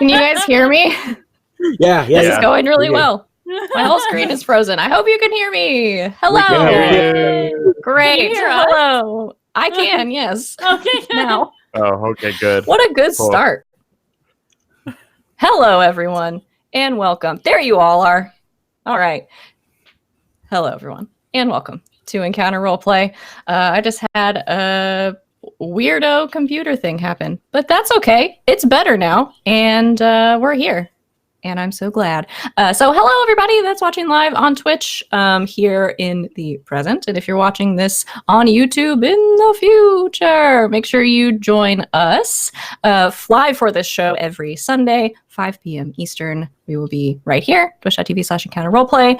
Can you guys hear me? Yeah. This is going really well. My whole screen is frozen. I hope you can hear me. Hello. Yay. Great. Can you hear us? Hello. I can, yes. Okay, good. Now. Oh, okay, good. What a good Cool. start. Hello, everyone, and welcome. There you all are. All right. Hello, everyone, and welcome to Encounter Roleplay. I just had a weirdo computer thing happen, but that's okay. It's better now, and we're here. And I'm so glad. So hello, everybody that's watching live on Twitch here in the present. And if you're watching this on YouTube in the future, make sure you join us. Fly for this show every Sunday, 5 p.m. Eastern. We will be right here, twitch.tv/encounterroleplay.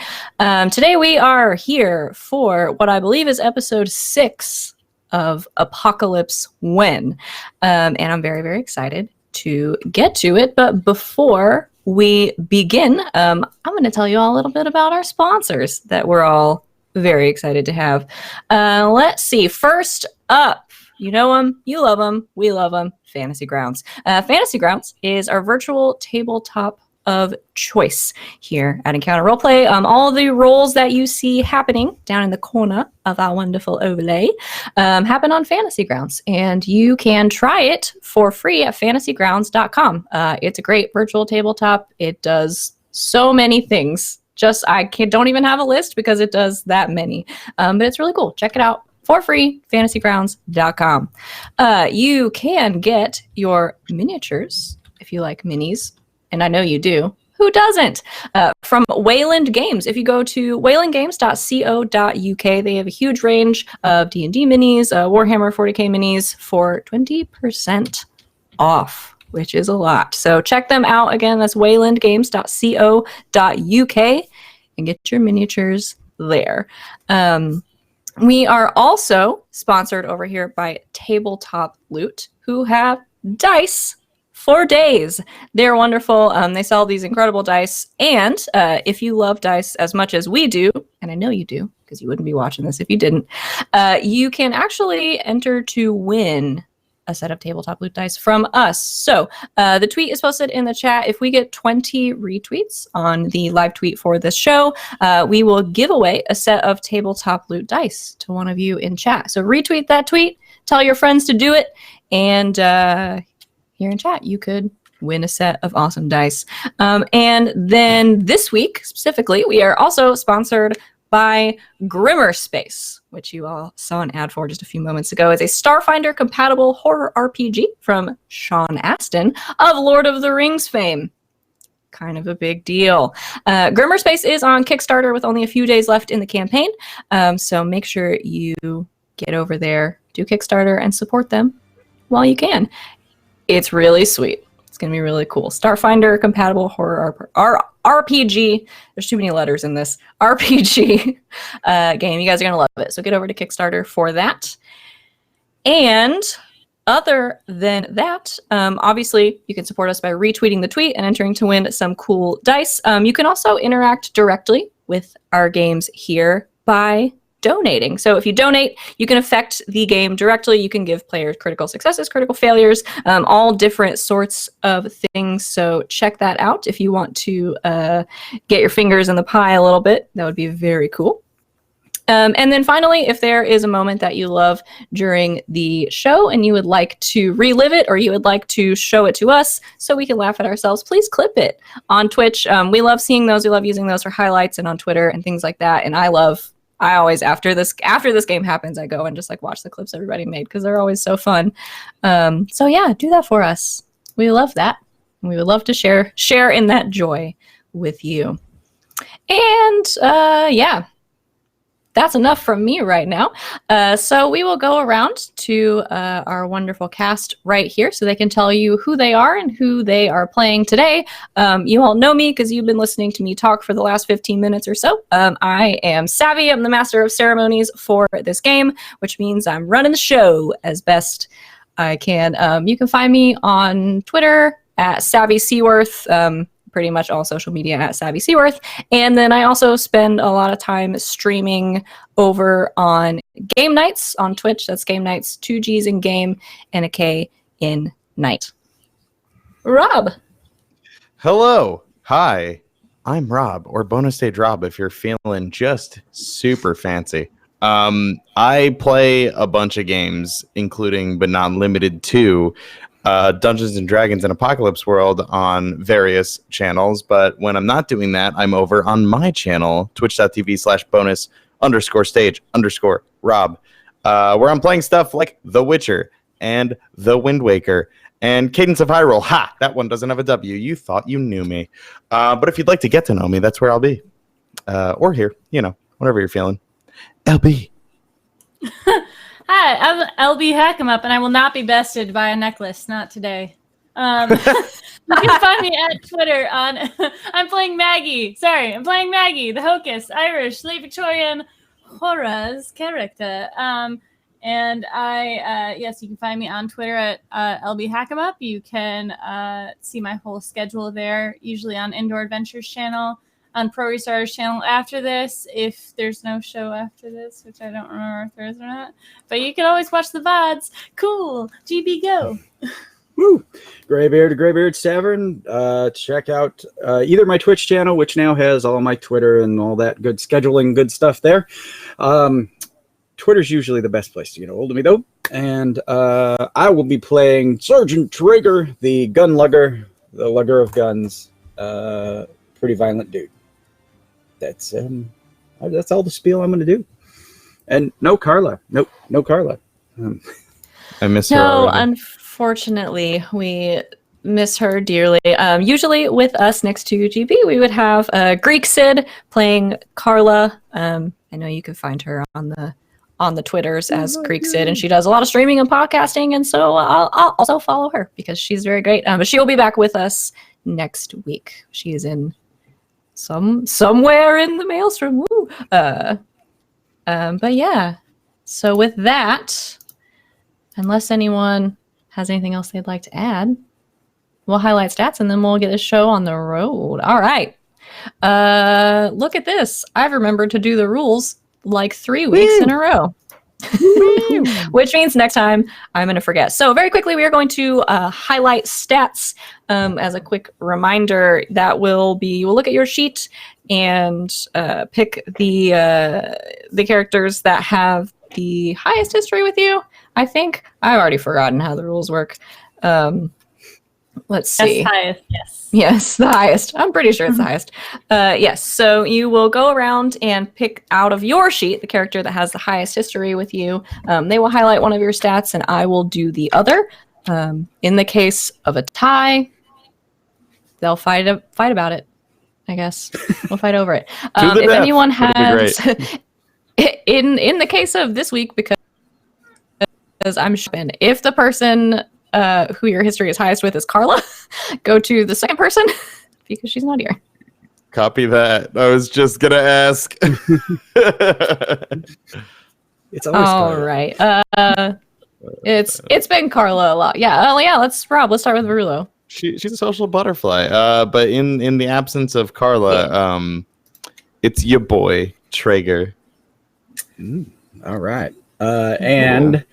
Today we are here for what I believe is episode 6 of Apocalypse When. And I'm very, very excited to get to it. But before we begin, I'm going to tell you all a little bit about our sponsors that we're all very excited to have. Let's see. First up, you know them, you love them, we love them, Fantasy Grounds. Fantasy Grounds is our virtual tabletop of choice here at Encounter Roleplay. All the roles that you see happening down in the corner of our wonderful overlay happen on Fantasy Grounds, and you can try it for free at fantasygrounds.com. It's a great virtual tabletop. It does so many things. Don't even have a list because it does that many, but it's really cool. Check it out for free, fantasygrounds.com. You can get your miniatures if you like minis, and I know you do. Who doesn't? From Wayland Games. If you go to waylandgames.co.uk, they have a huge range of D&D minis, Warhammer 40k minis for 20% off, which is a lot. So check them out. Again, that's waylandgames.co.uk and get your miniatures there. We are also sponsored over here by Tabletop Loot, who have dice for days. They're wonderful. They sell these incredible dice. And if you love dice as much as we do, and I know you do, because you wouldn't be watching this if you didn't, you can actually enter to win a set of Tabletop Loot dice from us. So the tweet is posted in the chat. If we get 20 retweets on the live tweet for this show, we will give away a set of Tabletop Loot dice to one of you in chat. So retweet that tweet, tell your friends to do it, and here in chat, you could win a set of awesome dice. And then this week, specifically, we are also sponsored by Grimmer Space, which you all saw an ad for just a few moments ago. It's a Starfinder-compatible horror RPG from Sean Astin of Lord of the Rings fame. Kind of a big deal. Grimmer Space is on Kickstarter with only a few days left in the campaign. So make sure you get over there, do Kickstarter, and support them while you can. It's really sweet. It's going to be really cool. Starfinder compatible horror RPG. There's too many letters in this. RPG game. You guys are going to love it. So get over to Kickstarter for that. And other than that, obviously, you can support us by retweeting the tweet and entering to win some cool dice. You can also interact directly with our games here by donating. So if you donate, you can affect the game directly. You can give players critical successes, critical failures, all different sorts of things. So check that out if you want to get your fingers in the pie a little bit. That would be very cool. And then finally, if there is a moment that you love during the show and you would like to relive it, or you would like to show it to us so we can laugh at ourselves, please clip it on Twitch. We love seeing those. We love using those for highlights and on Twitter and things like that. And I always, after this game happens, I go and just like watch the clips everybody made because they're always so fun. So yeah, do that for us. We love that. We would love to share in that joy with you. And yeah, that's enough from me right now. So we will go around to our wonderful cast right here so they can tell you who they are and who they are playing today. You all know me because you've been listening to me talk for the last 15 minutes or so. I am Savvy. I'm the master of ceremonies for this game, which means I'm running the show as best I can. You can find me on Twitter at Savvy Seaworth. Pretty much all social media at Savvy Seaworth. And then I also spend a lot of time streaming over on Game Nights on Twitch. That's Game Nights, 2 G's in game and a K in night. Rob. Hello. Hi. I'm Rob, or Bonus Stage Rob if you're feeling just super fancy. I play a bunch of games, including but not limited to Dungeons and Dragons and Apocalypse World on various channels. But when I'm not doing that, I'm over on my channel, twitch.tv/bonus_stage_Rob, where I'm playing stuff like The Witcher and The Wind Waker and Cadence of Hyrule. Ha! That one doesn't have a W. You thought you knew me. But if you'd like to get to know me, that's where I'll be. Or here, whatever you're feeling. LB. Hi, I'm LB Hackemup, and I will not be bested by a necklace. Not today. You can find me at Twitter on... I'm playing Maggie, the Hocus, Irish, late Victorian Horace character. And yes, you can find me on Twitter at LB Hackemup. You can see my whole schedule there, usually on Indoor Adventures channel, on Pro Restarters channel after this, if there's no show after this, which I don't remember if there is or not. But you can always watch the VODs. Cool. GB go. Woo! Graybeard Tavern. Check out either my Twitch channel, which now has all my Twitter and all that good scheduling, good stuff there. Twitter's usually the best place to get a hold of me, though. And I will be playing Sergeant Traeger, the gun lugger, the lugger of guns. Pretty violent dude. That's all the spiel I'm going to do. And no Carla. Nope, no Carla. I miss her. No, already. unfortunately, we miss her dearly. Usually with us next to GB, we would have Greek Sid playing Carla. I know you can find her on the Twitters as Greek Sid, and she does a lot of streaming and podcasting, and so I'll also follow her because she's very great. But she will be back with us next week. She is in somewhere in the maelstrom. Woo! But yeah. So with that, unless anyone has anything else they'd like to add, we'll highlight stats and then we'll get the show on the road. All right. Look at this. I've remembered to do the rules like 3 weeks in a row. Which means next time I'm going to forget. So very quickly, we are going to highlight stats as a quick reminder. That we'll look at your sheet and pick the characters that have the highest history with you. I think I've already forgotten how the rules work. Let's see. Yes, highest, yes. Yes, the highest. I'm pretty sure it's the highest. Yes, so you will go around and pick out of your sheet the character that has the highest history with you. They will highlight one of your stats, and I will do the other. In the case of a tie, they'll fight about it, I guess. We'll fight over it. If death. anyone That'd has... in the case of this week, because I'm sure, if the person... who your history is highest with is Carla, go to the second person because she's not here. Copy that. I was just gonna ask. It's always All Carla. right. It's been Carla a lot. Yeah. Let's start with Verulo. She's a social butterfly. But in the absence of Carla, it's your boy Traeger. All right. And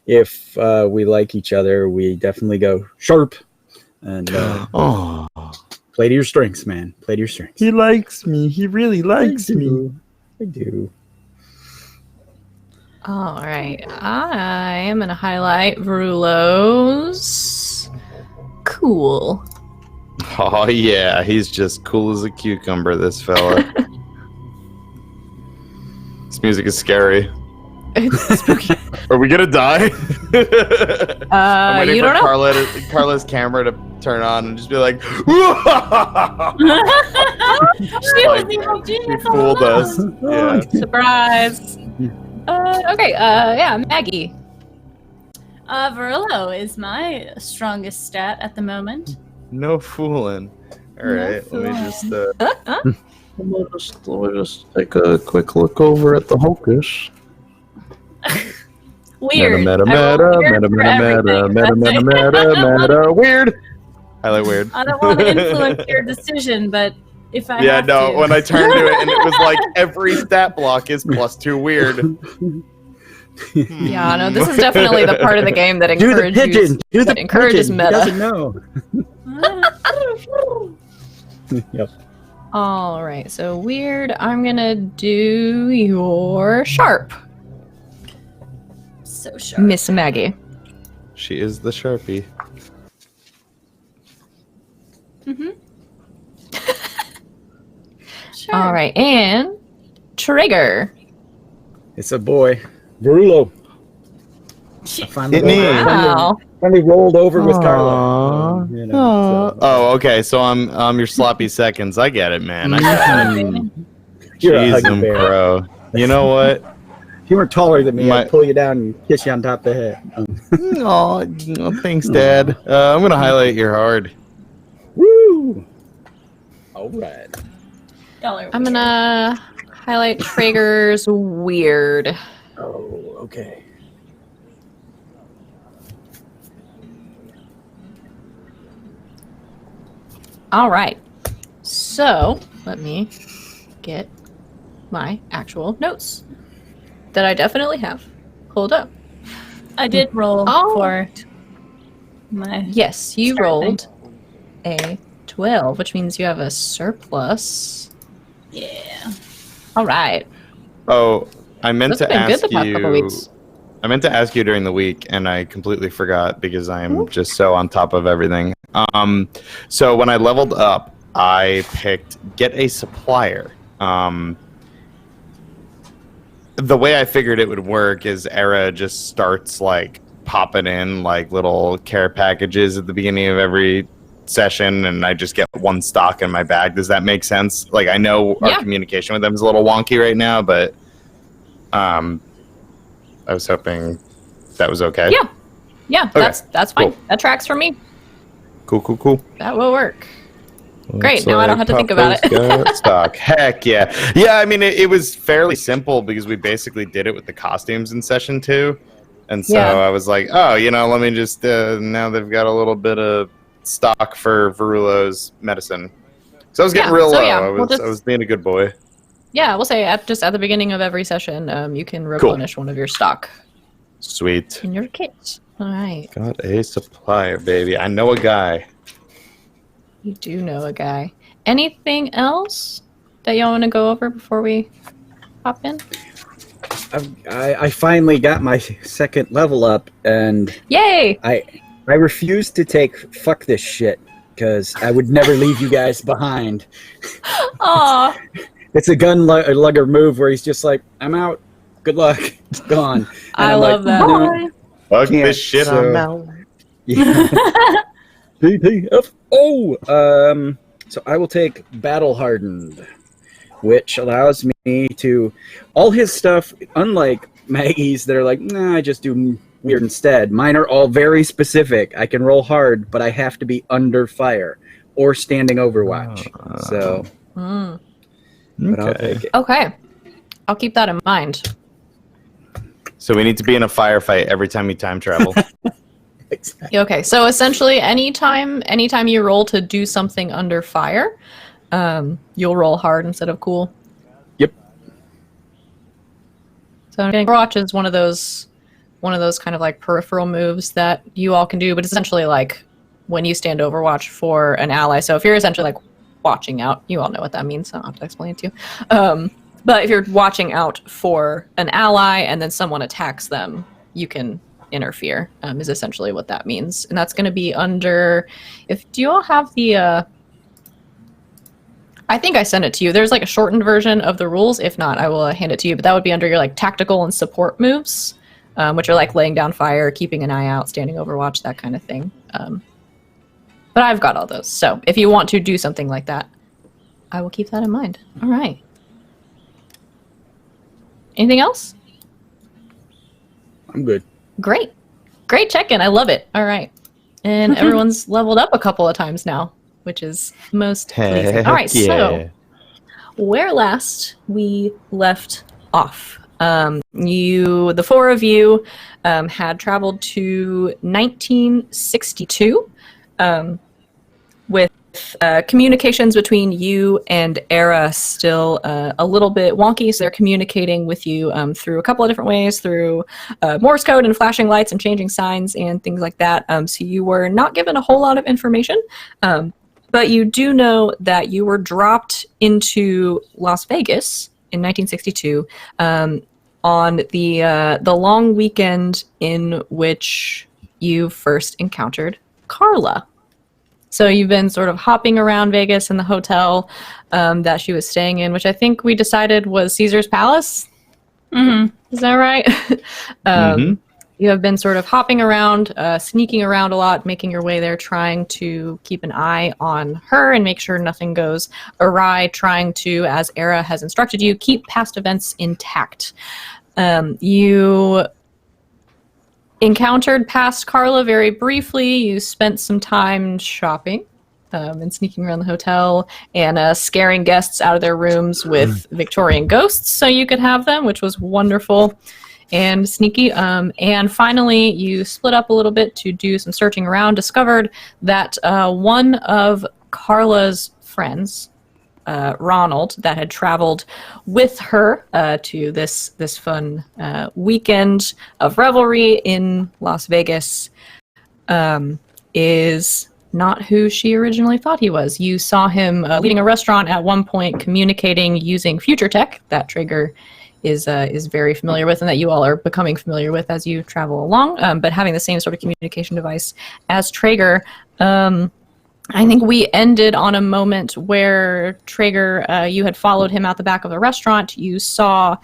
if we like each other, we definitely go sharp. And Oh, play to your strengths, man. Play to your strengths. he likes me. He really likes me. I do. All right. I am going to highlight Verulo's cool. Oh yeah, he's just cool as a cucumber. This fella. This music is scary. It's spooky. Are we gonna die? I'm waiting you for don't know. Carla's camera to turn on and just be like, She was the evil she genius all fooled along. us. Yeah. Surprise. Okay. Yeah, Maggie. Verulo is my strongest stat at the moment. No fooling. All No right, let me just take a quick look over at the Hocus. Weird. Meta, I roll weird for everything. That's it. weird. I like weird. I don't want to influence your decision, but if I Yeah, have no, to. when I turned to it and it was like every stat block is +2 weird. Yeah, no, this is definitely the part of the game that Do the encourages pigeon. Do the that encourages pigeon. meta. He doesn't know. Yep. All right, so weird. I'm gonna do your sharp, So sharp. Miss Maggie. She is the Sharpie. Sure. All right, and trigger. It's a boy. Verulo. I Wow. finally rolled over with Aw. Carla. You know, so. Oh, okay. So I'm your sloppy seconds. I get it, man. I get it. You're a Jeez, huggy I'm bear. pro. You know what? If you weren't taller than me, My- I'd pull you down and kiss you on top of the head. Oh, thanks, Dad. I'm gonna highlight your hard. Woo! All right. Y'all are I'm weird. gonna highlight Traeger's weird. Oh, okay. All right. So let me get my actual notes that I definitely have. Hold up. I did roll Oh. for my. Yes, you Start rolled a 12, which means you have a surplus. Yeah. All right. Oh, I meant That's to been good ask the past couple you. weeks. I meant to ask you during the week, and I completely forgot because I'm just so on top of everything. So when I leveled up, I picked get a supplier. The way I figured it would work is Era just starts like popping in like little care packages at the beginning of every session, and I just get one stock in my bag. Does that make sense? Like I know our Yeah. communication with them is a little wonky right now, but I was hoping that was okay. Yeah. Yeah, Okay, that's fine. cool. That tracks for me. Cool. That will work. Great, Looks now I don't have to think about Papa's it. got stock. Heck yeah. Yeah, I mean, it was fairly simple because we basically did it with the costumes in session 2. And so Yeah. I was like, oh, let me just, now they've got a little bit of stock for Verulo's medicine. So I was getting Yeah, real so low. yeah, I we'll was just- being a good boy. Yeah, we'll say at the beginning of every session, you can replenish one of your stock Sweet. in your kit. All right. Got a supplier, baby. I know a guy. You do know a guy. Anything else that y'all want to go over before we hop in? I finally got my second level up, and Yay! I refuse to take fuck this shit because I would never leave you guys behind. Aw, It's a lugger move where he's just like, I'm out. Good luck. Gone. And I I'm love that. No. Fuck Can't, this shit, so- I'm out. Yeah. DTF. Oh, so I will take Battle Hardened, which allows me to all his stuff. Unlike Maggie's, that are like, nah, I just do weird instead. Mine are all very specific. I can roll hard, but I have to be under fire or standing Overwatch. So, Mm. but I'll Okay. take it. Okay. I'll keep that in mind. So we need to be in a firefight every time you time travel. Exactly. Okay, so essentially anytime you roll to do something under fire, you'll roll hard instead of cool. Yep. So Overwatch is one of those kind of like peripheral moves that you all can do, but it's essentially like when you stand Overwatch for an ally. So if you're essentially like watching out, you all know what that means, so I don't have to explain it to you. But if you're watching out for an ally and then someone attacks them, you can interfere, is essentially what that means. And that's going to be under, do you all have the, I think I sent it to you. There's like a shortened version of the rules. If not, I will hand it to you, but that would be under your like tactical and support moves, which are like laying down fire, keeping an eye out, standing Overwatch, that kind of thing. But I've got all those. So if you want to do something like that, I will keep that in mind. All right. Anything else? I'm good. Great. Great check-in. I love it. All right. And everyone's leveled up a couple of times now, which is most pleasing. All right, so where last we left off, the four of you had traveled to 1962 with communications between you and Era still a little bit wonky, so they're communicating with you through a couple of different ways, through Morse code and flashing lights and changing signs and things like that. So you were not given a whole lot of information, But you do know that you were dropped into Las Vegas in 1962 on the long weekend in which you first encountered Carla. So you've been sort of hopping around Vegas in the hotel that she was staying in, which I think we decided was Caesar's Palace. Mm-hmm. Is that right? You have been sort of hopping around, sneaking around a lot, making your way there, trying to keep an eye on her and make sure nothing goes awry, trying to, as Era has instructed you, keep past events intact. You encountered past Carla very briefly. You spent some time shopping and sneaking around the hotel and scaring guests out of their rooms with Victorian ghosts so you could have them, which was wonderful and sneaky. And finally, you split up a little bit to do some searching around, discovered that one of Carla's friends, Ronald, that had traveled with her to this fun weekend of revelry in Las Vegas, is not who she originally thought he was. You saw him leading a restaurant at one point, communicating using future tech that Traeger is very familiar with, and that you all are becoming familiar with as you travel along, but having the same sort of communication device as Traeger. I think we ended on a moment where Traeger, you had followed him out the back of the restaurant. You saw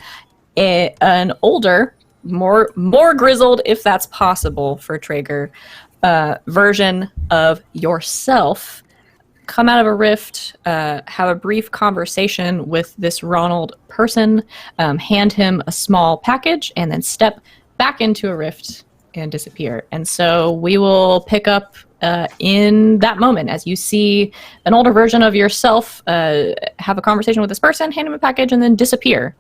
an older, more grizzled, if that's possible for Traeger, version of yourself come out of a rift, have a brief conversation with this Ronald person, hand him a small package, and then step back into a rift and disappear. And so we will pick up in that moment as you see an older version of yourself have a conversation with this person, hand him a package, and then disappear.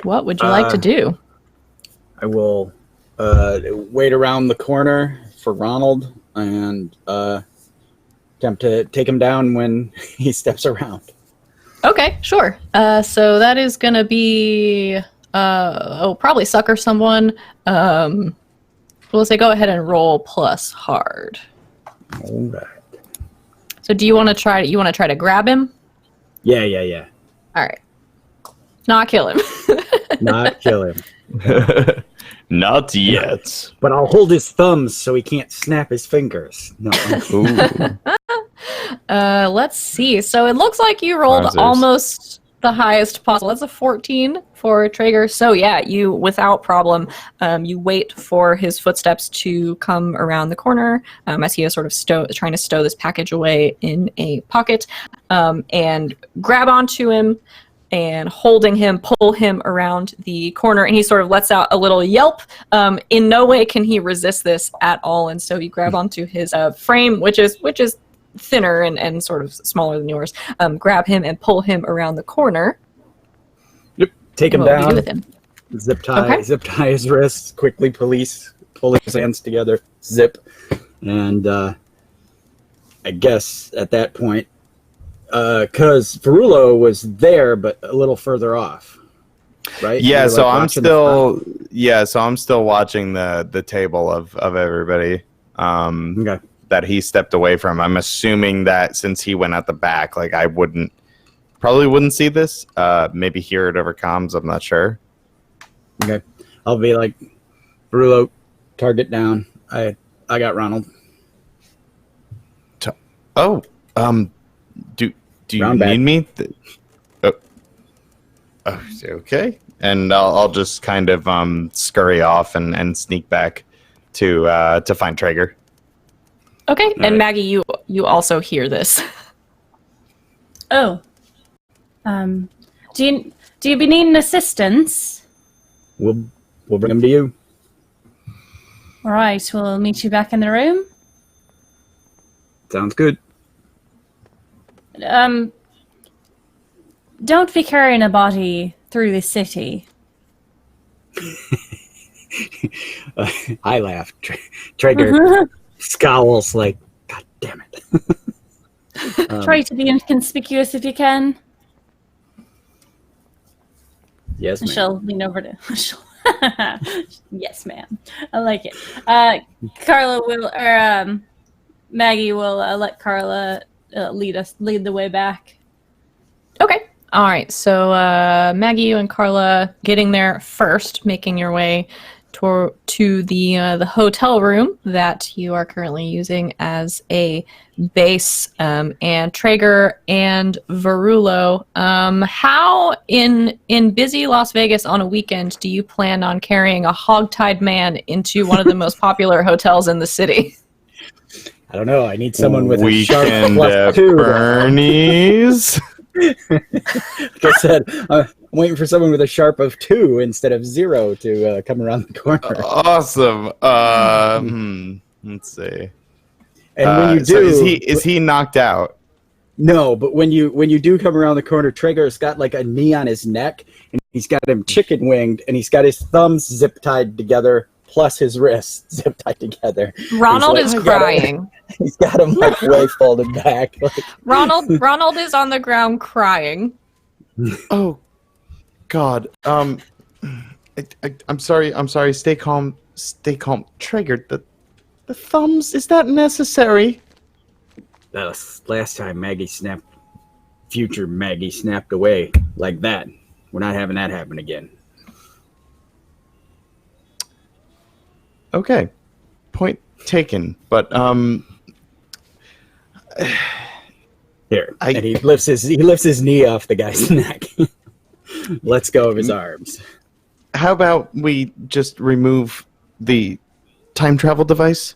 What would you like to do? I will wait around the corner for Ronald and attempt to take him down when he steps around. Okay, sure. So that is going to be, probably sucker someone. We'll say go ahead and roll plus hard. All right. So do you want to try to grab him? Yeah. All right. Not kill him. Not kill him. Not yet. But I'll hold his thumbs so he can't snap his fingers. No. Ooh. Let's see. So it looks like you rolled Wowzers. almost the highest possible. That's a 14 for Traeger. So yeah, you, without problem, you wait for his footsteps to come around the corner as he is sort of trying to stow this package away in a pocket, and grab onto him and holding him, pull him around the corner, and he sort of lets out a little yelp. In no way can he resist this at all, and so you grab onto his frame, which is thinner and sort of smaller than yours. Grab him and pull him around the corner. Yep. Take him What will you down. do with him? Zip tie. Okay. Zip tie his wrists. Quickly pull his hands together. Zip. And I guess at that point, because Ferrulo was there, but a little further off, right? Yeah, You were, so like, I'm watching the front. still watching the table of everybody. Okay. That he stepped away from. I'm assuming that since he went out the back, like I probably wouldn't see this. Maybe hear it over comms. I'm not sure. Okay. I'll be like, Ferrulo, target down. I got Ronald. Do you Round back. need me? Okay. And I'll just kind of scurry off and sneak back to find Traeger. Okay, All and right. Maggie, you also hear this. Oh. Do you be needing assistance? We'll bring him to you. All right, we'll meet you back in the room. Sounds good. Don't be carrying a body through the city. I laugh. Traeger scowls like, God damn it. Try to be inconspicuous if you can. Yes, And ma'am. she'll lean over to. Yes, ma'am. I like it. Carla will, Maggie will let Carla lead the way back. Okay. All right. So Maggie, you and Carla getting there first, making your way to the hotel room that you are currently using as a base. And Traeger and Verulo, how in busy Las Vegas on a weekend do you plan on carrying a hogtied man into one of the most popular hotels in the city? I don't know. I need someone with a Weekend sharp at +2. Bernie's. Like I said, I'm waiting for someone with a sharp of 2 instead of 0 to come around the corner. Awesome. Let's see. And when you so do, is he knocked out? no, but when you do come around the corner, Traeger's got like a knee on his neck, and he's got him chicken winged, and he's got his thumbs zip tied together, plus his wrists zip tied together. Ronald like, is "I got it." crying. He's got him like way folded back. Like, Ronald is on the ground crying. Oh, God. I'm sorry. I'm sorry. Stay calm. Stay calm. Traeger, the thumbs. Is that necessary? last time future Maggie snapped away like that. We're not having that happen again. Okay. Point taken. But Here, and he lifts his knee off the guy's neck. Lets go of his arms. how about we just remove the time travel device?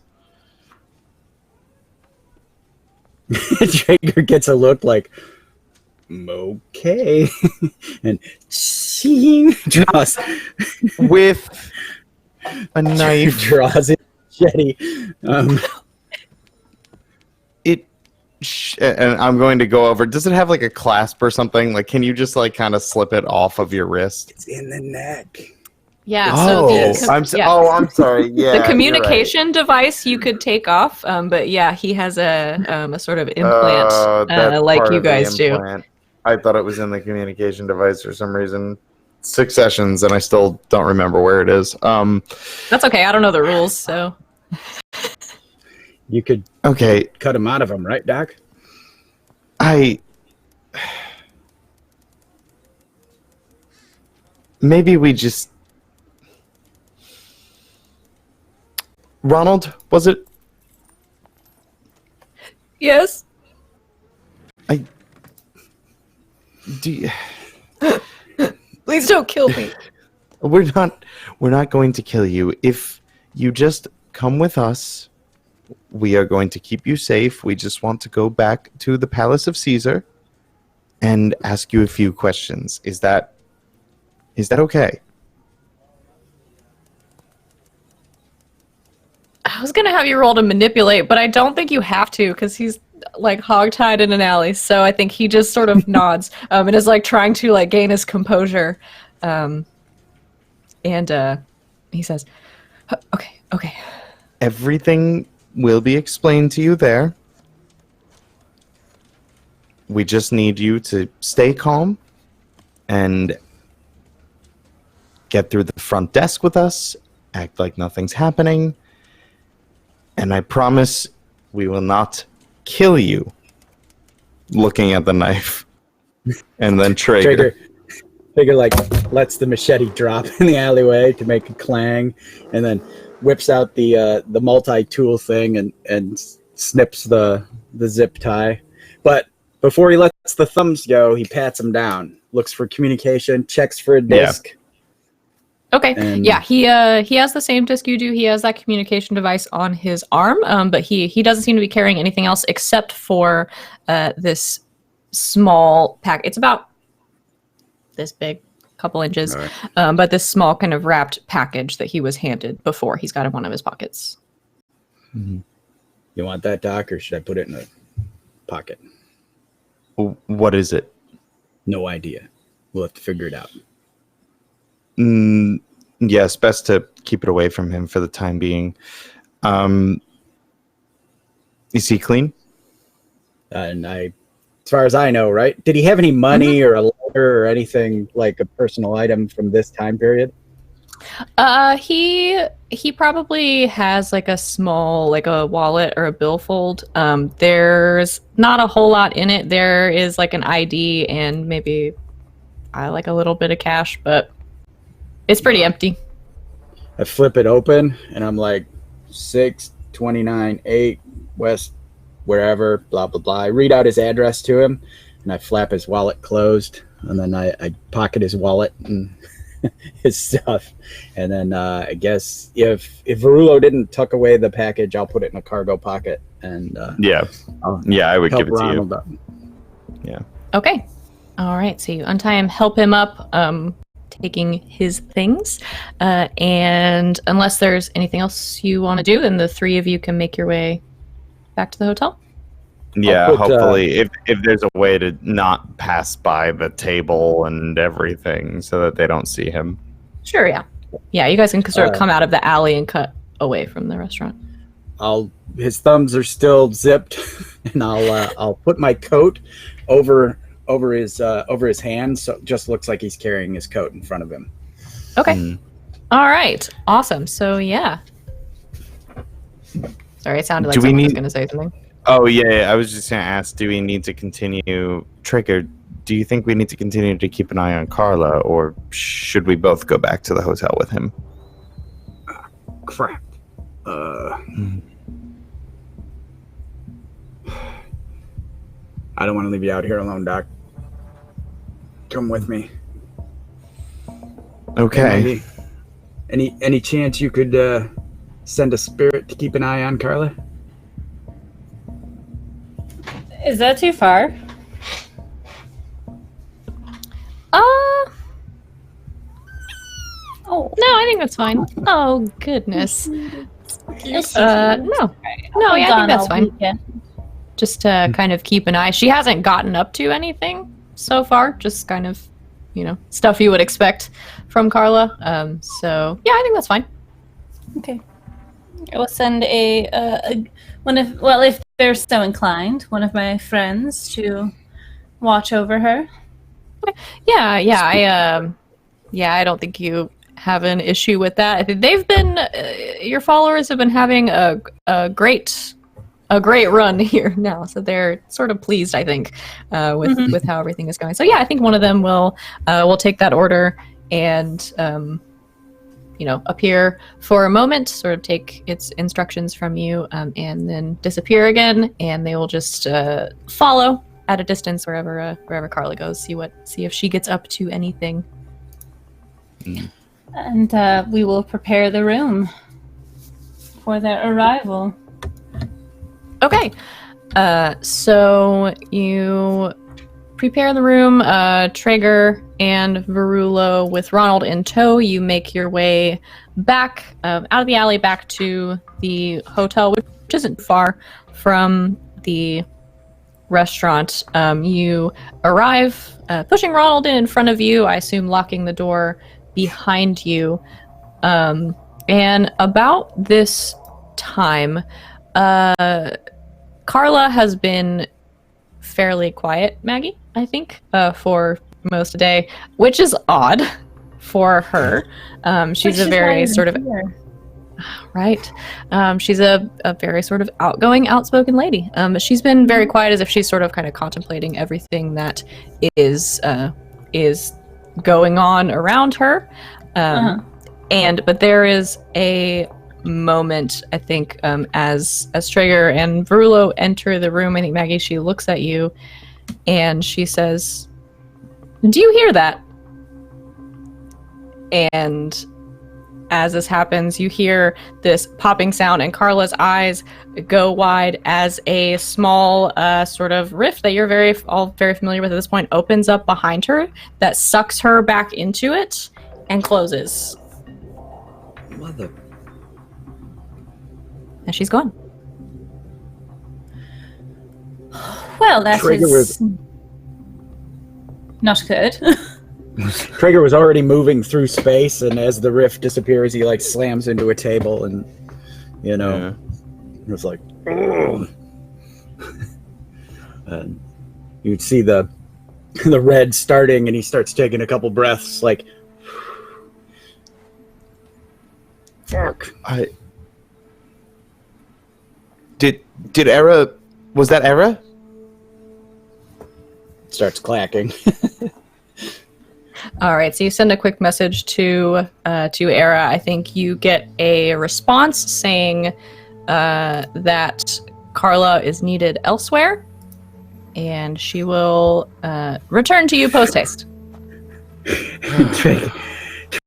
Traeger gets a look like, okay, and draws With a knife. draws his machete. And I'm going to go over. Does it have like a clasp or something? Like, can you just like kind of slip it off of your wrist? It's in the neck. Yeah. Oh, So I'm sorry. Yeah, the communication device you could take off, but yeah, he has a sort of implant like you guys do. I thought it was in the communication device for some reason. 6 sessions, and I still don't remember where it is. That's okay. I don't know the rules, so. You could Okay, cut him out of him, right, Doc? Maybe we just. Ronald, was it? Yes. Do you, Please don't kill me. we're not going to kill you. If you just come with us, we are going to keep you safe. We just want to go back to the Palace of Caesar and ask you a few questions. Is that okay? I was gonna have you roll to manipulate, but I don't think you have to because he's like hogtied in an alley. So I think he just sort of nods and is like trying to like gain his composure. And he says, "Okay." Everything will be explained to you there. We just need you to stay calm and get through the front desk with us, act like nothing's happening, and I promise we will not kill you. Looking at the knife. And then Traeger. Traeger like lets the machete drop in the alleyway to make a clang, and then whips out the multi-tool thing and snips the zip tie. But before he lets the thumbs go, he pats him down, looks for communication, checks for a disc. Okay. And- yeah, he has the same disc you do. He has that communication device on his arm, but he doesn't seem to be carrying anything else except for this small pack. It's about this big, couple inches, All but this small kind of wrapped package that he was handed before. He's got in one of his pockets. Mhm. You want that, Doc, or should I put it in a pocket? What is it? No idea. We'll have to figure it out. Yes, best to keep it away from him for the time being. Is he clean? And as far as I know, right? Did he have any money or a letter or anything like a personal item from this time period? He probably has like a small, like a wallet or a billfold. There's not a whole lot in it. There is like an ID and maybe like a little bit of cash, but it's pretty empty. I flip it open and I'm like 629 8 West, wherever, blah blah blah. I read out his address to him and I flap his wallet closed, and then I pocket his wallet and his stuff. And then I guess if Verulo didn't tuck away the package, I'll put it in a cargo pocket and Yeah. I'll Yeah, I would help give it to you. Ronald up. Yeah. Okay. All right. So you untie him, help him up, taking his things. And unless there's anything else you want to do, then the three of you can make your way back to the hotel. Yeah, put, hopefully, if there's a way to not pass by the table and everything so that they don't see him. Sure. Yeah. Yeah. You guys can sort of Uh, come out of the alley and cut away from the restaurant. His thumbs are still zipped, and I'll put my coat over his hand, so it just looks like he's carrying his coat in front of him. Okay. Mm. All right. Awesome. So yeah. Sorry, it sounded like Do we someone was need- going to say something. Oh, yeah, I was just going to ask, do we need to continue... Trigger, do you think we need to continue to keep an eye on Carla, or should we both go back to the hotel with him? Crap. I don't want to leave you out here alone, Doc. Come with me. Okay. Maybe. Any chance you could send a spirit to keep an eye on Carla? Is that too far? Oh, No, I think that's fine. Oh, goodness. No, yeah, I think that's fine. Just to kind of keep an eye. She hasn't gotten up to anything so far, just kind of, stuff you would expect from Carla. So, yeah, I think that's fine. Okay. I will send if they're so inclined, one of my friends to watch over her. Yeah, I don't think you have an issue with that. I think they've been, your followers have been having a great run here now, so they're sort of pleased, I think, with how everything is going. So yeah, I think one of them will take that order and appear for a moment, sort of take its instructions from you, and then disappear again, and they will just follow at a distance wherever Carla goes. See if she gets up to anything. And we will prepare the room for their arrival. Okay. So you prepare the room. Traeger and Verulo with Ronald in tow. You make your way back out of the alley back to the hotel, which isn't far from the restaurant. You arrive, pushing Ronald in front of you, I assume locking the door behind you. And about this time, Carla has been fairly quiet, Maggie, I think, for most of the day, which is odd for her. She's a very sort of... Right. She's a very sort of outgoing, outspoken lady. But she's been very quiet, as if she's sort of kind of contemplating everything that is going on around her. But there is a moment, I think, as Traeger and Verulo enter the room. I think, Maggie, she looks at you and she says, "Do you hear that?" And as this happens, you hear this popping sound, and Carla's eyes go wide as a small sort of rift that you're all very familiar with at this point opens up behind her that sucks her back into it and closes. Mother. And she's gone. Well, that Traeger is not good. Traeger was already moving through space, and as the rift disappears, he like slams into a table, and it was like, "Ugh." And you'd see the red starting, and he starts taking a couple breaths, like, Fuck. Did Era? Was that Era? Starts clacking. All right, so you send a quick message to Era. I think you get a response saying that Carla is needed elsewhere, and she will return to you post haste.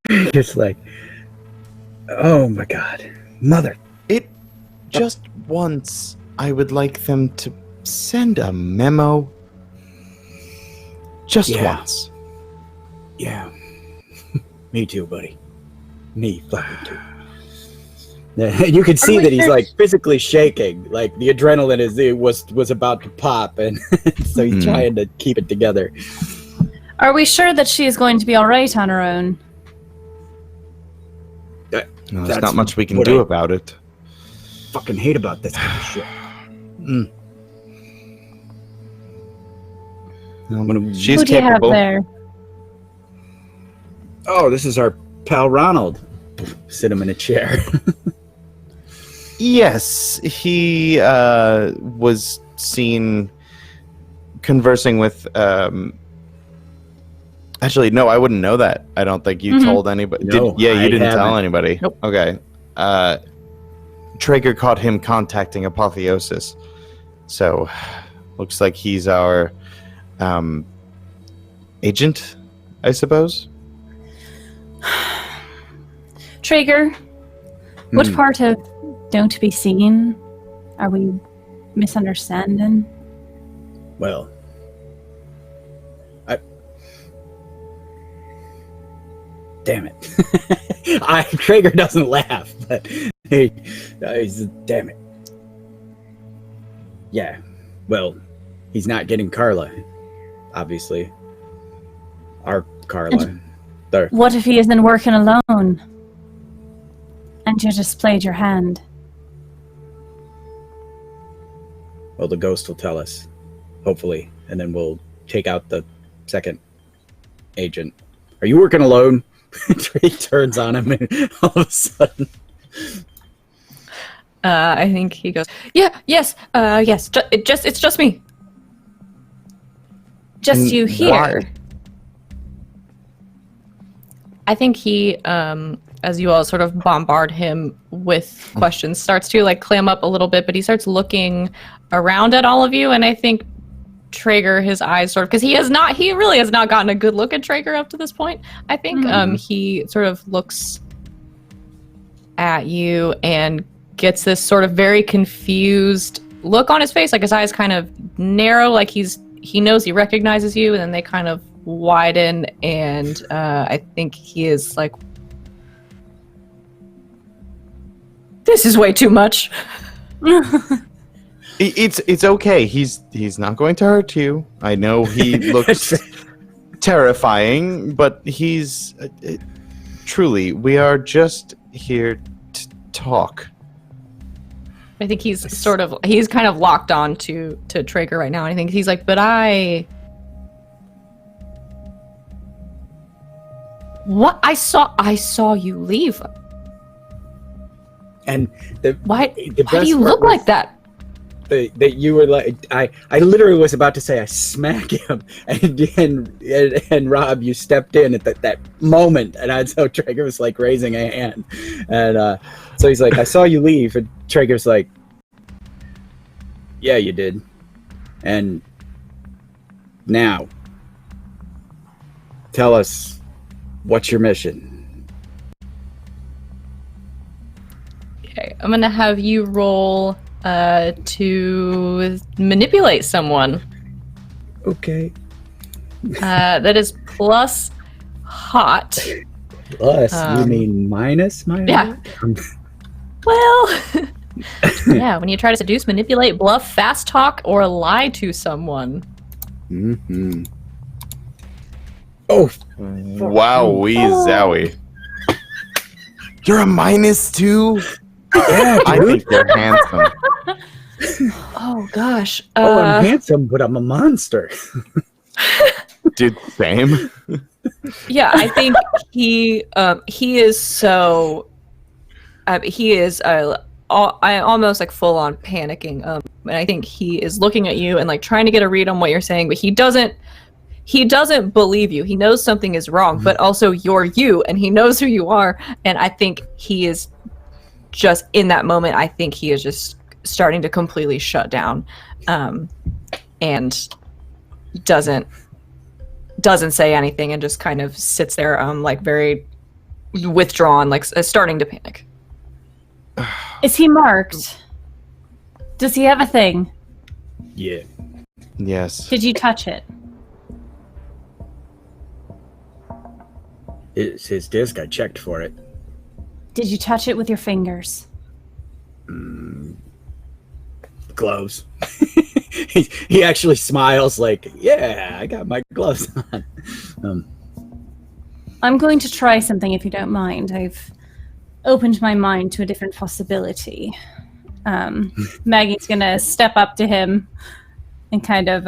It's like, oh my god, mother. Just once, I would like them to send a memo. Just Yeah. once. Yeah. Me too, buddy. Me fucking too. Yeah, you can see we that he's sure- like physically shaking, like the adrenaline was about to pop, and so he's trying to keep it together. Are we sure that she is going to be all right on her own? No, there's That's not much we can what do I- about it. Fucking hate about this kind of shit. She's Who do you have capable. there? Oh, this is our pal Ronald. Sit him in a chair. Yes, he was seen conversing with. Actually, no, I wouldn't know that. I don't think you Mhm. told anybody. No, you I didn't tell haven't. anybody. Nope. Okay. Traeger caught him contacting Apotheosis, so looks like he's our agent, I suppose. Traeger, what Hmm. part of don't be seen are we misunderstanding? Well, damn it. Traeger doesn't laugh, but he's damn it. Yeah. Well, he's not getting Carla, obviously. Our Carla. There. What if he isn't working alone? And you just played your hand. Well, the ghost will tell us, hopefully, and then we'll take out the second agent. Are you working alone? He turns on him, and all of a sudden, I think he goes, yes, it's just me. Just And you here. why? I think he, as you all sort of bombard him with questions, starts to like clam up a little bit, but he starts looking around at all of you, and I think Traeger, his eyes sort of, because he really has not gotten a good look at Traeger up to this point. I think he sort of looks at you and gets this sort of very confused look on his face, like his eyes kind of narrow, like he knows he recognizes you, and then they kind of widen, and I think he is like, this is way too much. It's okay. He's not going to hurt you. I know he looks terrifying, but he's truly. We are just here to talk. I think he's kind of locked on to Traeger right now. And I think he's like, but what? I saw you leave. and the Why? the Why do best you part look was like that? that you were like, I literally was about to say I smack him, and Rob, you stepped in at that moment, and so Traeger was like raising a hand, and so he's like, I saw you leave, and Traeger's like, yeah, you did, and now tell us what's your mission. Okay, I'm gonna have you roll to manipulate someone. Okay. That is plus hot. Plus, you Um, mean minus my? yeah. Well, yeah, when you try to seduce, manipulate, bluff, fast talk, or lie to someone. Mm-hmm. Oh, Wowee zowie. You're a -2? yeah, I dude. think you're handsome. Oh gosh. Oh, I'm handsome, but I'm a monster. Dude, same. Yeah, I think he is so he is almost like full on panicking. And I think he is looking at you and like trying to get a read on what you're saying, but he doesn't believe you. He knows something is wrong, but also you're you, and he knows who you are. And I think he is just in that moment. I think he is just starting to completely shut down, and doesn't say anything, and just kind of sits there, like very withdrawn, like starting to panic. Is he marked? Does he have a thing? Yeah. Yes. Did you touch it? It's his disc. I checked for it. Did you touch it with your fingers? Gloves. He actually smiles like, yeah, I got my gloves on. I'm going to try something if you don't mind. I've opened my mind to a different possibility. Maggie's gonna step up to him and kind of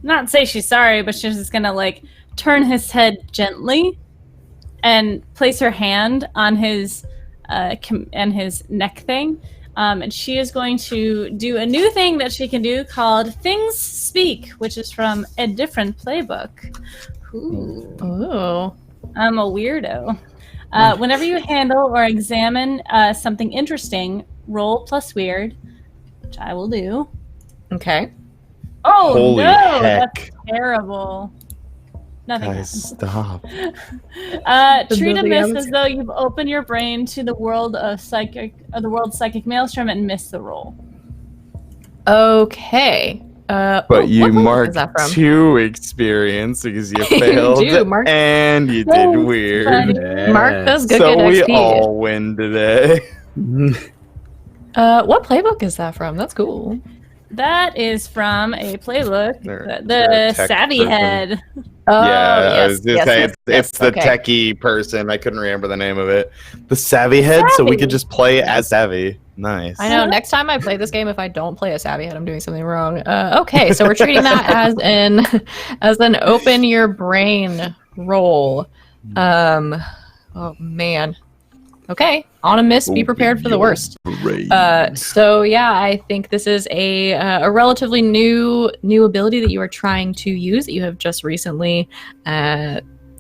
not say she's sorry, but she's just gonna like turn his head gently and place her hand on his and his neck thing. And she is going to do a new thing that she can do called Things Speak, which is from a different playbook. Ooh. Oh. I'm a weirdo. Whenever you handle or examine something interesting, roll plus weird, which I will do. Okay. Oh, Holy no! heck. That's terrible. Nothing Guys, happened. stop. Treat a Nothing miss happens. as though you've opened your brain to the world of the world's psychic maelstrom and miss the roll. Okay. But you what level marked is that from? 2 experience because you failed do, Mark. and you did Thanks, weird. buddy. Mark does good So we XP. all win today. What playbook is that from? That's cool. That is from a playbook, They're the tech Savvy person. Head. Oh, Yeah, I yes, was gonna yes, say yes, it's the okay. techie person. I couldn't remember the name of it. The Savvy Head, so we Savvy. could just play as Savvy. Nice. I know. Next time I play this game, if I don't play a Savvy Head, I'm doing something wrong. Okay, so we're treating that as an open your brain roll. Oh man. Okay, on a miss, be prepared for the worst. So yeah, I think this is a relatively new ability that you are trying to use, that you have just recently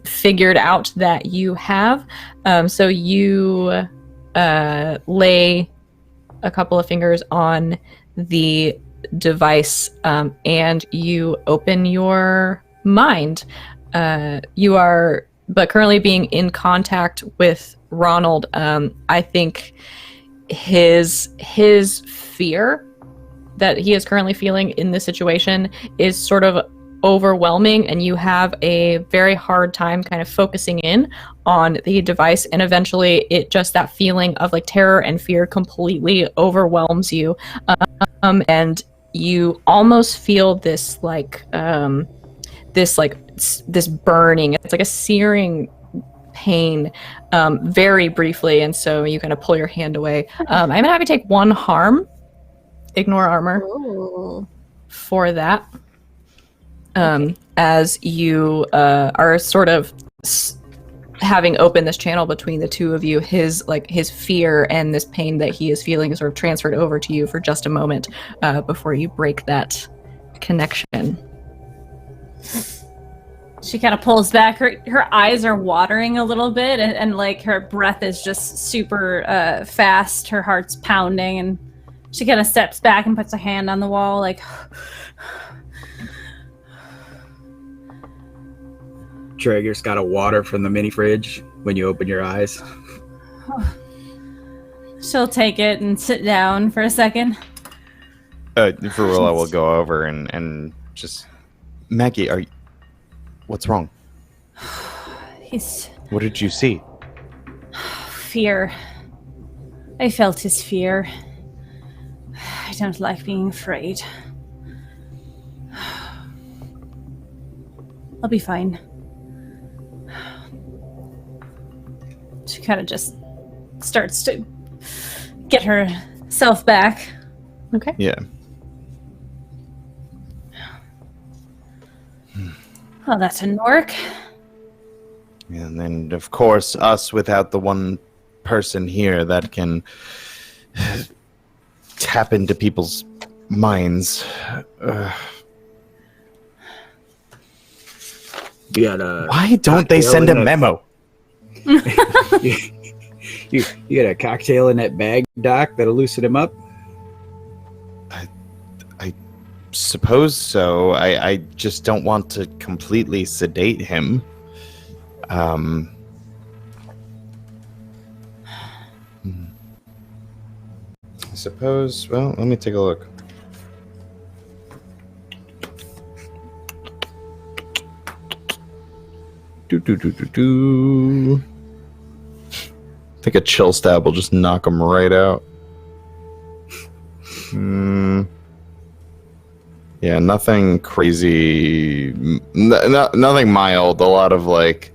figured out that you have. So you lay a couple of fingers on the device, and you open your mind. You are but currently being in contact with Ronald. I think his fear that he is currently feeling in this situation is sort of overwhelming, and you have a very hard time kind of focusing in on the device, and eventually it just, that feeling of like terror and fear completely overwhelms you, and you almost feel this this burning, it's like a searing pain, very briefly, and so you kind of pull your hand away. I'm gonna have you take 1 harm, ignore armor, Ooh. for that, as you are sort of having opened this channel between the two of you. His fear and this pain that he is feeling is sort of transferred over to you for just a moment, before you break that connection. She kind of pulls back. Her eyes are watering a little bit, and like her breath is just super fast. Her heart's pounding, and she kind of steps back and puts a hand on the wall, like. Traeger's got a water from the mini fridge when you open your eyes. She'll take it and sit down for a second. For real, I will go over and just, Maggie, what's wrong? He's What did you see? fear. I felt his fear. I don't like being afraid. I'll be fine. She kind of just starts to get herself back. Okay. Yeah. Oh, that's a Nork. And then, of course, us without the one person here that can tap into people's minds. You got a Why don't they cocktail send a in that- memo? you got a cocktail in that bag, Doc, that'll loosen him up? I suppose so. I just don't want to completely sedate him. I suppose. Well, let me take a look. Do. I think a chill stab will just knock him right out. Yeah, nothing crazy. Nothing mild. A lot of like.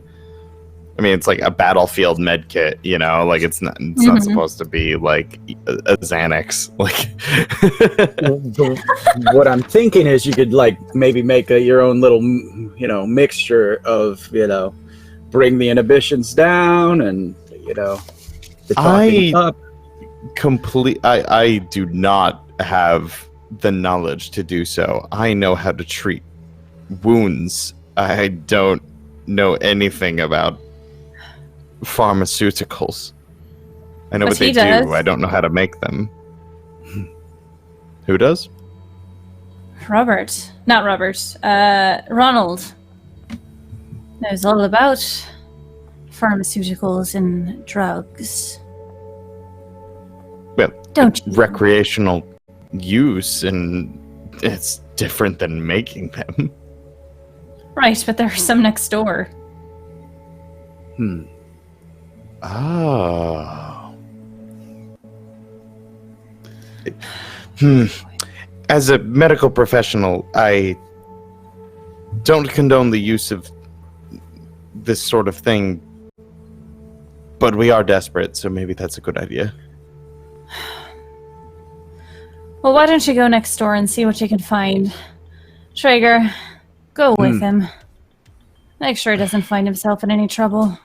I mean, it's like a battlefield med kit, you know. Like it's not supposed to be like a Xanax. Like, What I'm thinking is you could like maybe make your own little, mixture of, bring the inhibitions down and, the talking up. I do not have the knowledge to do so. I know how to treat wounds. I don't know anything about pharmaceuticals. I know But what they he does. do. I don't know how to make them. Who does? Ronald knows all about pharmaceuticals and drugs. Well, Don't you? recreational use, and it's different than making them. Right, but there are some next door. Oh. As a medical professional, I don't condone the use of this sort of thing, but we are desperate, so maybe that's a good idea. Well, why don't you go next door and see what you can find? Traeger, go with him. Make sure he doesn't find himself in any trouble.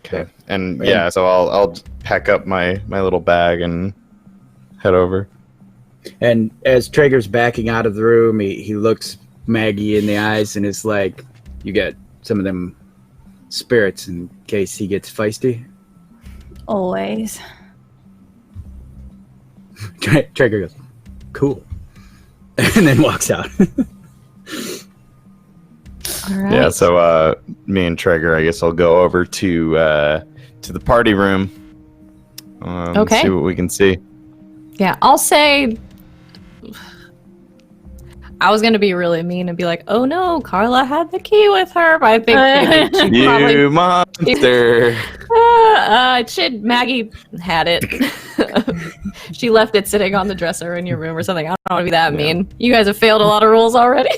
Okay. And yeah, so I'll pack up my little bag and head over. And as Traeger's backing out of the room, he looks Maggie in the eyes and is like, you got some of them spirits in case he gets feisty? Always. Traeger goes, cool. And then walks out. All right. Yeah, so me and Traeger, I guess I'll go over to the party room. Okay. See what we can see. Yeah, I'll say. I was gonna be really mean and be like, "Oh no, Carla had the key with her," but I think she probably You monster! Maggie had it. She left it sitting on the dresser in your room or something. I don't want to be that mean. You guys have failed a lot of rules already.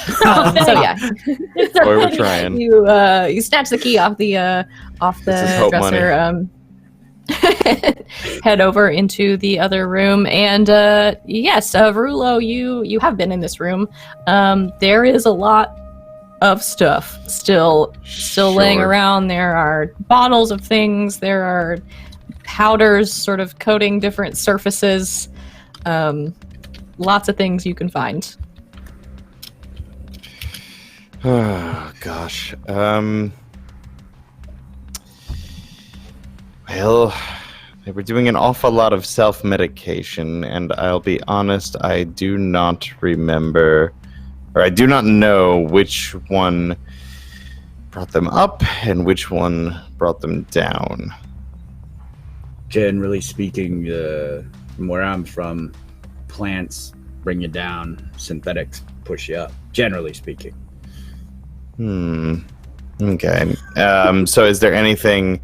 So yeah, Boy, we're trying. you snatch the key off the This is hope dresser. Head over into the other room, and yes, Rulo, you have been in this room. There is a lot of stuff still laying Sure. around. There are bottles of things. There are powders sort of coating different surfaces. Lots of things you can find. Oh gosh. Well, they were doing an awful lot of self-medication, and I'll be honest, I do not remember, or I do not know which one brought them up and which one brought them down. Generally speaking, from where I'm from, plants bring you down, synthetics push you up. Generally speaking. Okay. So is there anything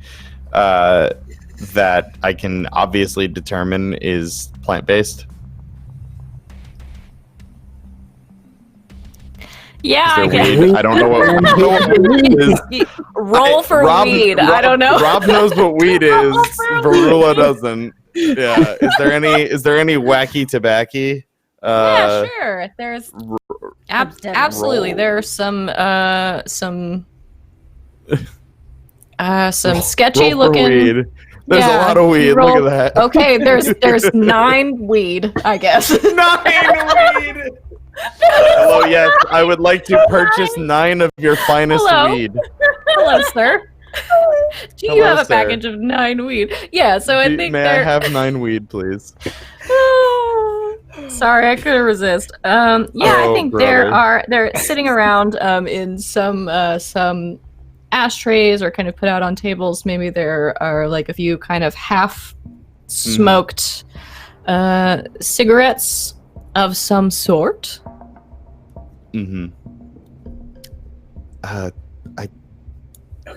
that I can obviously determine is plant-based? Yeah, Is there I guess. weed? I don't know what weed is. Roll for weed. I don't know. Rob knows what weed is. Barula doesn't. Yeah. Is there any wacky tobacco Yeah, sure. There's absolutely roll. there are some sketchy Roll for looking. weed. There's a Yeah, lot of weed. you rolled- Look at that. Okay, there's 9 weed, I guess. 9 weed. Hello, yes. I would like to purchase 9 of your finest Hello. weed. Hello, sir. Do you Hello, have a sir. package of 9 weed? Yeah, so I think May they're. I have 9 weed, please? Sorry, I couldn't resist. I Oh, think brother. they're sitting around in some ashtrays or kind of put out on tables. Maybe there are like a few kind of half smoked cigarettes of some sort. Mm-hmm.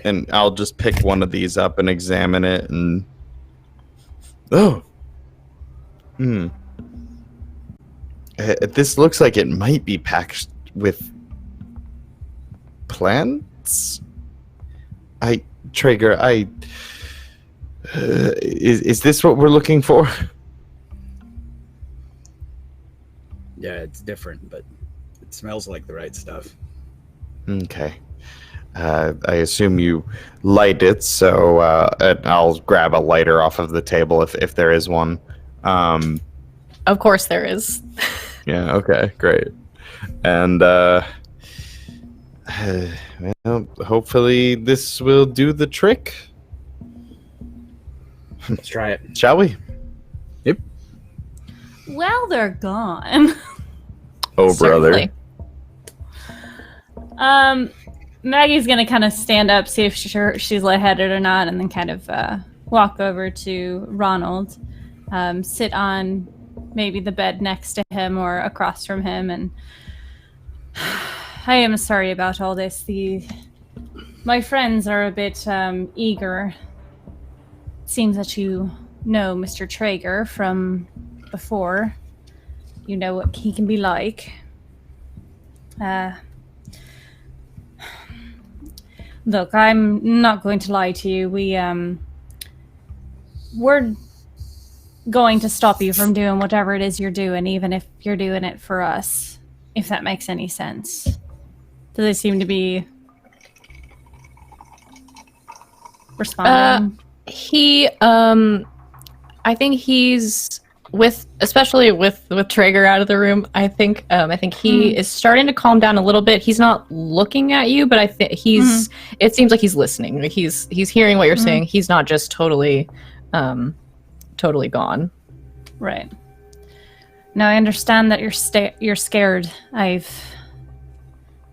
And I'll just pick one of these up and examine it and this looks like it might be packed with plants. Traeger, is this what we're looking for? Yeah, it's different, but it smells like the right stuff. Okay. I assume you light it, so and I'll grab a lighter off of the table if there is one. Of course there is. Yeah, okay, great. And well, hopefully this will do the trick. Let's try it. Shall we? Well, they're gone. Oh, Certainly. brother. Maggie's gonna kind of stand up, see if she's lightheaded or not, and then kind of walk over to Ronald, sit on maybe the bed next to him or across from him, and I am sorry about all this. My friends are a bit eager. It seems that you know Mr. Traeger from before. You know what he can be like. Look, I'm not going to lie to you. We're going to stop you from doing whatever it is you're doing, even if you're doing it for us, if that makes any sense. Do they seem to be responding? I think he's especially with Traeger out of the room. I think he is starting to calm down a little bit. He's not looking at you, but I think he's. It seems like he's listening. Like he's hearing what you're saying. He's not just totally gone. Right. Now I understand that you're scared. I've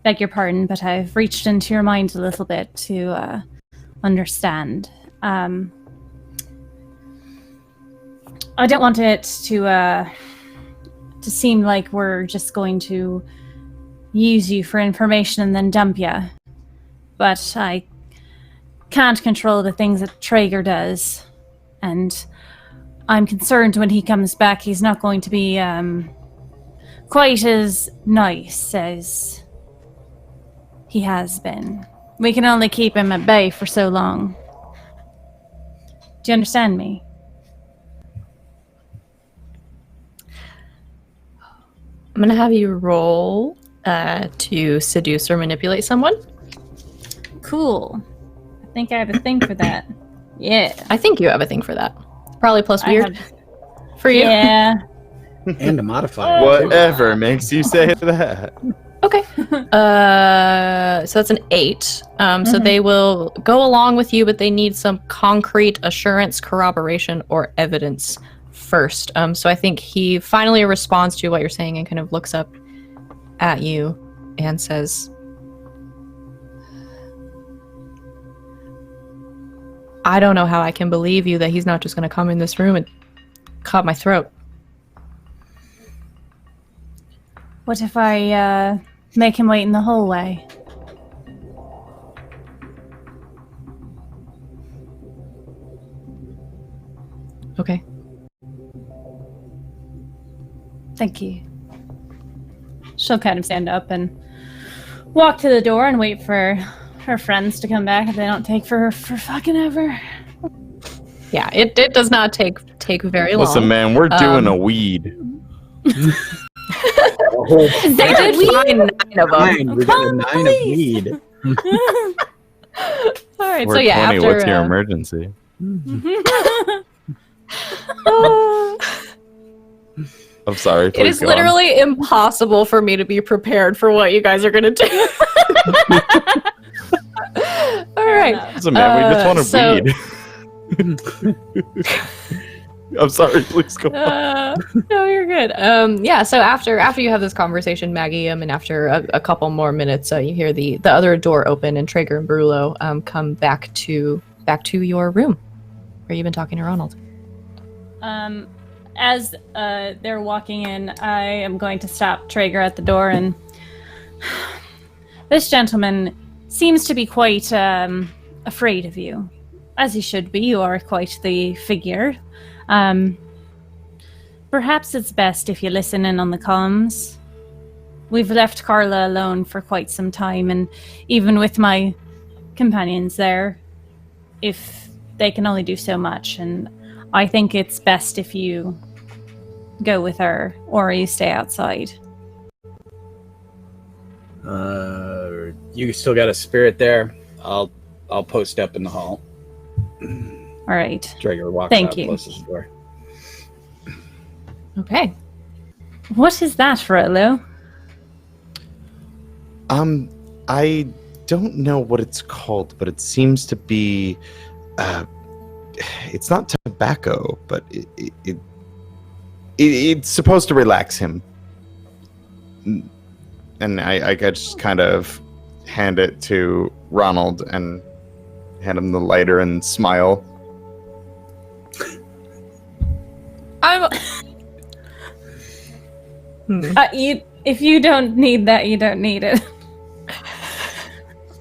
beg your pardon, but I've reached into your mind a little bit to understand. I don't want it to seem like we're just going to use you for information and then dump you. But I can't control the things that Traeger does, and I'm concerned when he comes back he's not going to be quite as nice as he has been. We can only keep him at bay for so long. Do you understand me? I'm gonna have you roll to seduce or manipulate someone. Cool. I think I have a thing for that. Yeah. I think you have a thing for that. Probably plus I weird have- for you. Yeah. And a modifier. Whatever makes you say that. Okay. So that's an 8. So they will go along with you, but they need some concrete assurance, corroboration, or evidence first. So I think he finally responds to what you're saying and kind of looks up at you and says, I don't know how I can believe you that he's not just going to come in this room and cut my throat. What if I make him wait in the hallway? Okay. Thank you. She'll kind of stand up and walk to the door and wait for her friends to come back if they don't take for fucking ever. Yeah, it does not take very long. Listen, man, we're doing a weed. Oh, They did find 9 of them. 9. We got a 9 of weed. All right, We're so yeah, 20. after What's your emergency? I'm sorry. it Please is go on. literally impossible for me to be prepared for what you guys are going to do. All right. Doesn't matter. We just want so- to weed. I'm sorry. Please go on. No, you're good. Yeah. So after you have this conversation, Maggie, and after a couple more minutes, you hear the other door open, and Traeger and Brulo come back to your room, where you've been talking to Ronald. As they're walking in, I am going to stop Traeger at the door, and this gentleman seems to be quite afraid of you, as he should be. You are quite the figure. Perhaps it's best if you listen in on the comms. We've left Carla alone for quite some time, and even with my companions there, if they can only do so much, and I think it's best if you go with her or you stay outside. You still got a spirit there. I'll post up in the hall. All right. Traeger walks Thank out, you. closes the door. Okay. What is that, Frollo? I don't know what it's called, but it seems to be. It's not tobacco, but it's supposed to relax him. And I just kind of hand it to Ronald and hand him the lighter and smile. If you don't need that, you don't need it.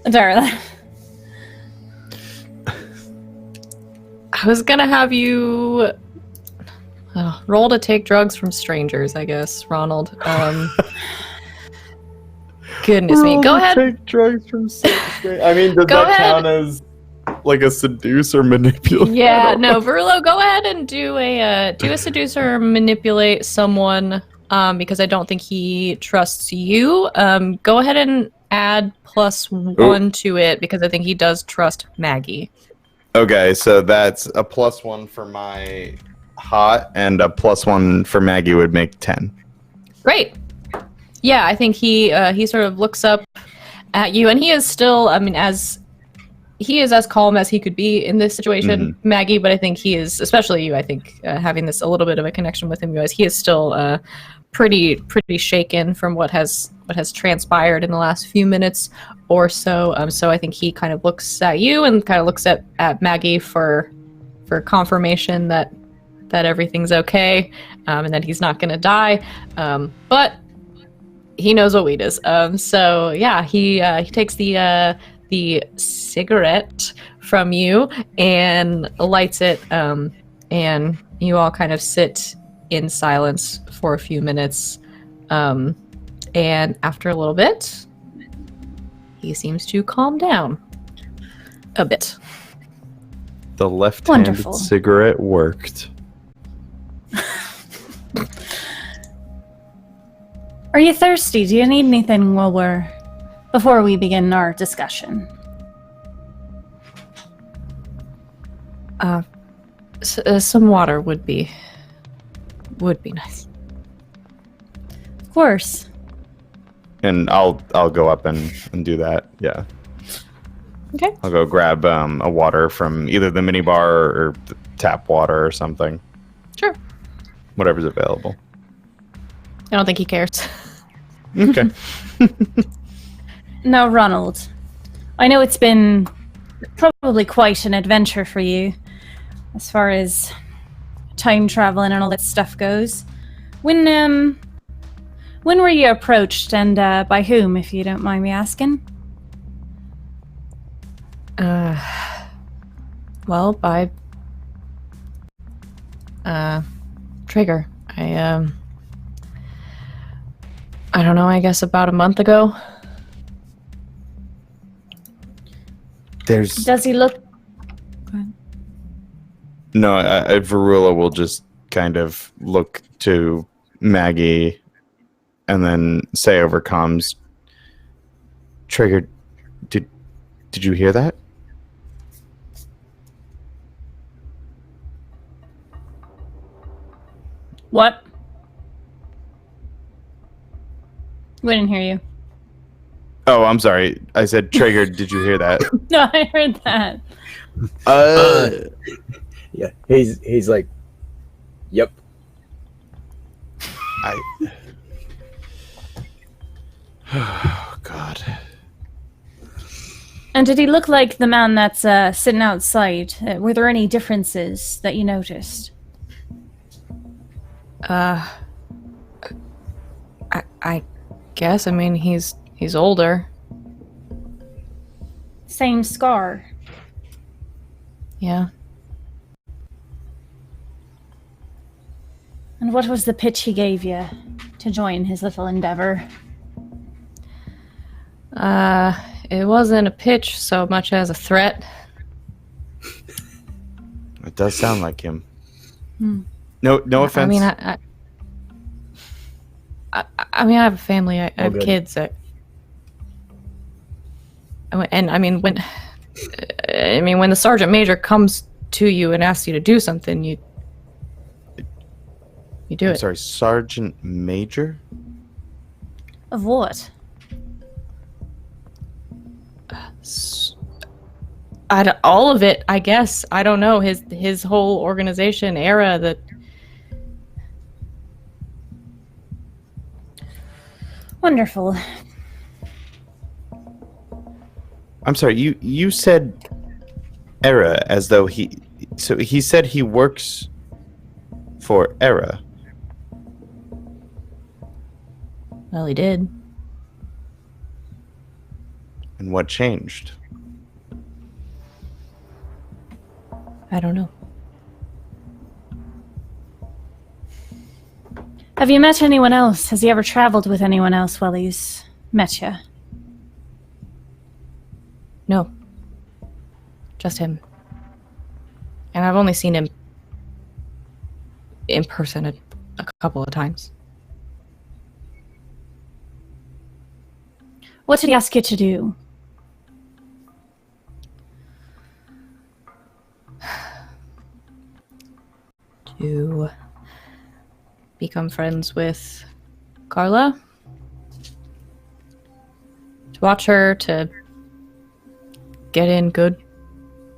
Darla. I was gonna have you roll to take drugs from strangers, I guess, Ronald. Goodness me. Go ahead. Take drugs from strangers. I mean, does Go that ahead. count as like a seduce or manipulate? Yeah, no, Verulo, go ahead and do a seduce or manipulate someone, because I don't think he trusts you. Go ahead and add +1 to it, because I think he does trust Maggie. Okay, so that's a +1 for my hot, and a +1 for Maggie would make 10. Great. Yeah, I think he sort of looks up at you, and he is still, I mean, he is as calm as he could be in this situation, Maggie, but I think he is, especially you, I think, having this a little bit of a connection with him, guys, he is still pretty shaken from what has transpired in the last few minutes or so. So I think he kind of looks at you and kind of looks at Maggie for confirmation that everything's okay, and that he's not going to die. But he knows what weed is. So yeah, he takes the cigarette from you and lights it, and you all kind of sit in silence for a few minutes, and after a little bit, he seems to calm down a bit. The left-handed Wonderful. cigarette worked. Are you thirsty? Do you need anything before we begin our discussion? Some water would be nice. Of course. And I'll go up and do that. Yeah. Okay. I'll go grab a water from either the minibar or the tap water or something. Sure. Whatever's available. I don't think he cares. Okay. Now, Ronald, I know it's been probably quite an adventure for you as far as time traveling and all that stuff goes. When were you approached, and by whom, if you don't mind me asking? Well, by Trigger. I don't know, I guess about a month ago. There's Does he look... no. Varula will just kind of look to Maggie and then say over comms, Trigger, did you hear that? What? We didn't hear you. Oh, I'm sorry. I said, Trigger, did you hear that? No, I heard that. Yeah, he's like, yep. Oh, God. And did he look like the man that's sitting outside? Were there any differences that you noticed? I guess. I mean, he's older. Same scar. Yeah. And what was the pitch he gave you to join his little endeavor? It wasn't a pitch so much as a threat. It does sound like him. Hmm. No offense. I mean, I mean, I have a family. I have good. kids. And I mean, when the sergeant major comes to you and asks you to do something, you do I'm it. sorry, Sergeant Major? Of what? All of it, I guess. I don't know his whole organization era. That Wonderful. I'm sorry, you said Era as though he said he works for Era. well, he did. And what changed? I don't know. Have you met anyone else? Has he ever traveled with anyone else while he's met you? No. Just him. And I've only seen him in person a couple of times. What did he ask you to do? To become friends with Carla. To watch her, to get in good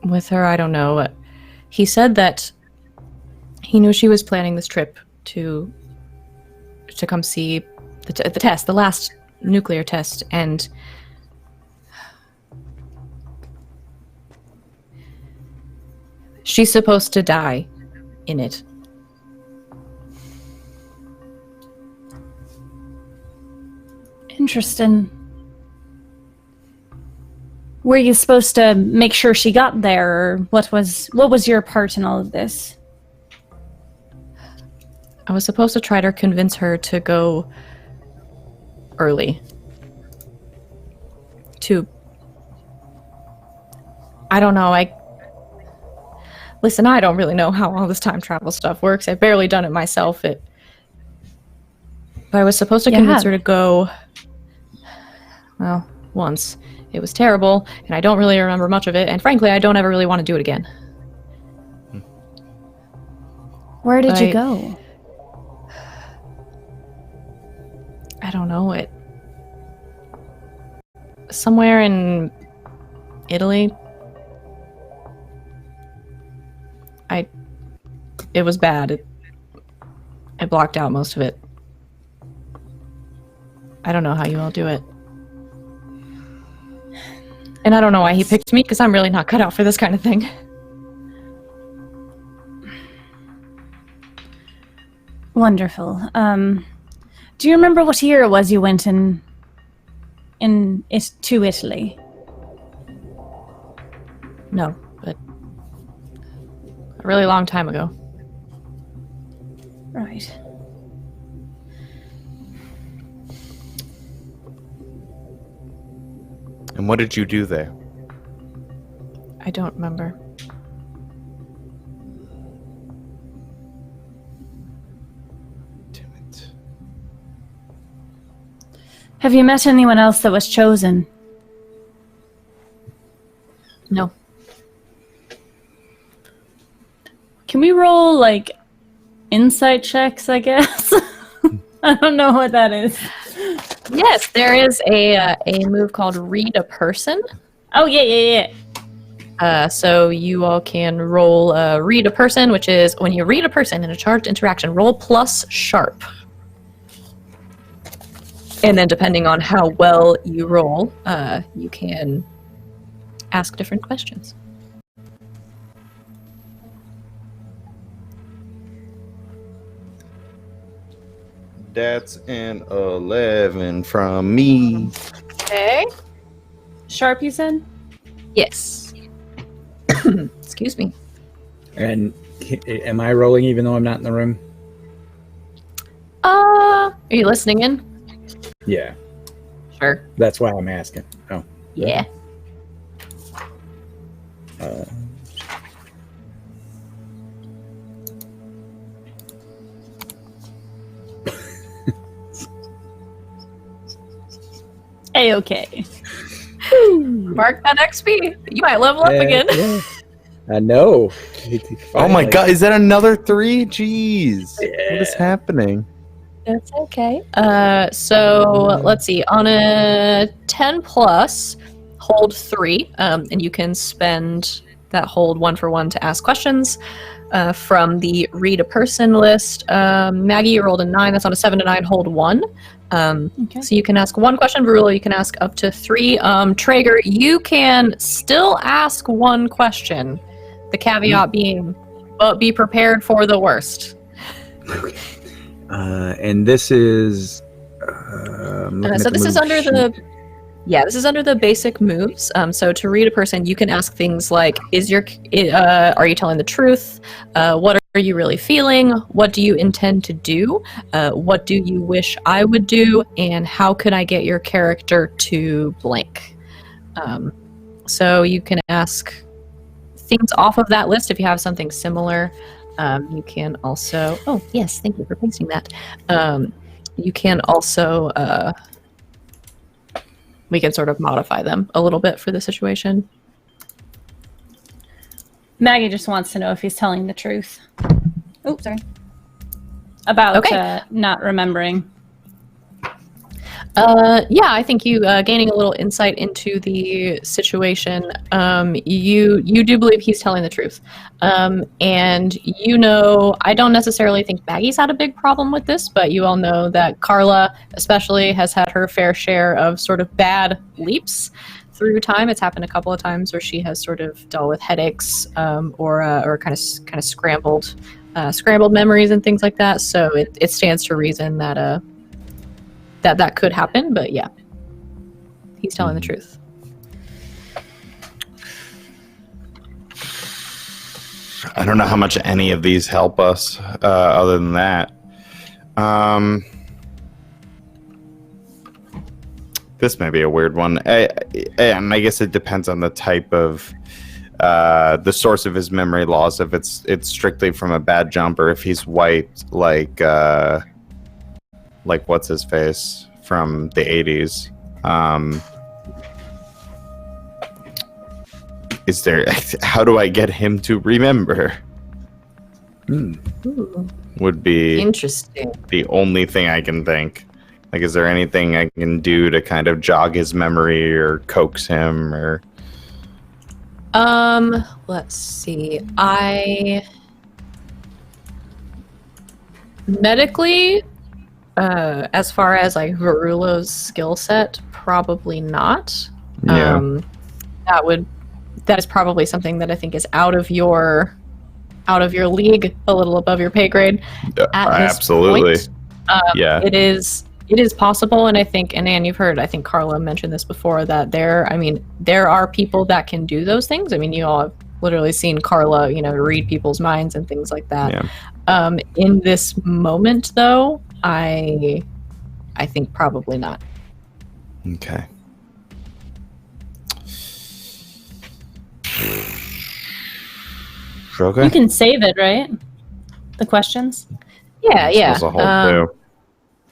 with her. I don't know. He said that he knew she was planning this trip to come see the test, the last nuclear test, and she's supposed to die in it. Interesting. Were you supposed to make sure she got there, or what was your part in all of this? I was supposed to try to convince her to go early. I don't know, Listen, I don't really know how all this time travel stuff works. I've barely done it myself. But I was supposed to convince her to go, well, once. It was terrible, and I don't really remember much of it, and frankly, I don't ever really want to do it again. Where did you go? I don't know, somewhere in Italy. It was bad. I blocked out most of it. I don't know how you all do it. And I don't know why he picked me, because I'm really not cut out for this kind of thing. Wonderful. Do you remember what year it was you went to Italy? No, but a really long time ago. Right. And what did you do there? I don't remember. Damn it. Have you met anyone else that was chosen? No. Can we roll, like, insight checks, I guess? I don't know what that is. Yes, there is a move called Read a Person. Oh, yeah. So you all can roll Read a Person, which is when you read a person in a charged interaction, roll plus sharp. And then depending on how well you roll, you can ask different questions. That's an 11 from me. Okay. Sharp, you said? Yes. Excuse me. And am I rolling even though I'm not in the room? Are you listening in? Yeah, Sure. that's why I'm asking. Oh. Yeah. Uh, A-okay. Mark that XP. You might level up again. yeah. I know. Oh my Finally. god, is that another 3? Jeez. What is Yeah. happening? That's okay. So let's see. On a 10 plus, hold 3, and you can spend that hold 1 for 1 to ask questions from the Read a Person list. Maggie, you rolled a 9. That's on a 7 to 9. Hold 1. Okay. So you can ask 1 question. Varula, you can ask up to 3. Traeger, you can still ask 1 question. The caveat being, but be prepared for the worst. And this is. So this is under the this is under the basic moves. So to read a person, you can ask things like, are you telling the truth? What are you really feeling? What do you intend to do? What do you wish I would do? And how could I get your character to blank? So you can ask things off of that list if you have something similar. You can also, oh yes, thank you for pasting that. You can also, we can sort of modify them a little bit for the situation. Maggie just wants to know if he's telling the truth. Oh, sorry. About Okay. not remembering. Yeah, I think you gaining a little insight into the situation. You do believe he's telling the truth, and I don't necessarily think Maggie's had a big problem with this, but you all know that Carla, especially, has had her fair share of sort of bad leaps through time. It's happened a couple of times where she has sort of dealt with headaches or kind of scrambled memories and things like that. So it stands to reason that that could happen, but yeah, he's telling the truth. I don't know how much any of these help us other than that. This may be a weird one. And I guess it depends on the type of the source of his memory loss. If it's strictly from a bad jump, or if he's white, like what's his face from the 80s. Is there? How do I get him to remember? Ooh, Would be interesting. the only thing I can think. Like, is there anything I can do to kind of jog his memory or coax him or? Let's see. Medically, as far as like Varula's skill set, probably not. Yeah. That is probably something that I think is out of your league, a little above your pay grade. At this Absolutely. point, Yeah. it is possible, and I think, and Anne, you've heard, I think Carla mentioned this before, that there are people that can do those things. I mean, you all have literally seen Carla, read people's minds and things like that. Yeah. In this moment, though, I think probably not. Okay. Okay. You can save it, right? The questions? Yeah. Supposed to hold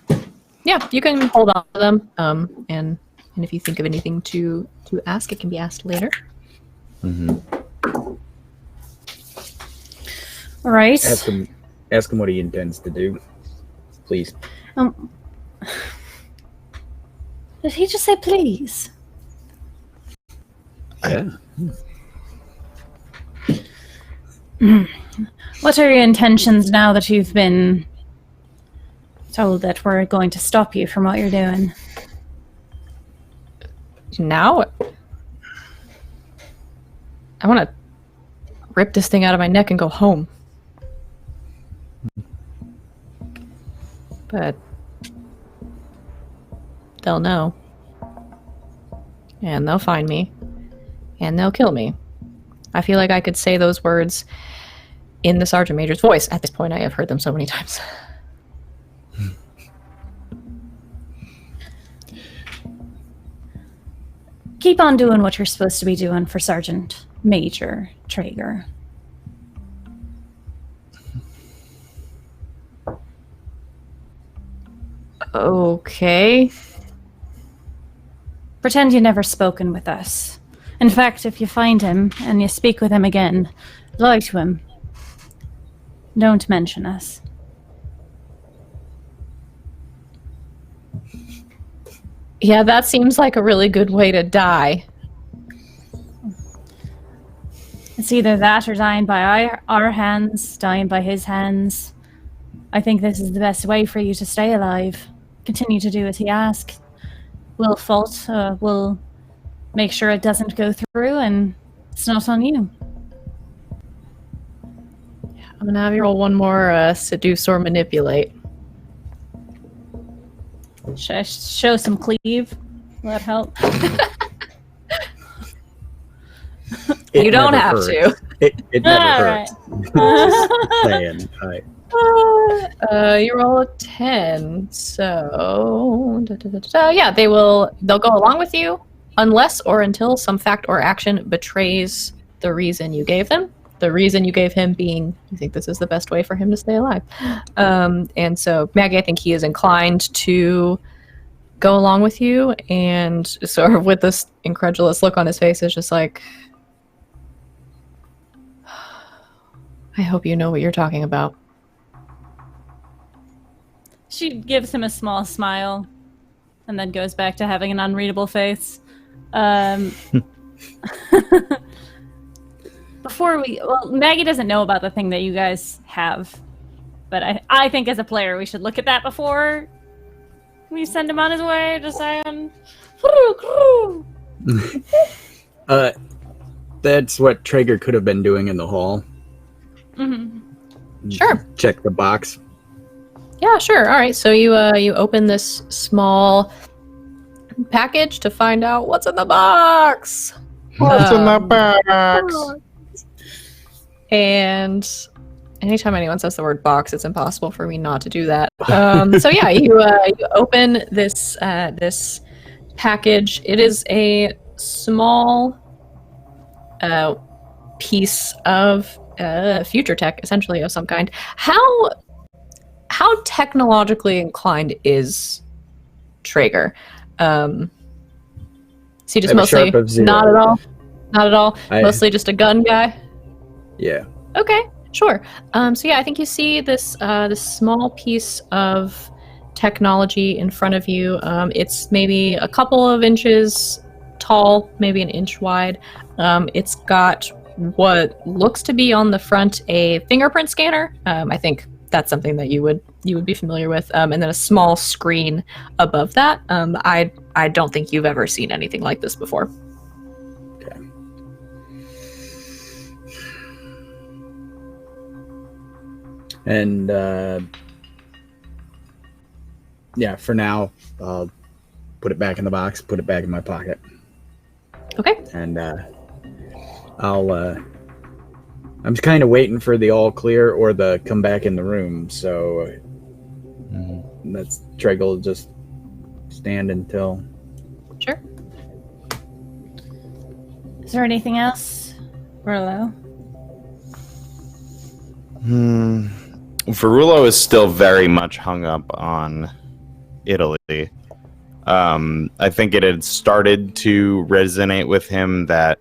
too. yeah, you can hold on to them. And if you think of anything to ask, it can be asked later. Mm-hmm. All right. Ask him what he intends to do, please. Did he just say please? Yeah. What are your intentions now that you've been told that we're going to stop you from what you're doing? Now, I want to rip this thing out of my neck and go home. But they'll know. And they'll find me. And they'll kill me. I feel like I could say those words in the Sergeant Major's voice. At this point, I have heard them so many times. Keep on doing what you're supposed to be doing for Sergeant Major Traeger. Okay. Pretend you never spoken with us. In fact, if you find him and you speak with him again, lie to him. Don't mention us. Yeah, that seems like a really good way to die. It's either that or dying by our hands, dying by his hands. I think this is the best way for you to stay alive. Continue to do as he asks. We'll we'll make sure it doesn't go through, and it's not on you. I'm gonna have you roll one more seduce or manipulate. Should I show some cleave? Will that help? You don't have hurts. to. It never hurts. Alright. Saying, You roll a 10, so yeah, they'll go along with you unless or until some fact or action betrays the reason you gave them. The reason you gave him being you think this is the best way for him to stay alive. And so Maggie, I think he is inclined to go along with you, and sort of with this incredulous look on his face is just like, I hope you know what you're talking about. She gives him a small smile and then goes back to having an unreadable face. Maggie doesn't know about the thing that you guys have, but I think as a player we should look at that before we send him on his way. Just saying. That's what Traeger could have been doing in the hall. Mm-hmm. Sure. Check the box. Yeah, sure. All right. So you open this small package to find out what's in the box. What's in the box? And anytime anyone says the word box, it's impossible for me not to do that. So yeah, you open this this package. It is a small piece of future tech, essentially, of some kind. How technologically inclined is Traeger? Is he just I have a mostly sharp of 0. not at all? Not at all. I- Mostly just a gun guy. Yeah. Okay, sure. So yeah, I think you see this this small piece of technology in front of you. It's maybe a couple of inches tall, maybe an inch wide. It's got what looks to be on the front a fingerprint scanner. I think that's something that you would be familiar with. And then a small screen above that. I don't think you've ever seen anything like this before. Okay. And yeah, for now, I'll put it back in the box, put it back in my pocket. Okay. And I'm just kind of waiting for the all clear or the come back in the room. So that's Traeger will just stand until. Sure. Is there anything else, Rolo? Verulo is still very much hung up on Italy. I think it had started to resonate with him that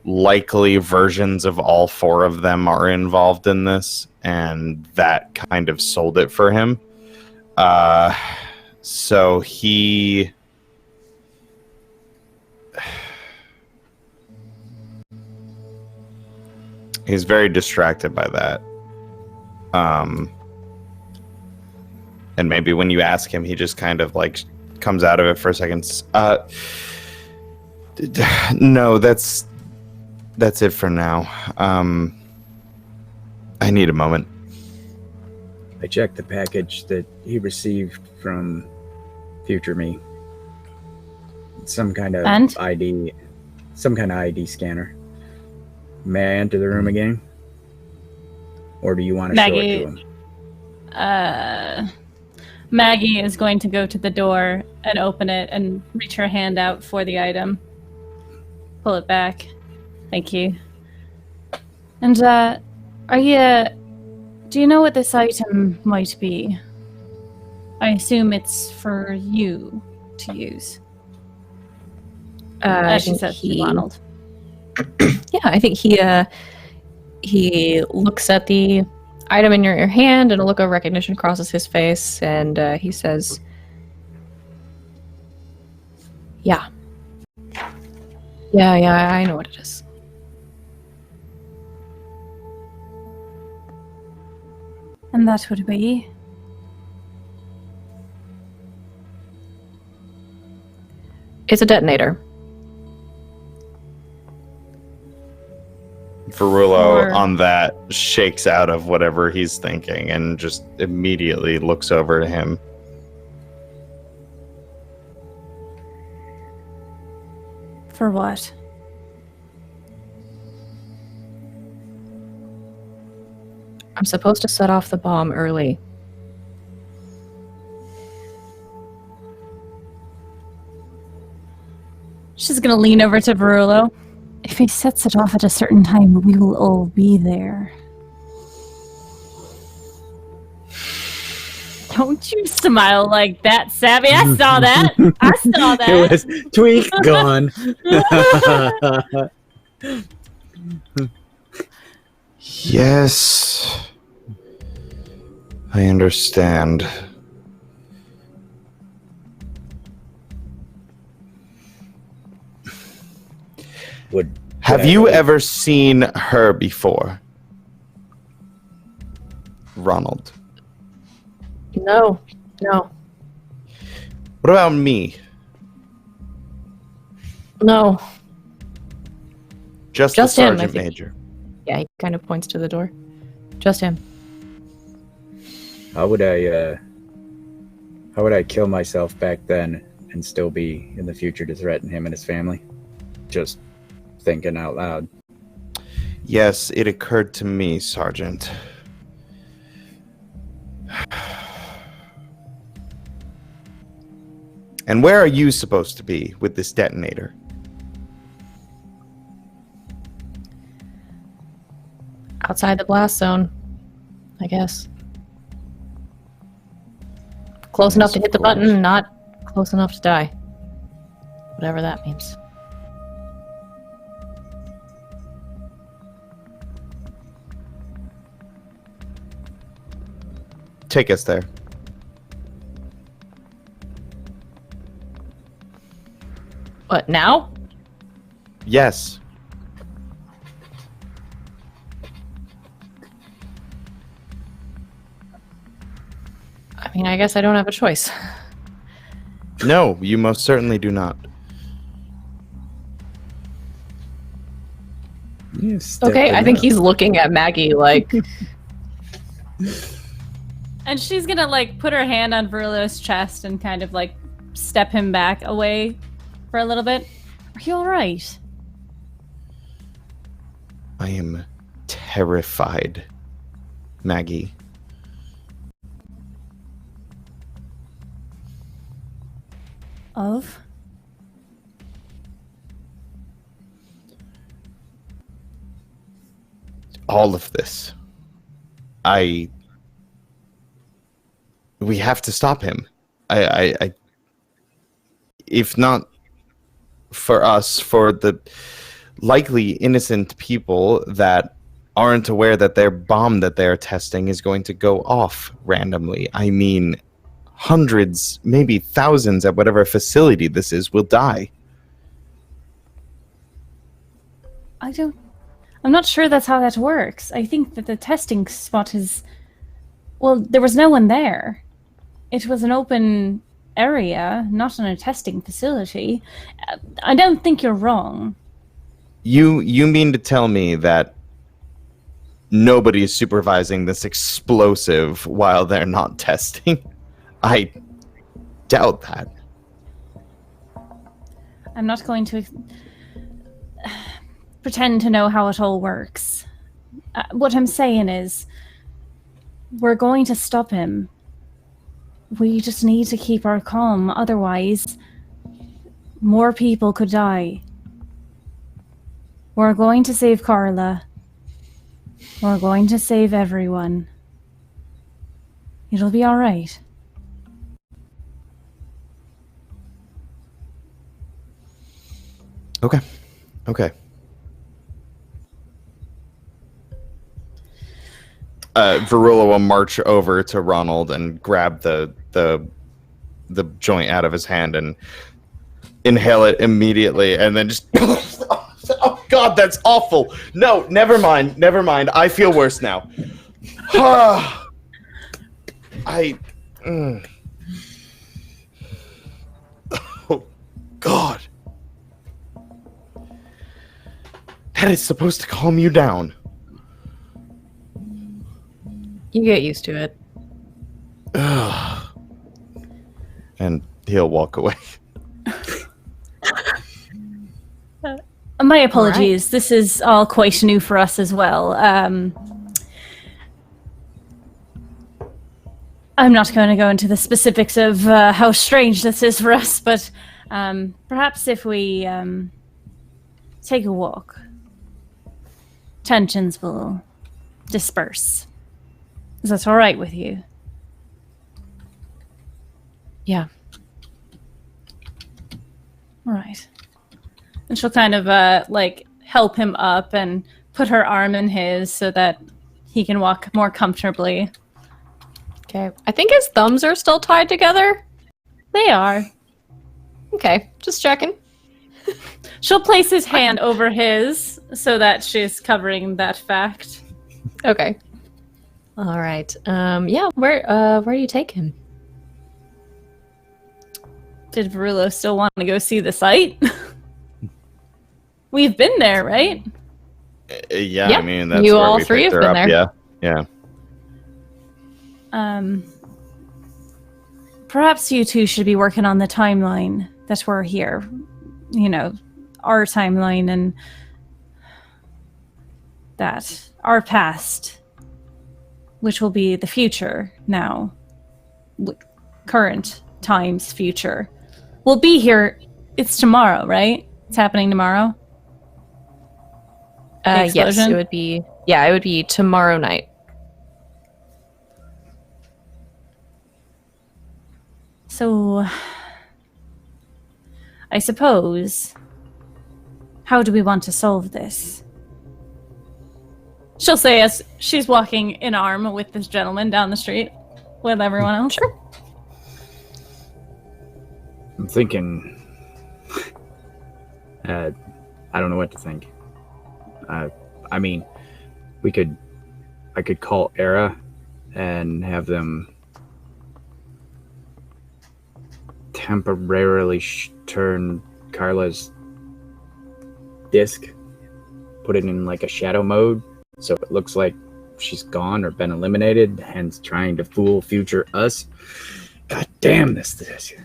likely versions of all four of them are involved in this, and that kind of sold it for him. So he's very distracted by that. And maybe when you ask him, he just kind of like comes out of it for a second. No, that's it for now. I need a moment. I checked the package that he received from future me. Some kind of And? ID, some kind of ID scanner. May I enter the room again? Or do you want to show it to him? Maggie is going to go to the door and open it and reach her hand out for the item. Pull it back. Thank you. And, do you know what this item might be? I assume it's for you to use. I As she think says to Ronald. Yeah, I think he looks at the item in your hand, and a look of recognition crosses his face, and he says, yeah, I know what it is. And that would be? It's a detonator. Ferrulo Or- on that shakes out of whatever he's thinking and just immediately looks over to him. For what? I'm supposed to set off the bomb early. She's gonna lean over to Verullo. If he sets it off at a certain time, we will all be there. Don't you smile like that, Savvy. I saw that. I saw that. It was tweak gone. Yes, I understand. Have you ever seen her before? Ronald. No. What about me? No. Just Him, the I sergeant think. major. Yeah, he kind of points to the door. Just him. How would I kill myself back then and still be in the future to threaten him and his family? Just thinking out loud. Yes, it occurred to me, Sergeant. And where are you supposed to be with this detonator? Outside the blast zone, I guess. Close enough to hit the button, not close enough to die. Whatever that means. Take us there. What, now? Yes. I mean, I guess I don't have a choice. No, you most certainly do not. Okay, I think he's looking at Maggie like, And she's gonna like put her hand on Verullo's chest and kind of like step him back away for a little bit. Are you alright? I am terrified, Maggie. Of? All of this. we have to stop him. I if not for us, for the likely innocent people that aren't aware that their bomb that they're testing is going to go off randomly. I mean, hundreds, maybe thousands at whatever facility this is will die. I'm not sure that's how that works. I think that the testing spot is... Well, there was no one there. It was an open area, not in a testing facility. I don't think you're wrong. You mean to tell me that nobody is supervising this explosive while they're not testing? I doubt that. I'm not going to pretend to know how it all works. What I'm saying is, we're going to stop him. We just need to keep our calm, otherwise more people could die. We're going to save Carla. We're going to save everyone. It'll be all right. Okay. Varula will march over to Ronald and grab the joint out of his hand and inhale it immediately, and then just oh God, that's awful. No, never mind. I feel worse now. Oh God. That is supposed to calm you down. You get used to it. And he'll walk away. My apologies. Right. This is all quite new for us as well. I'm not going to go into the specifics of how strange this is for us, but perhaps if we take a walk, tensions will disperse. Is that all right with you? Yeah. All right. And she'll kind of help him up and put her arm in his so that he can walk more comfortably. Okay. I think his thumbs are still tied together. They are. Okay. Just checking. She'll place his hand over his so that she's covering that fact. Okay. All right. Yeah, where do you take him? Did Varullo still want to go see the site? We've been there, right? Yeah, I mean, that's you where all we three picked have her been up. there. Yeah. Perhaps you two should be working on the timeline that we're here. You know, our timeline and that. Our past, which will be the future now. Current time's future. We'll be here. It's tomorrow, right? It's happening tomorrow? Yes, it would be. Yeah, it would be tomorrow night. So, I suppose, how do we want to solve this? She'll say as she's walking in arm with this gentleman down the street with everyone else. Sure. I'm thinking. I don't know what to think. I mean, I could call Era and have them temporarily turn Carla's disc, put it in like a shadow mode, so it looks like she's gone or been eliminated, hence trying to fool future us. God damn this. It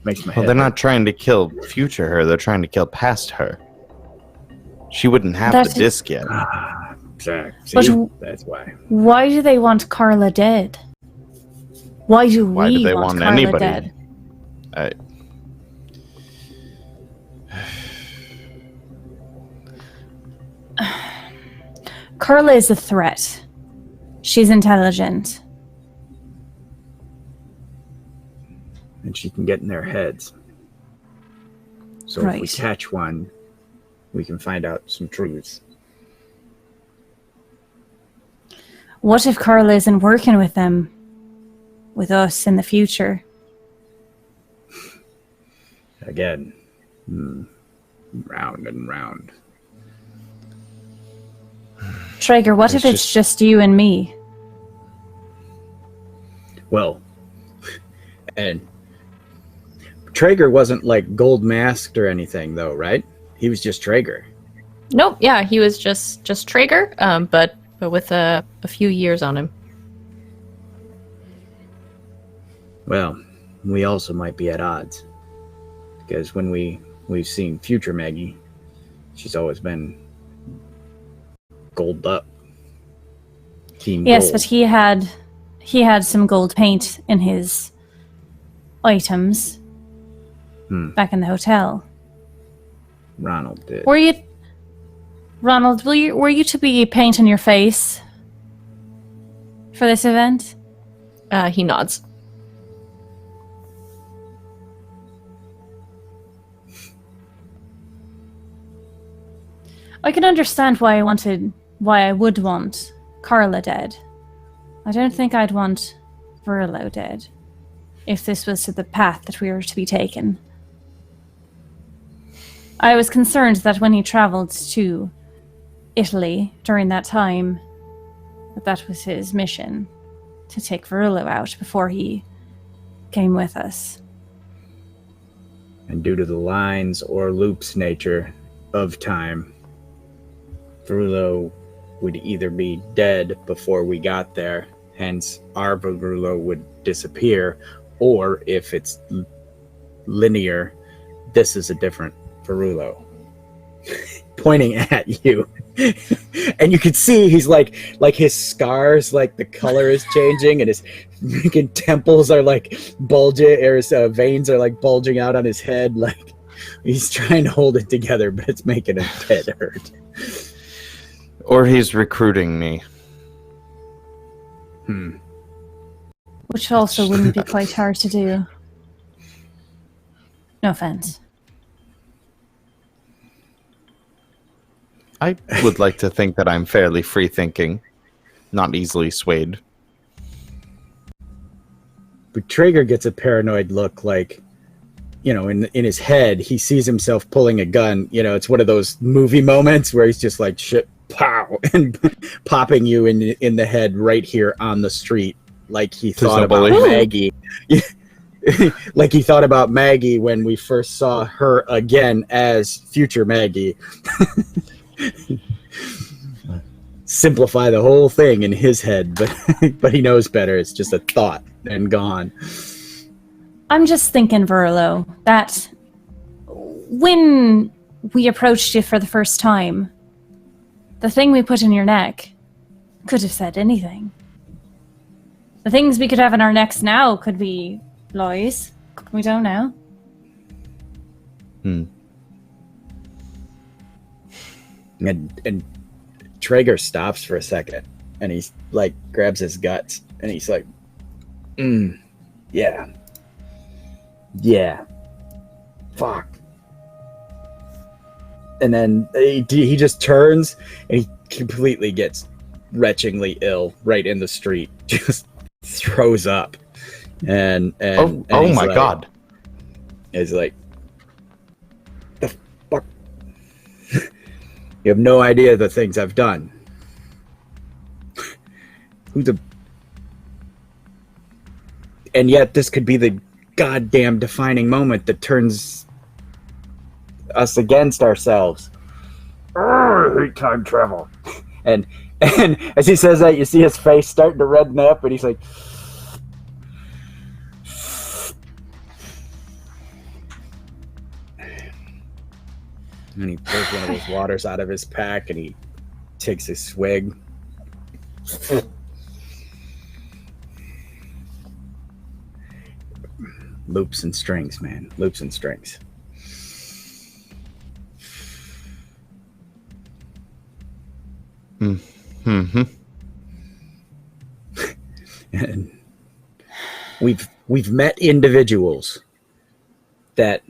makes my head They're hurt. not trying to kill future her, they're trying to kill past her. She wouldn't have That's the disc yet. Exactly. See, that's why. Why do they want Carla dead? Why do they want want Carla anybody? dead? Carla is a threat. She's intelligent. and she can get in their heads. So if we Right. catch one, we can find out some truths. What if Carla isn't working with them? With us in the future? Again, round and round. Traeger, what It's if it's just- just you and me? Well, and Traeger wasn't like gold masked or anything, though, right? He was just Traeger. Nope. Yeah, he was just Traeger, but with a few years on him. Well, we also might be at odds. Because when we've seen future Maggie, she's always been gold up. Team Yes, gold. but he had some gold paint in his items back in the hotel. Ronald did. Were you, Ronald? Were you to be painting your face for this event? He nods. I can understand why I would want Carla dead. I don't think I'd want Verlo dead, if this was the path that we were to be taken. I was concerned that when he traveled to Italy during that time, that was his mission, to take Verlo out before he came with us. And due to the lines or loops nature of time, Verlo would either be dead before we got there, hence our Verlo would disappear, or if it's linear, this is a different Verlo. Pointing at you. And you can see he's like his scars, like the color is changing and his freaking temples are like bulging, or his veins are like bulging out on his head. Like he's trying to hold it together, but it's making his head hurt. Or he's recruiting me. Which also wouldn't be quite hard to do. No offense. I would like to think that I'm fairly free thinking, not easily swayed. But Traeger gets a paranoid look, like, you know, in his head, he sees himself pulling a gun. You know, it's one of those movie moments where he's just like, shit, pow, and popping you in the head right here on the street, like he thought about bully. Maggie. Like he thought about Maggie when we first saw her again as future Maggie. Simplify the whole thing in his head, but he knows better. It's just a thought and gone. I'm just thinking, Verlo, that when we approached you for the first time, the thing we put in your neck could have said anything. The things we could have in our necks now could be lies. We don't know. And Traeger stops for a second, and he's like grabs his guts, and he's like, yeah, fuck. And then he just turns, and he completely gets retchingly ill right in the street, just throws up, and Oh he's my like- god. He's like, the fuck. You have no idea the things I've done. And yet this could be the goddamn defining moment that turns us against ourselves. I hate time travel. And as he says that, you see his face starting to redden up, and he's like, and he pulls one of those waters out of his pack, and he takes a swig. Loops and strings, man. Loops and strings. Mm-hmm. And we've met individuals that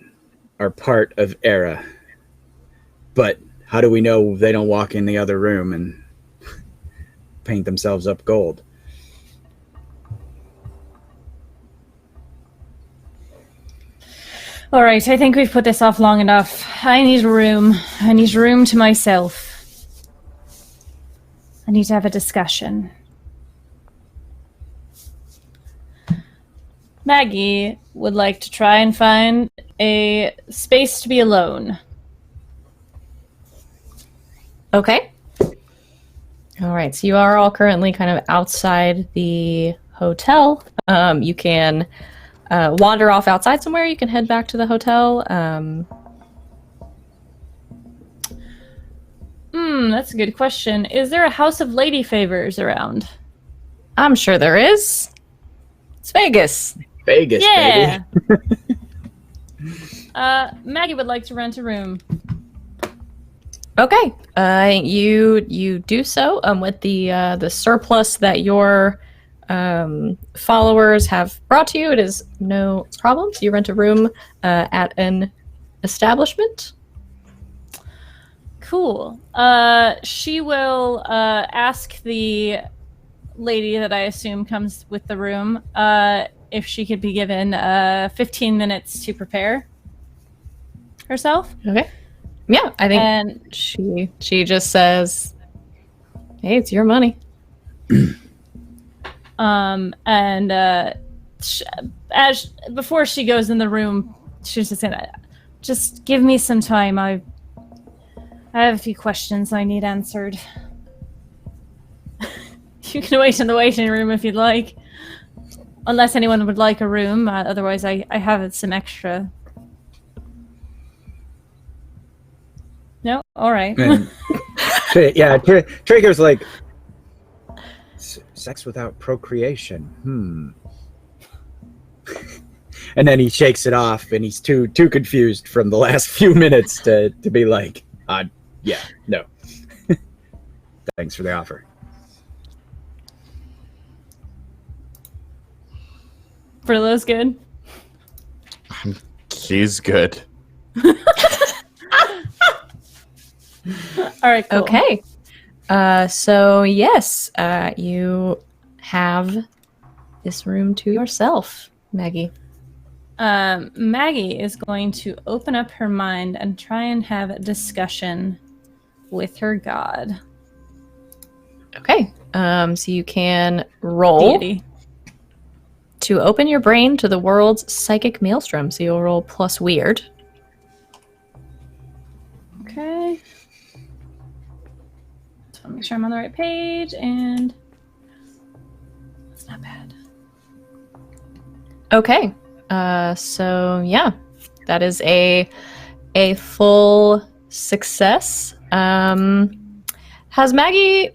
are part of Era, but how do we know they don't walk in the other room and paint themselves up gold? All right, I think we've put this off long enough. I need room. I need room to myself. I need to have a discussion. Maggie would like to try and find a space to be alone. Okay. All right. So you are all currently kind of outside the hotel. You can wander off outside somewhere. You can head back to the hotel. That's a good question. Is there a House of Lady Favors around? I'm sure there is. It's Vegas. Vegas, Yeah. baby. Maggie would like to rent a room. Okay. You do so with the surplus that your followers have brought to you. It is no problem. So you rent a room at an establishment. Cool. She will ask the lady that I assume comes with the room if she could be given 15 minutes to prepare herself. Okay. Yeah, I think And she just says, "Hey, it's your money." as before she goes in the room, she's just saying, "Just give me some time. I have a few questions I need answered." You can wait in the waiting room if you'd like. Unless anyone would like a room. Otherwise, I have some extra. No? All right. And, yeah, Traeger's like, sex without procreation. And then he shakes it off, and he's too confused from the last few minutes to be like, yeah, no. Thanks for the offer. Brillo's good. He's good. All right, cool. Okay. So yes, you have this room to yourself, Maggie. Maggie is going to open up her mind and try and have a discussion with her god. Okay. So you can roll Deity. to open your brain to the world's psychic maelstrom. So you'll roll plus weird. Okay. Just want to make sure I'm on the right page, and that's not bad. Okay. So yeah, that is a full success. Has Maggie,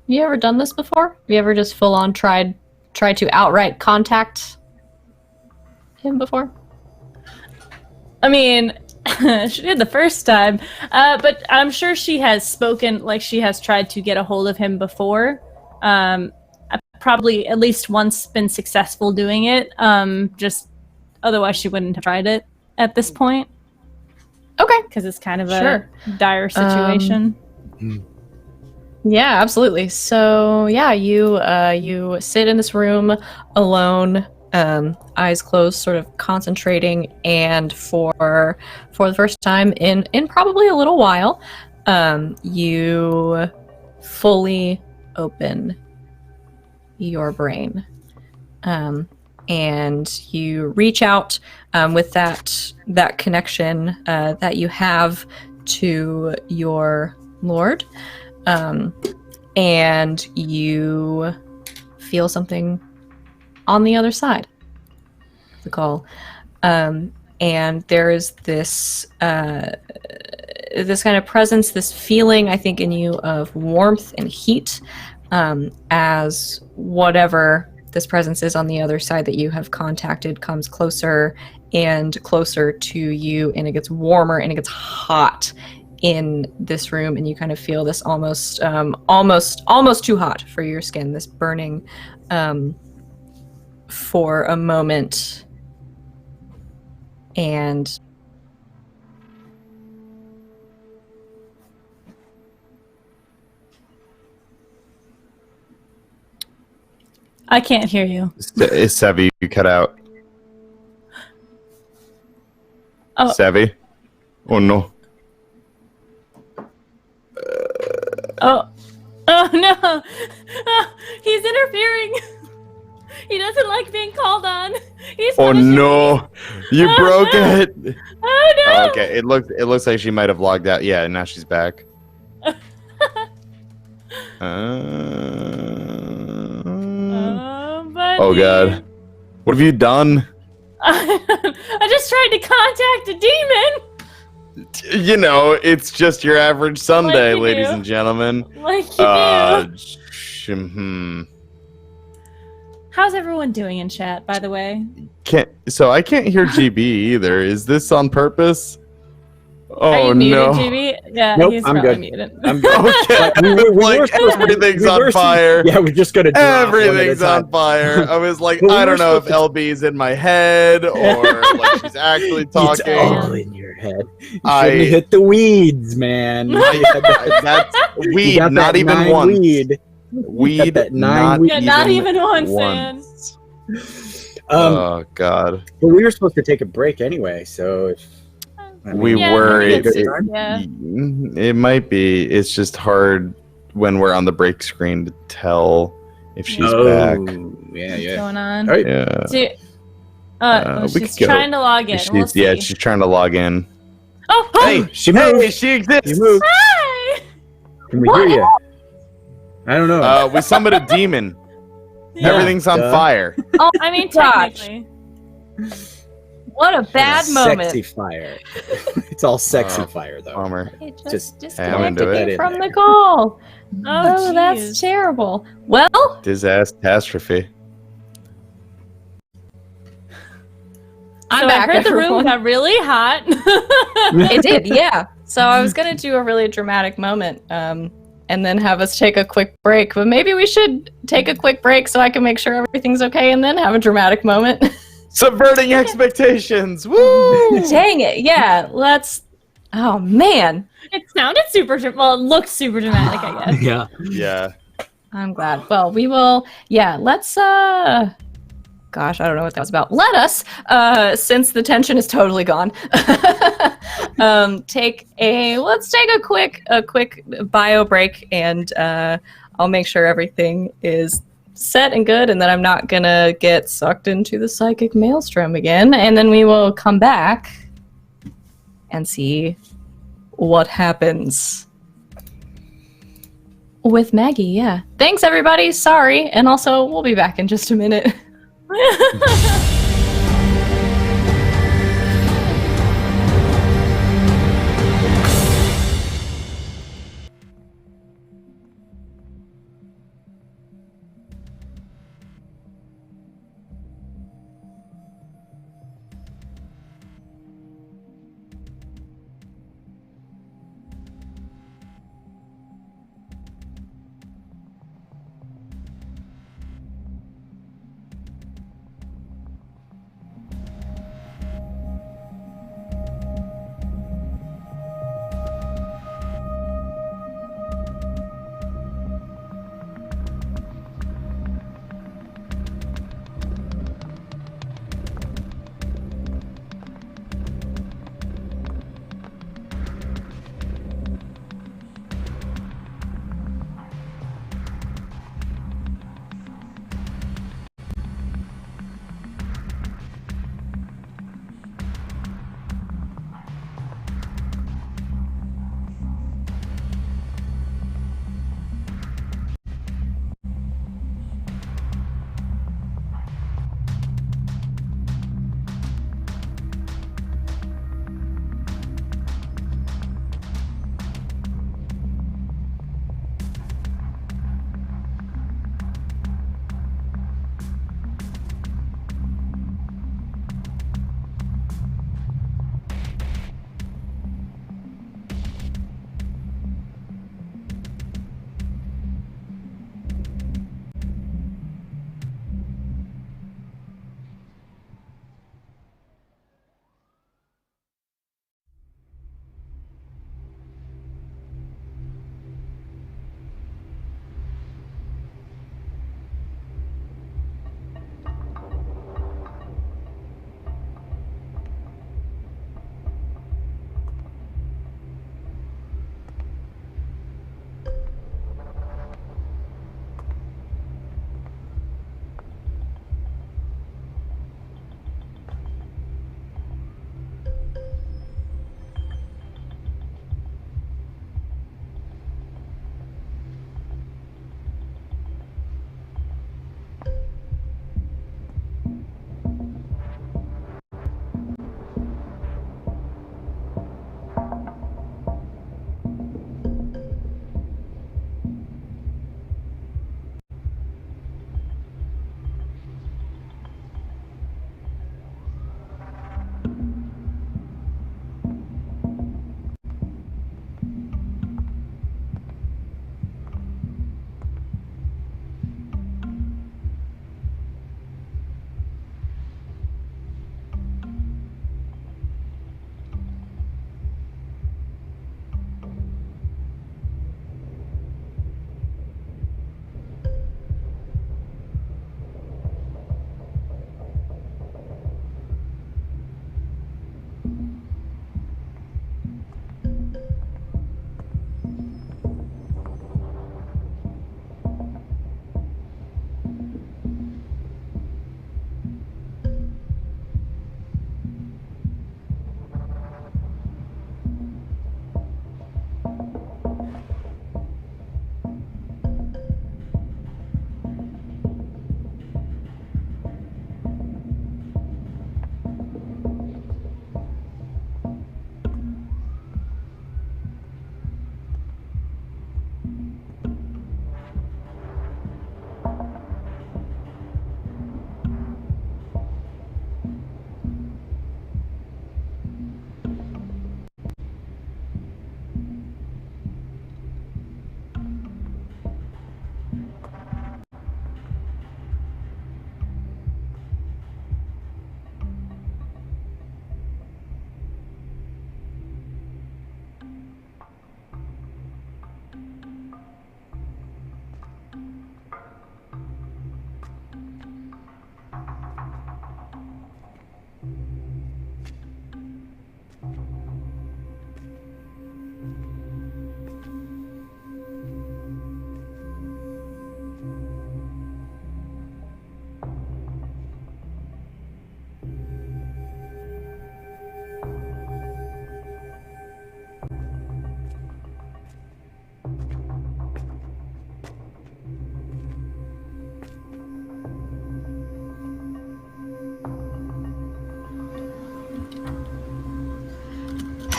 you ever done this before? Have you ever just full on tried to outright contact him before? I mean, she did the first time, but I'm sure she has spoken, like she has tried to get a hold of him before. Probably at least once been successful doing it. Just otherwise she wouldn't have tried it at this point. Okay. Because it's kind of Sure. a dire situation. Yeah, absolutely. So yeah, you sit in this room alone, eyes closed, sort of concentrating, and for the first time in probably a little while, you fully open your brain, and you reach out with that connection that you have to your Lord. And you feel something on the other side of the call. And there is this kind of presence, this feeling, I think, in you of warmth and heat, as whatever this presence is on the other side that you have contacted comes closer and closer to you, and it gets warmer and it gets hot in this room, and you kind of feel this almost too hot for your skin, this burning for a moment and I can't hear you. Sevi, you cut out. Oh. Sevi? Oh no. Oh. Oh no. Oh, he's interfering. He doesn't like being called on. He's Oh punishing me. no. You Oh, broke no. it. Oh no. Oh, okay. It looks like she might have logged out. Yeah, now she's back. Buddy. Oh god. What have you done? I just tried to contact a demon. You know, it's just your average Sunday, you ladies do. and gentlemen. Like you do. Hmm. How's everyone doing in chat, by the way? So I can't hear GB either. Is this on purpose? Are Oh you muted, no. GB? Yeah, Nope, he's I'm probably good. muted. I'm good. Okay. We were Like supposed to- everything's we were on supposed- fire. Yeah, we're just gonna drop one at a Everything's time. on fire. I was like, Well, we I were don't know if supposed LB's in my head or like she's actually It's talking. all in your head. You shouldn't I- have hit the weeds, man. That's You weed, got not that even 9 once. weed. Weed, that 9 not, weed. Yeah, not even once, man. once. Um, Oh god. but we were supposed to take a break anyway, so if We Yeah, were. maybe It, it's- it, yeah. it might be. It's just hard when we're on the break screen to tell if she's back. yeah, What's yeah. going on? All right. Yeah. See, we she's could go. trying to log in. We'll see. Yeah, she's trying to log in. Oh, Hey, She moved. hey, she exists. You moved. hi! Can we hear you? I don't know. We summoned a demon. Yeah. Everything's on Duh. fire. oh I mean, gosh, technically. what a bad Sexy moment. fire. It's all sexy Oh, fire, though. Bummer. It Just disconnected into it. me from in the there. call. Oh, Oh, that's jeez. terrible. Well, Disastrophe. I'm So back. I heard the room everyone. got really hot. It did, yeah. So I was gonna do a really dramatic moment, and then have us take a quick break. But maybe we should take a quick break so I can make sure everything's okay, and then have a dramatic moment. Subverting expectations. Woo! Dang it! Yeah, let's. Oh man, It sounded super, well, it looked super dramatic, I guess. Yeah. Yeah. I'm glad. Well, we will. Yeah, let's. Gosh, I don't know what that was about. Let us, since the tension is totally gone, let's take a quick bio break, and I'll make sure everything is set and good, and that I'm not gonna get sucked into the psychic maelstrom again, and then we will come back and see what happens with Maggie. Yeah. Thanks, everybody. Sorry, and also we'll be back in just a minute.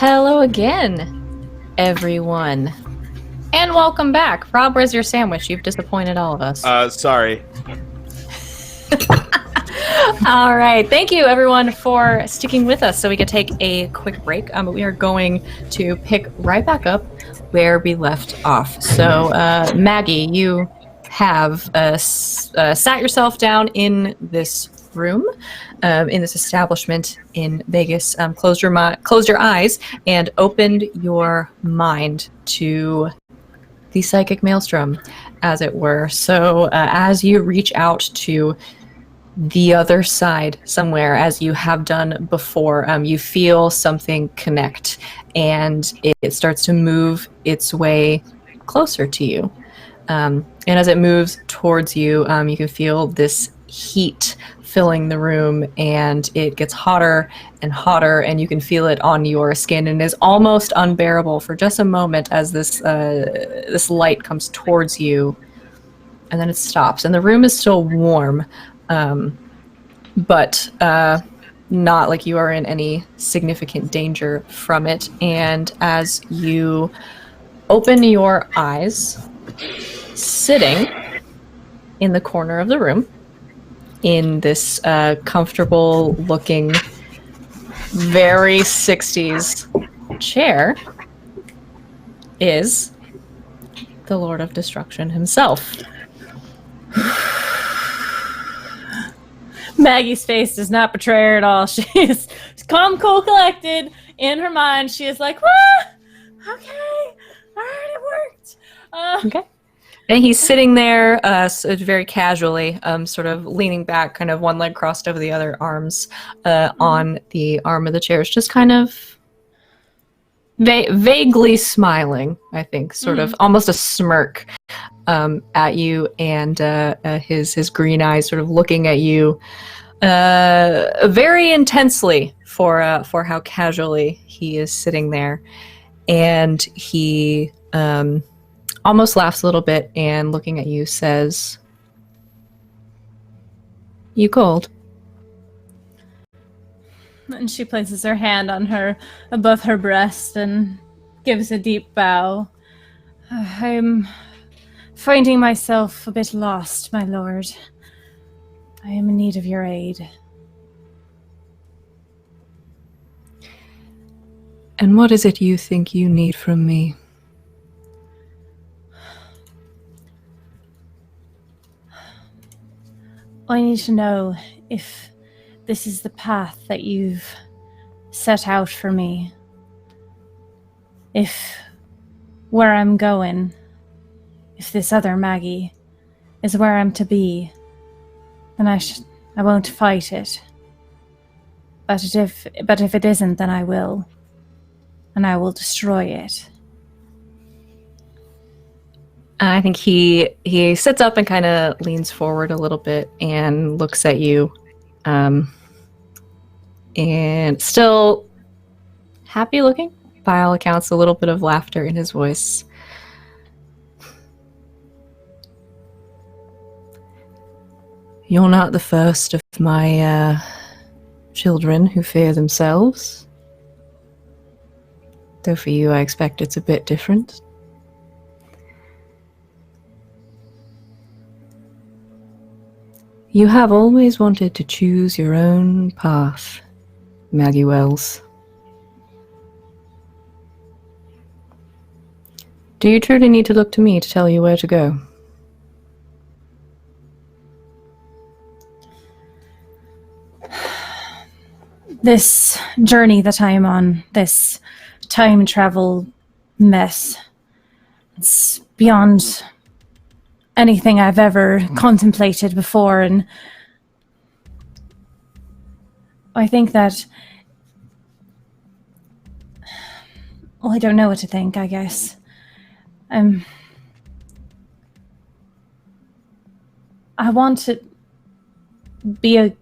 Hello again, everyone. And welcome back. Rob, where's your sandwich? You've disappointed all of us. Sorry. All right. Thank you, everyone, for sticking with us so we could take a quick break. But we are going to pick right back up where we left off. So, Maggie, you have sat yourself down in this room, in this establishment in Vegas. Closed your eyes and opened your mind to the psychic maelstrom, as it were. So as you reach out to the other side somewhere, as you have done before, you feel something connect, and it starts to move its way closer to you. And as it moves towards you, you can feel this heat filling the room, and it gets hotter and hotter, and you can feel it on your skin, and it is almost unbearable for just a moment as this light comes towards you, and then it stops, and the room is still warm, but not like you are in any significant danger from it. And as you open your eyes, sitting in the corner of the room, in this comfortable looking, very 60s chair, is the Lord of Destruction himself. Maggie's face does not betray her at all. She is calm, cool, collected. In her mind, she is like, okay, all right, it worked. Okay. And he's sitting there very casually, sort of leaning back, kind of one leg crossed over the other, arms on the arm of the chair. It's just kind of vaguely smiling, I think, sort of almost a smirk at you, and his green eyes sort of looking at you very intensely for how casually he is sitting there. And he almost laughs a little bit, and looking at you says, "You cold?" And she places her hand on her, above her breast, and gives a deep bow. I'm finding myself a bit lost, my lord. I am in need of your aid. And what is it you think you need from me? I need to know if this is the path that you've set out for me. If where I'm going, if this other Maggie is where I'm to be, then I won't fight it. But if it isn't, then I will. And I will destroy it. I think he sits up and kind of leans forward a little bit and looks at you, and still happy looking, by all accounts, a little bit of laughter in his voice. You're not the first of my children who fear themselves. Though for you, I expect it's a bit different. You have always wanted to choose your own path, Maggie Wells. Do you truly need to look to me to tell you where to go? This journey that I am on, this time travel mess, it's beyond anything I've ever contemplated before, and I think that, well, I don't know what to think, I guess. I want to be a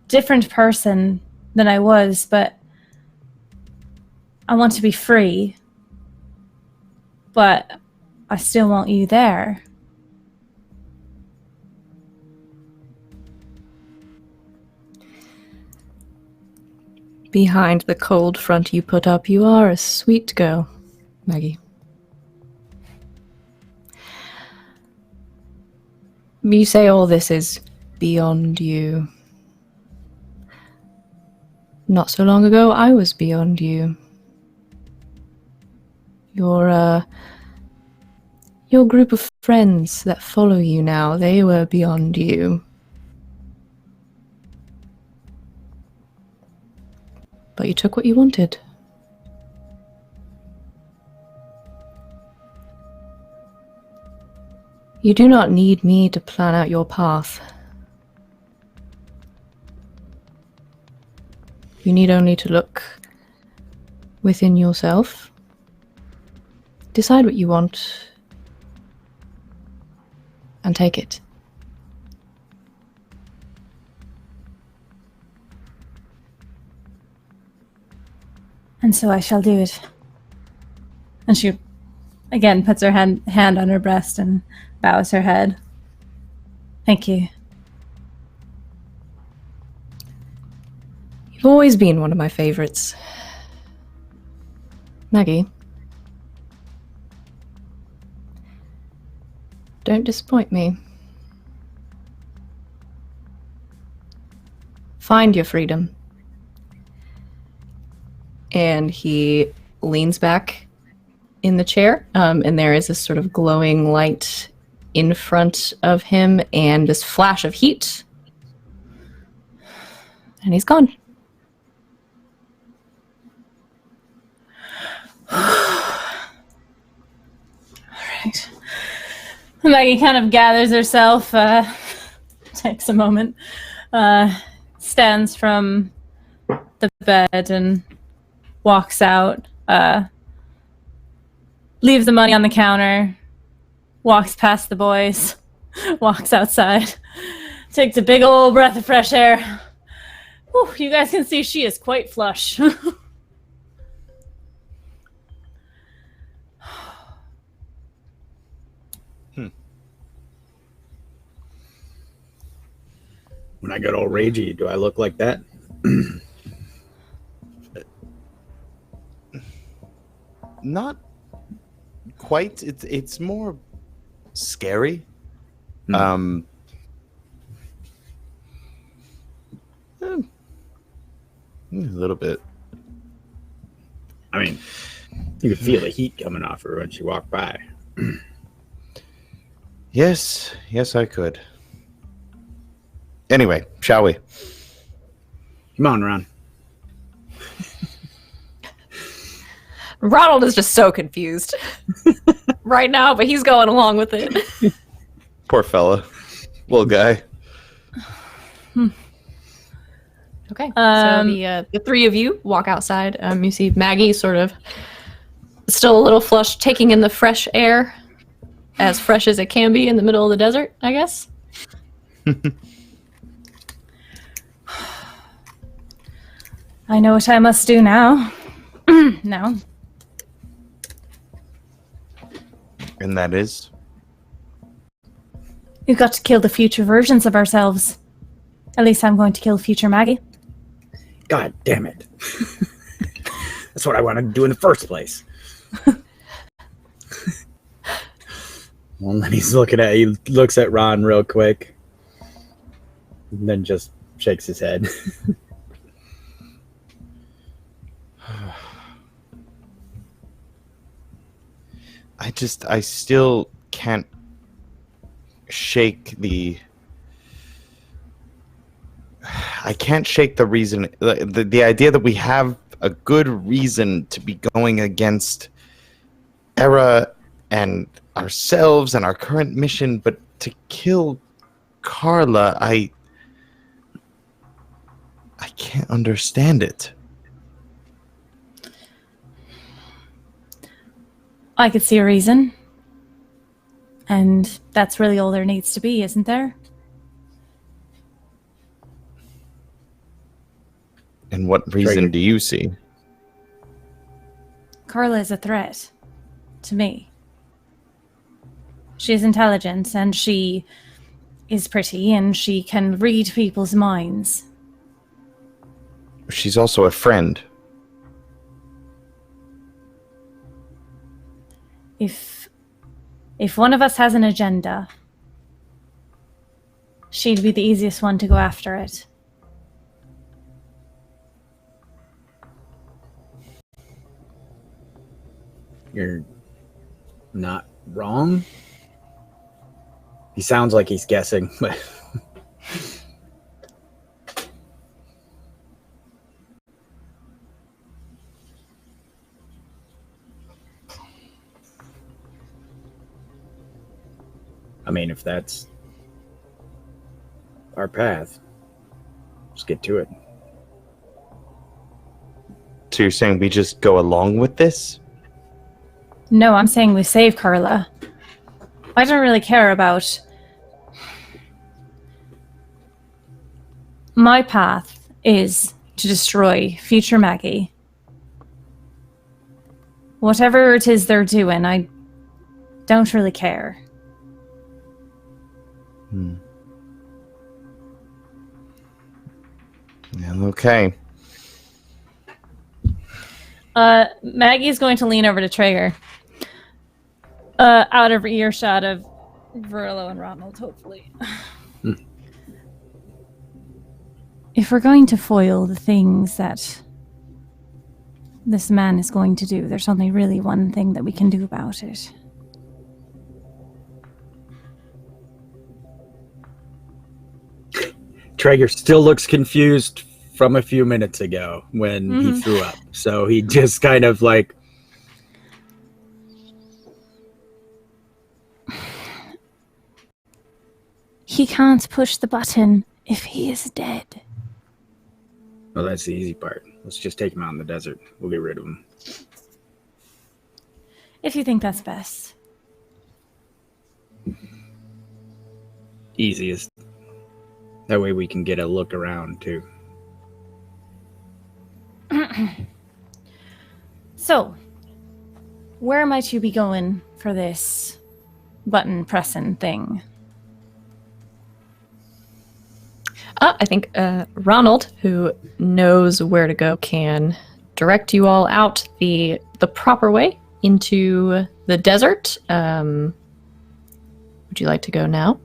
different person than I was, but I want to be free, but I still want you there. Behind the cold front you put up, you are a sweet girl, Maggie. You say all this is beyond you. Not so long ago, I was beyond you. Your group of friends that follow you now, they were beyond you. But you took what you wanted. You do not need me to plan out your path. You need only to look within yourself, decide what you want, and take it. And so I shall do it. And she, again, puts her hand on her breast and bows her head. Thank you. You've always been one of my favorites. Maggie. Don't disappoint me. Find your freedom. And he leans back in the chair, and there is this sort of glowing light in front of him and this flash of heat. And he's gone. Alright. Maggie kind of gathers herself, takes a moment, stands from the bed and walks out, leaves the money on the counter, walks past the boys, walks outside, takes a big old breath of fresh air. Whew, you guys can see she is quite flush. When I get all ragey, do I look like that? Not quite. It's more scary. A little bit. I mean, you could feel the heat coming off her when she walked by. Yes, I could. Anyway, shall we? Come on, Ron. Ronald is just so confused right now, but he's going along with it. Poor fella. Little guy. Okay, so the three of you walk outside. You see Maggie sort of still a little flushed, taking in the fresh air, as fresh as it can be in the middle of the desert, I guess. I know what I must do now. Now. And that is? We've got to kill the future versions of ourselves. At least I'm going to kill future Maggie. God damn it. That's what I wanted to do in the first place. Well, then he looks at Ron real quick. And then just shakes his head. I still can't shake the reason, the idea that we have a good reason to be going against Era and ourselves and our current mission, but to kill Carla, I can't understand it. I could see a reason. And that's really all there needs to be, isn't there? And what reason do you see? Carla is a threat to me. She is intelligent and she is pretty and she can read people's minds. she's also a friend. If one of us has an agenda, she'd be the easiest one to go after it. You're not wrong. He sounds like he's guessing, but I mean, if that's our path, let's get to it. So you're saying we just go along with this? No, I'm saying we save Carla. I don't really care about... My path is to destroy future Maggie. Whatever it is they're doing, I don't really care. Okay. Maggie's going to lean over to Traeger. Out of earshot of Verillo and Ronald, hopefully. If we're going to foil the things that this man is going to do, there's only really one thing that we can do about it. Traeger still looks confused from a few minutes ago when he threw up. So he just kind of like... He can't push the button if he is dead. Well, that's the easy part. Let's just take him out in the desert. We'll get rid of him. If you think that's best. Easiest. That way we can get a look around, too. So, where might you be going for this button pressing thing? I think Ronald, who knows where to go, can direct you all out the proper way into the desert. Would you like to go now?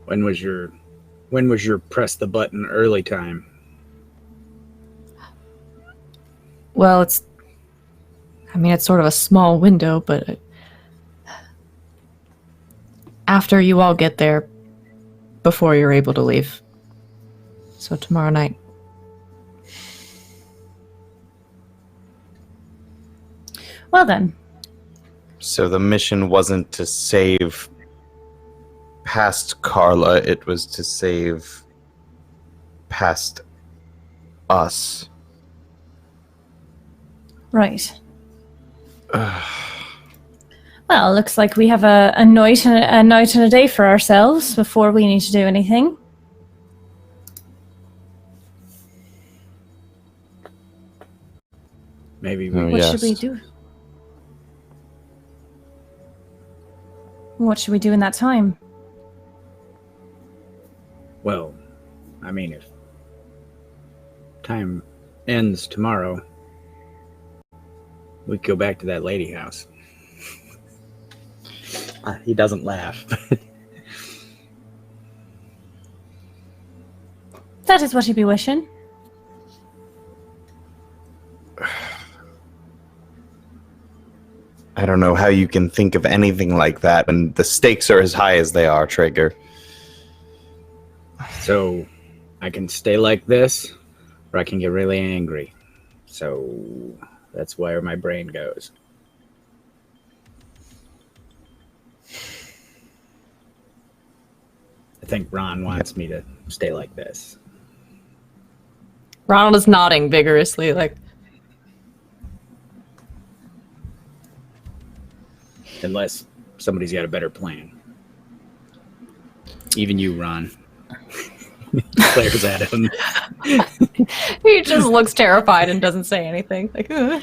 When was your press the button early time? Well, it's sort of a small window, but after you all get there, before you're able to leave. So tomorrow night. Well then. So the mission wasn't to save past Carla, it was to save past us. Right. Well, looks like we have a night and a day for ourselves before we need to do anything. Maybe What should we do? What should we do in that time? Well, I mean, if time ends tomorrow, we could go back to that lady house. He doesn't laugh. That is what you'd be wishing. I don't know how you can think of anything like that when the stakes are as high as they are, Traeger. So, I can stay like this, or I can get really angry. So, that's where my brain goes. I think Ron wants me to stay like this. Ronald is nodding vigorously, like, Unless somebody's got a better plan. Even you, Ron. Glares at him. he just looks terrified and doesn't say anything. Like, ugh.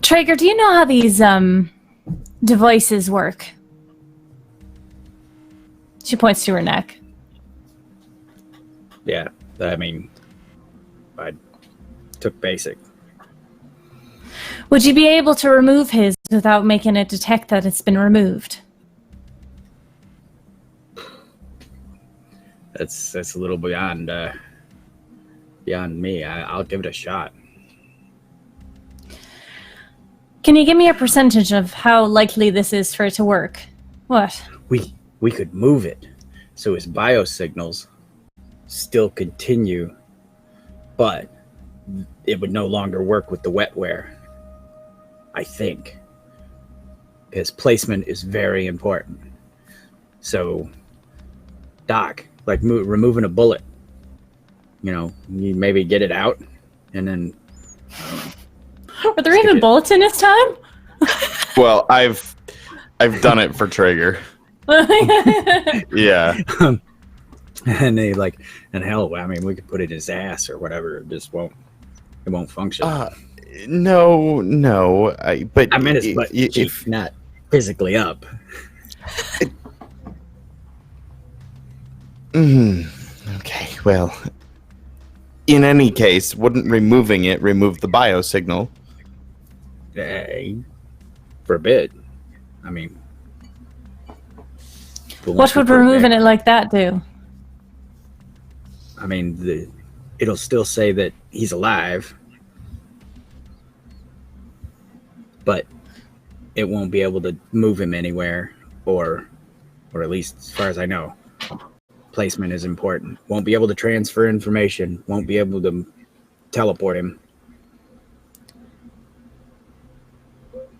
Traeger, do you know how these devices work? She points to her neck. Yeah, I mean, I took basic. Would you be able to remove his without making it detect that it's been removed? That's a little beyond me. I'll give it a shot. Can you give me a percentage of how likely this is for it to work? What? We could move it so his biosignals still continue, but it would no longer work with the wetware. I think his placement is very important. So, Doc, like removing a bullet, you maybe get it out, and then. Were there even bullets in his time? Well, I've done it for Traeger. Yeah. And they and hell, I mean, we could put it in his ass or whatever. It won't function. No. But I meant it's if not physically up. Okay, well, in any case, wouldn't removing it remove the biosignal? For a bit. I mean, what would removing it like that do? I mean, it'll still say that he's alive, but it won't be able to move him anywhere, or at least as far as I know, placement is important. Won't be able to transfer information, won't be able to teleport him.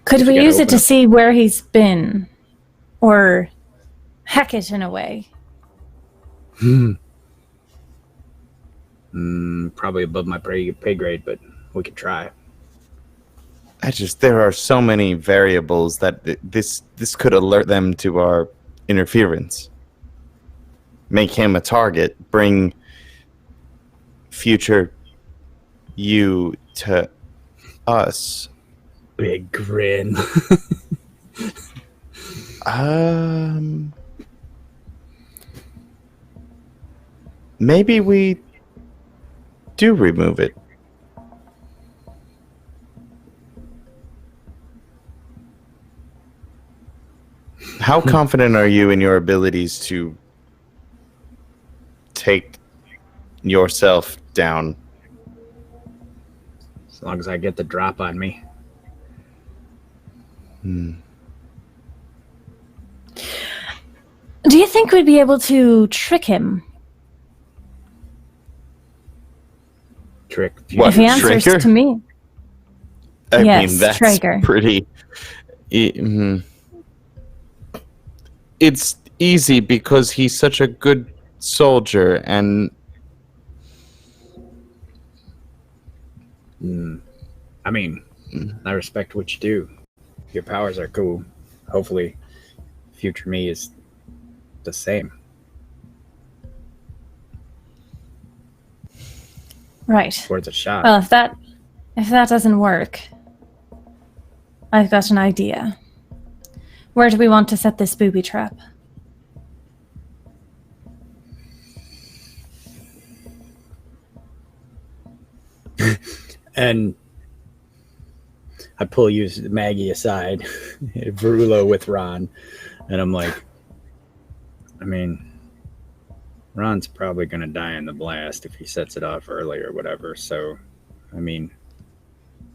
Could we use it to see where he's been? Or hack it in a way? Probably above my pay grade, but we could try. There are so many variables that this could alert them to our interference. Make him a target, bring future you to us. Big grin. Maybe we do remove it. How confident are you in your abilities to take yourself down? As long as I get the drop on me. Do you think we'd be able to trick him? Trick? What, if he answers Traeger? to me. I Yes, mean, that's Traeger. pretty... It's easy because he's such a good soldier, and... I mean, I respect what you do. Your powers are cool. Hopefully, future me is the same. Right. Worth a shot. Well, if that doesn't work, I've got an idea. Where do we want to set this booby trap? And I pull Maggie aside, Verulo with Ron, and I'm like, I mean, Ron's probably going to die in the blast if he sets it off early or whatever. So, I mean,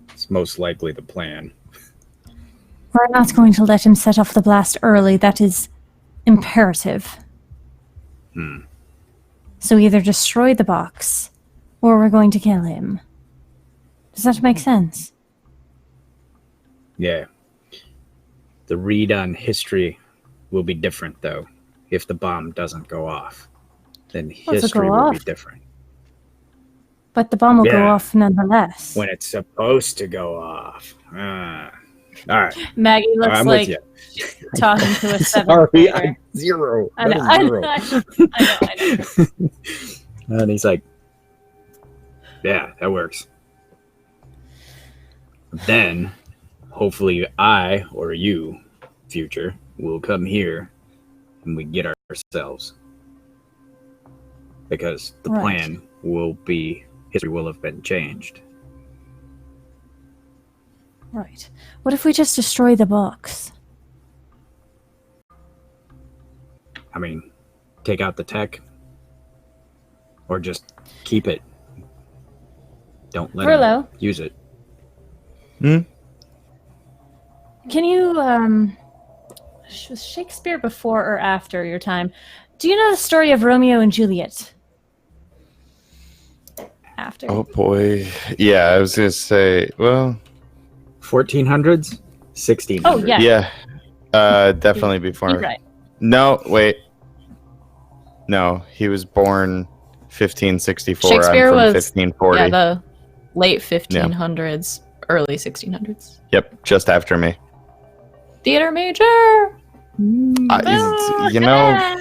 it's most likely the plan. We're not going to let him set off the blast early. That is imperative. So either destroy the box, or we're going to kill him. Does that make sense? Yeah. The read on history will be different, though. If the bomb doesn't go off, then history will be different. But the bomb will go off nonetheless. When it's supposed to go off. All right. Maggie looks like talking to a seventh Sorry, grader. Zero. I know. I know. And he's like, yeah, that works. Then, hopefully I or you, future, will come here and we get ourselves. because the Right. plan will be history will have been changed. Right. What if we just destroy the box? I mean, take out the tech, or just keep it. Don't let them Verlo, use it. can you, was Shakespeare before or after your time? Do you know the story of Romeo and Juliet? After. Oh boy. Yeah, I was gonna say. Well, 1400s, 1600s. Oh, yeah. yeah. Definitely before. You're right. No, wait. No, he was born 1564. Shakespeare I'm from was 1540. Yeah, the late 1500s, early 1600s. Yep, just after me. Theater major. You know,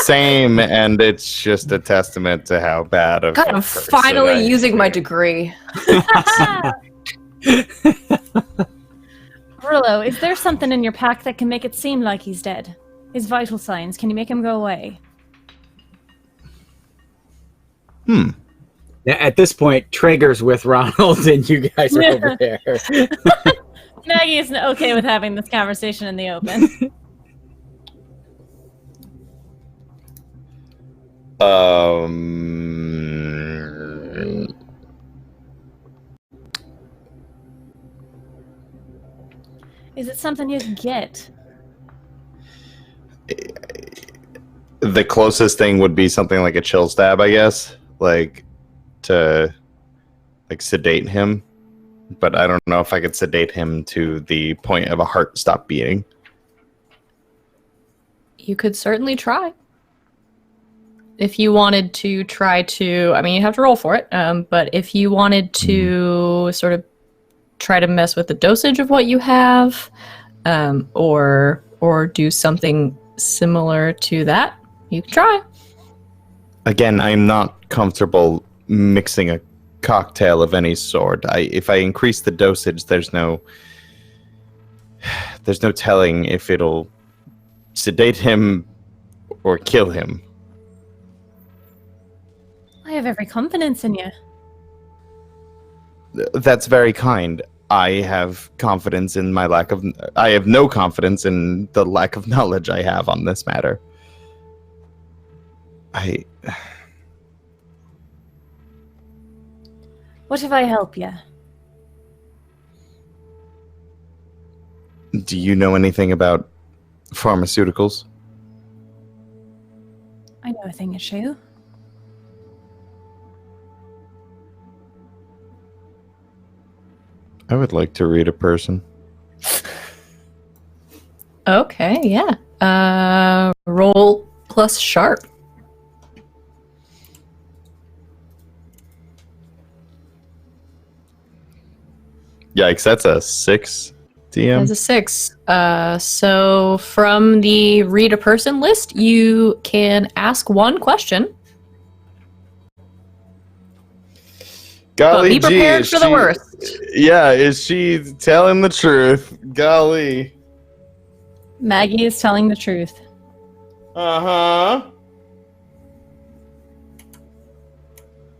same, and it's just a testament to how bad of. God, a I'm person finally I using my am. degree. Verlo, is there something in your pack that can make it seem like he's dead? His vital signs, can you make him go away? Yeah, at this point, Traeger's with Ronald, and you guys are over there. Maggie isn't okay with having this conversation in the open. Is it something you can get? The closest thing would be something like a chill stab, I guess, like to like sedate him. But I don't know if I could sedate him to the point of a heart stop beating. You could certainly try. If you wanted to try to, I mean, you have to roll for it. But if you wanted to sort of try to mess with the dosage of what you have, or do something similar to that, you can try. Again, I'm not comfortable mixing a cocktail of any sort. If I increase the dosage, there's no telling if it'll sedate him or kill him. I have every confidence in you. That's very kind. I have confidence in my lack of. I have no confidence in the lack of knowledge I have on this matter. What if I help you? Do you know anything about pharmaceuticals? I know a thing or two. I would like to read a person. Okay, yeah. Roll plus sharp. Yikes, that's a 6 DM. As a 6. So from the read a person list, you can ask one question. Golly, be prepared is for the worst. Yeah, is she telling the truth? Golly. Maggie is telling the truth. Uh-huh.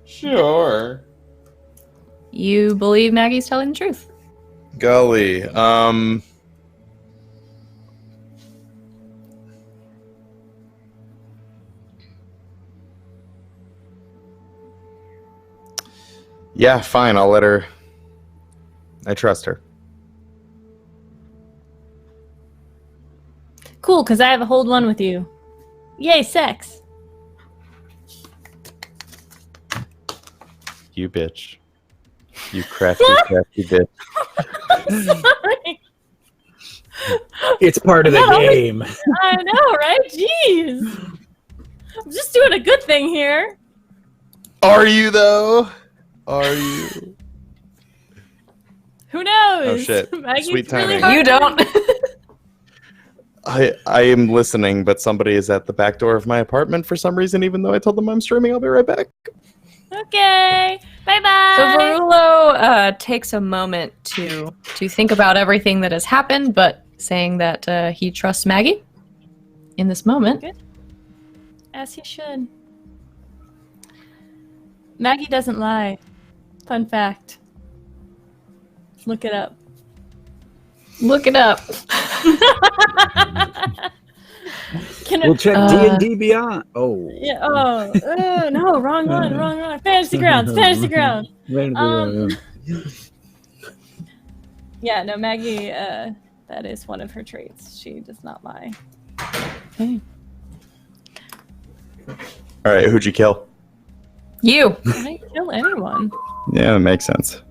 Sure. You believe Maggie's telling the truth. Golly, yeah, fine, I'll let her. I trust her. Cool, because I have a hold one with you. Yay, sex. You bitch. You crafty, crafty bitch. Sorry. It's part of the No. game. I know, right? Jeez. I'm just doing a good thing here. Are you, though? Are you? Who knows? Oh, shit. Maggie's Sweet really timing. hard. You don't. I am listening, but somebody is at the back door of my apartment for some reason, even though I told them I'm streaming. I'll be right back. Okay. Bye-bye. So Verulo takes a moment to think about everything that has happened, but saying that he trusts Maggie in this moment. As he should. Maggie doesn't lie. Fun fact. Look it up. Look it up. We'll check D&D Beyond. Oh. Yeah. Oh, no, wrong one. Fantasy Grounds. Yeah, no, Maggie. That is one of her traits. She does not lie. Okay. All right, who'd you kill? You. I didn't kill anyone. Yeah, that makes sense.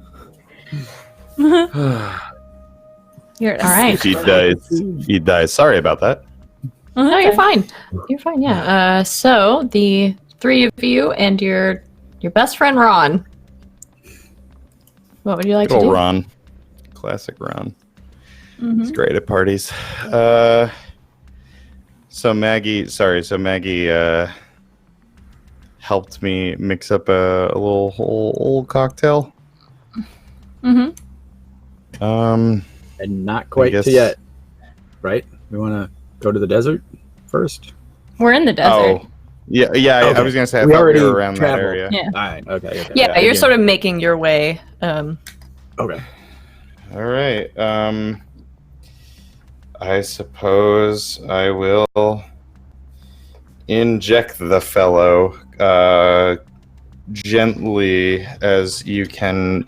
You're all right. He dies. Sorry about that. No, you're fine. You're fine. Yeah. So the three of you and your best friend Ron. What would you like to Good old do? Ron. Classic Ron. Mhm. He's great at parties. So Maggie helped me mix up a little old cocktail. Mm-hmm. And not quite guess- yet. Right? We want to go to the desert first? We're in the desert. Oh, yeah. I Okay. was gonna say I We thought already we were around traveled. that area. Yeah. All right. Okay. Yeah, you're sort of making your way. Okay. All right. I suppose I will inject the fellow gently as you can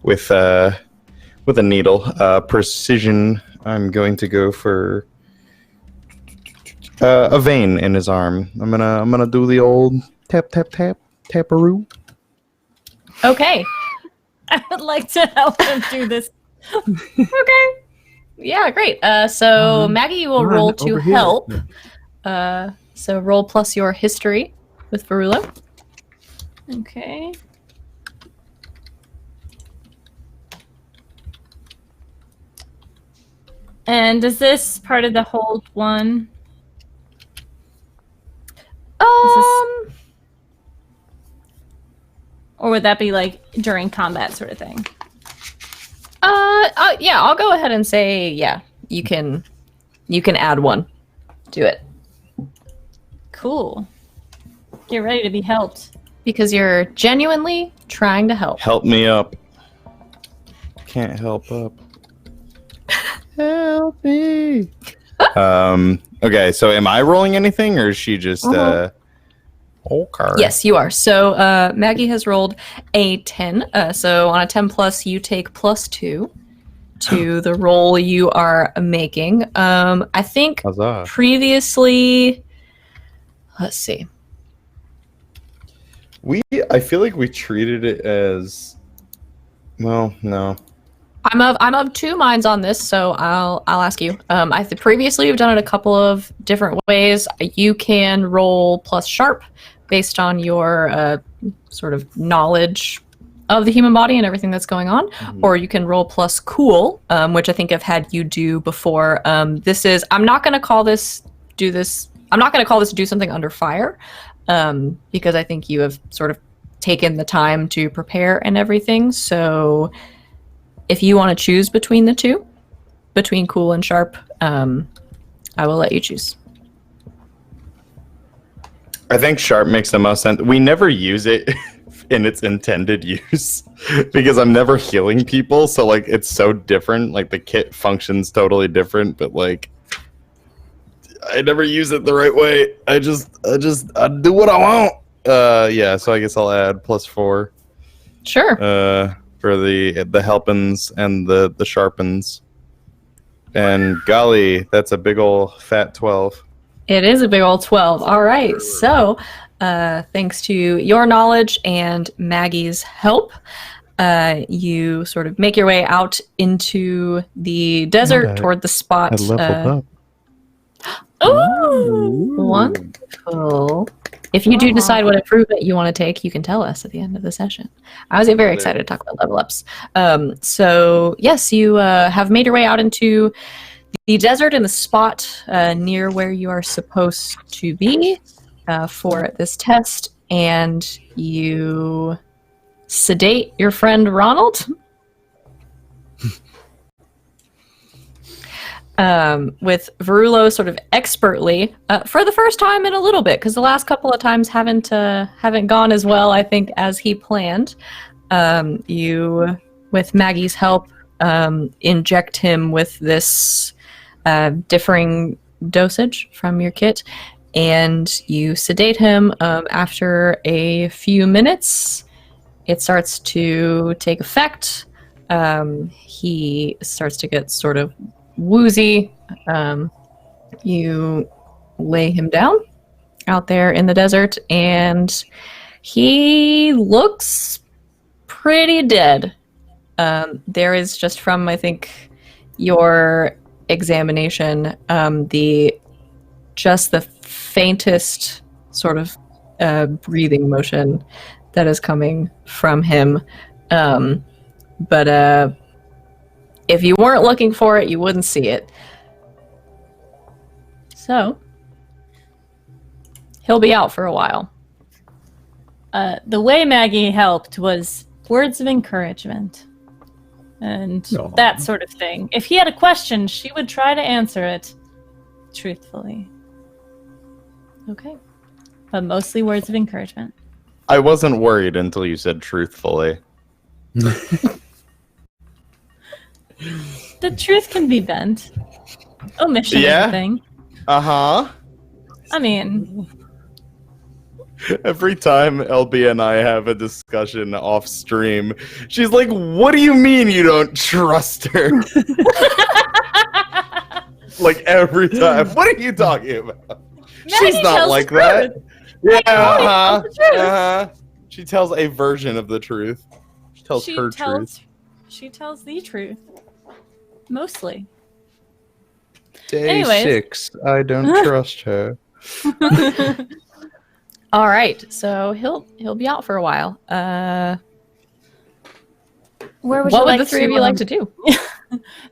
with a needle. Precision. I'm going to go for a vein in his arm. I'm gonna do the old tap tap tap taparoo. Okay. I would like to help him do this. Okay. Yeah, great. So Maggie will Ron, roll to over here. help. So roll plus your history with Verulo. Okay. And is this part of the hold one? Or would that be like during combat sort of thing? Yeah, I'll go ahead and say yeah. You can add one to it Cool. Get ready to be helped. because you're genuinely trying to help. Help me up. Can't help up. Help me. Okay, so am I rolling anything or is she just okay. Yes, you are. So Maggie has rolled a 10. So on a 10 plus, you take +2 to the roll you are making. I think Huzzah. previously, let's see. I feel like we treated it as well, no. I'm of two minds on this, so I'll ask you. I think previously you've done it a couple of different ways. You can roll plus sharp based on your sort of knowledge of the human body and everything that's going on, or you can roll plus cool, which I think I've had you do before. I'm not going to call this do something under fire, because I think you have sort of taken the time to prepare and everything. So if you want to choose between the two, between cool and sharp, I will let you choose. I think sharp makes the most sense. We never use it in its intended use because I'm never healing people, so like it's so different. Like the kit functions totally different, but like I never use it the right way. I do what I want. Yeah, so I guess I'll add +4 Sure. for the helpins and the sharpens. And golly, that's a big ol' fat 12. It is a big old 12. All right. So, thanks to your knowledge and Maggie's help, you sort of make your way out into the desert Okay. toward the spot. I leveled up. Ooh, wonderful. If you do decide what improvement you want to take, you can tell us at the end of the session. I was very excited to talk about level ups. So, yes, you have made your way out into the desert in the spot near where you are supposed to be for this test, and you sedate your friend Ronald. with Verulo sort of expertly for the first time in a little bit, because the last couple of times haven't gone as well, I think, as he planned. You, with Maggie's help, inject him with this differing dosage from your kit, and you sedate him. After a few minutes, it starts to take effect. He starts to get sort of woozy. You lay him down out there in the desert, and he looks pretty dead. There is just from, I think, your examination, the faintest sort of breathing motion that is coming from him. But if you weren't looking for it, you wouldn't see it. So, he'll be out for a while. The way Maggie helped was words of encouragement and that sort of thing. If he had a question, she would try to answer it truthfully. Okay. But mostly words of encouragement. I wasn't worried until you said truthfully. The truth can be bent. Omission is a thing. Uh-huh. I mean... Every time LB and I have a discussion off stream, she's like, what do you mean you don't trust her? Like, every time. What are you talking about? She's not like that. Yeah, uh-huh. She tells a version of the truth. She tells her truth. She tells the truth. Mostly. Day 6. I don't trust her. All right, so he'll be out for a while. Where would what you would like the three of you like to do?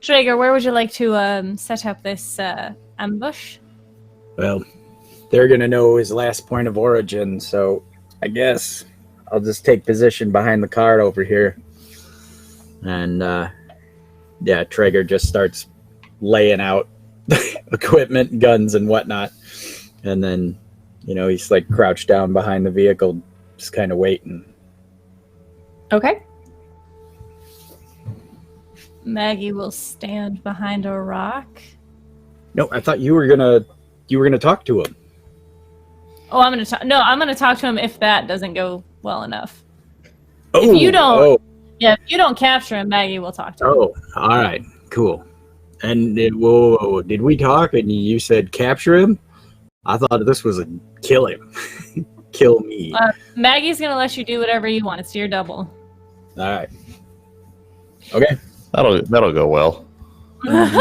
Traeger, where would you like to set up this ambush? Well, they're going to know his last point of origin, so I guess I'll just take position behind the cart over here. And, Traeger just starts laying out equipment, guns, and whatnot. And then, he's like crouched down behind the vehicle, just kind of waiting. Okay. Maggie will stand behind a rock. No, I thought you were gonna talk to him. Oh, I'm gonna talk to him if that doesn't go well enough. If you don't capture him, Maggie will talk to him. Oh, all right, cool. And did we talk? And you said capture him? I thought this was a kill him, kill me. Maggie's gonna let you do whatever you want. It's your double. All right. Okay. That'll go well. Does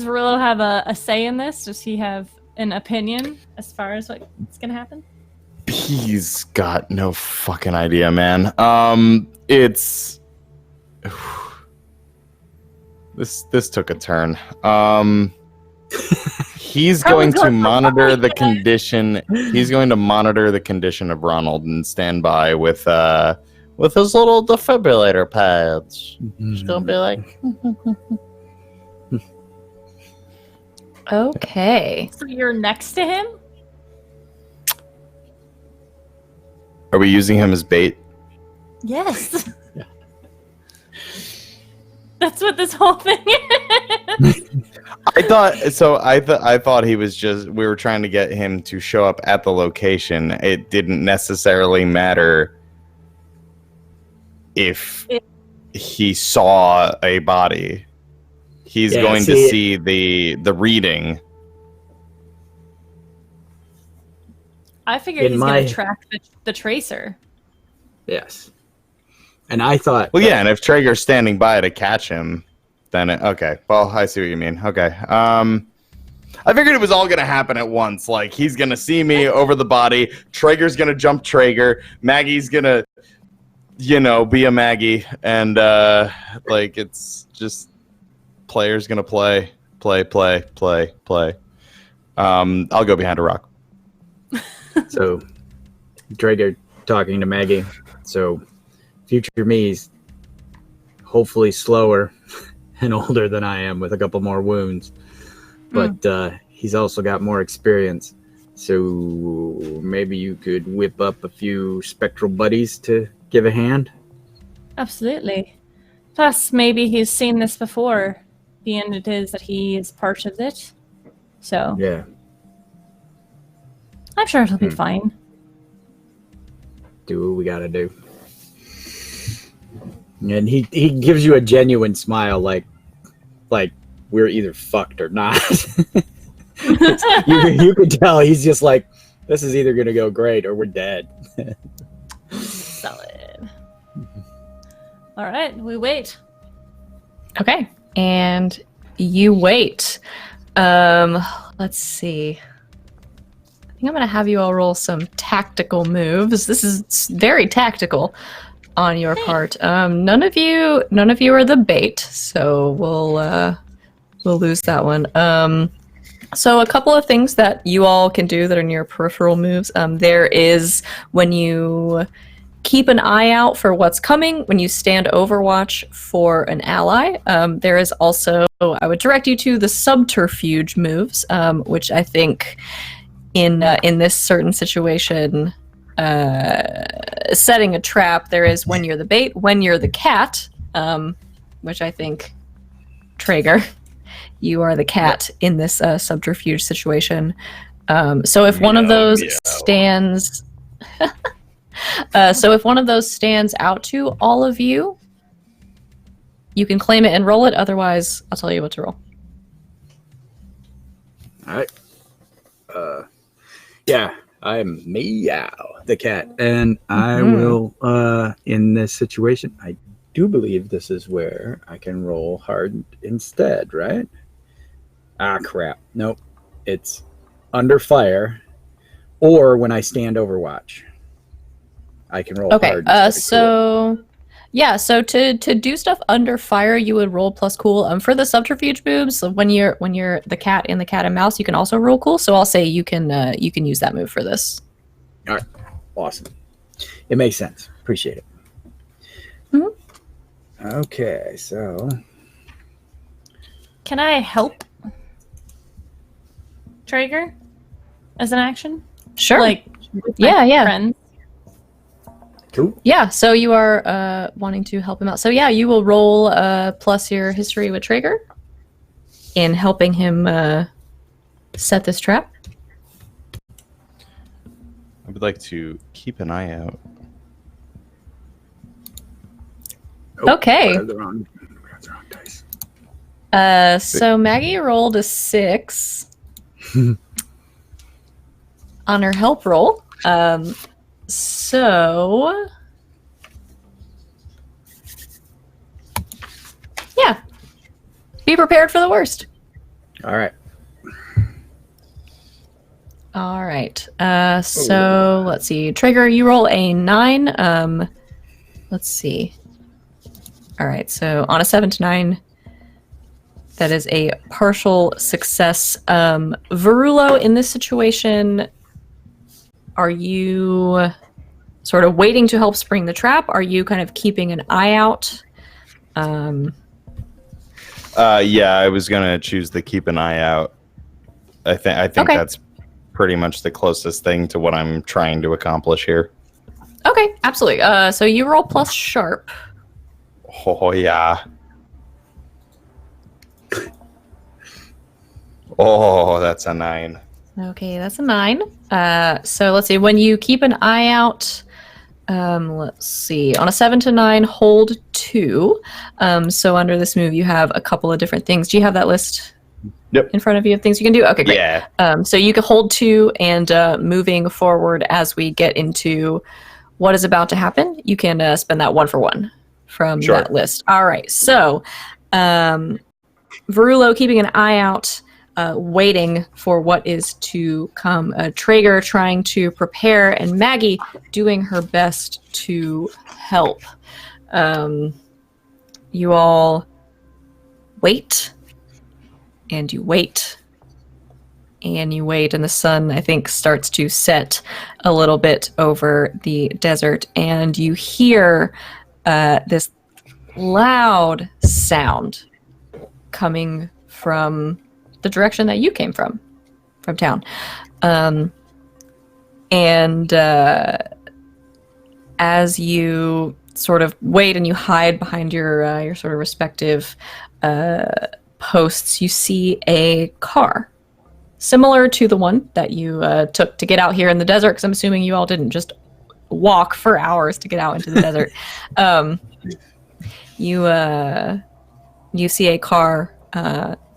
Verulo have a say in this? Does he have an opinion as far as what's gonna happen? He's got no fucking idea, man. It's this took a turn. He's going to monitor the condition. He's going to monitor the condition of Ronald and stand by with his little defibrillator pads. He's gonna be like, okay. So you're next to him? are we using him as bait? Yes. That's what this whole thing is. I thought he was we were trying to get him to show up at the location. It didn't necessarily matter if he saw a body. He's going to see the reading. I figured he's going to track the tracer. Yes. And I thought... Well, yeah, and if Traeger's standing by to catch him, then... okay, well, I see what you mean. Okay. I figured it was all going to happen at once. Like, he's going to see me over the body. Traeger's going to jump Traeger. Maggie's going to, be a Maggie. And, it's just... Player's going to play. I'll go behind a rock. So, Traeger talking to Maggie. So... Future me's hopefully slower and older than I am with a couple more wounds. But he's also got more experience. So maybe you could whip up a few spectral buddies to give a hand? Absolutely. Plus, maybe he's seen this before, being it is that he is part of it. So, Yeah. I'm sure it'll be fine. Do what we gotta do. And he gives you a genuine smile, like we're either fucked or not. you could tell he's just like, this is either gonna go great or we're dead. Solid. All right, we wait. Okay, and you wait. Let's see. I think I'm gonna have you all roll some tactical moves. This is very tactical on your part. None of you are the bait, so we'll lose that one. So a couple of things that you all can do that are near peripheral moves. There is when you keep an eye out for what's coming, when you stand overwatch for an ally. There is also, I would direct you to the subterfuge moves, which I think in this certain situation, setting a trap, there is when you're the bait, when you're the cat, which I think, Traeger, you are the cat in this subterfuge situation. So if one of those stands... so if one of those stands out to all of you, you can claim it and roll it. Otherwise, I'll tell you what to roll. All right. Yeah, I'm Meow, the cat, and I will. In this situation, I do believe this is where I can roll hard instead, right? Ah, crap. Nope. It's under fire, or when I stand overwatch. I can roll Okay, hard. Instead of cool. Yeah, so to do stuff under fire, you would roll plus cool. For the subterfuge moves, so when you're the cat in the cat and mouse, you can also roll cool. So I'll say you can use that move for this. All right, awesome. It makes sense. Appreciate it. Mm-hmm. Okay, so Can I help Traeger as an action? Sure. Like, with my Yeah. friends? cool. Yeah, so you are wanting to help him out. So yeah, you will roll plus your history with Traeger in helping him set this trap. I would like to keep an eye out. Okay. I have the wrong dice. So Maggie rolled a 6 on her help roll. So yeah, be prepared for the worst. All right. All right. So let's see. Trigger, you roll a 9. Let's see. All right. So on a 7 to 9, that is a partial success. Verulo, in this situation, are you sort of waiting to help spring the trap? Are you kind of keeping an eye out? Yeah, I was gonna choose the keep an eye out. I think Okay. that's pretty much the closest thing to what I'm trying to accomplish here. Okay, absolutely. So you roll plus sharp. Oh yeah. Oh, that's a 9. Okay, that's a 9. So let's see. When you keep an eye out, let's see. On a 7 to 9, hold 2. So under this move, you have a couple of different things. Do you have that list Yep. in front of you of things you can do? Okay, great. Yeah. So you can hold 2, and moving forward as we get into what is about to happen, you can spend that 1 for 1 from Sure. that list. All right. So Verulo keeping an eye out, waiting for what is to come. Traeger trying to prepare, and Maggie doing her best to help. You all wait, and you wait, and you wait, and the sun, I think, starts to set a little bit over the desert, and you hear this loud sound coming from the direction that you came from town. And as you sort of wait and you hide behind your sort of respective posts, you see a car similar to the one that you took to get out here in the desert, because I'm assuming you all didn't just walk for hours to get out into the desert. You see a car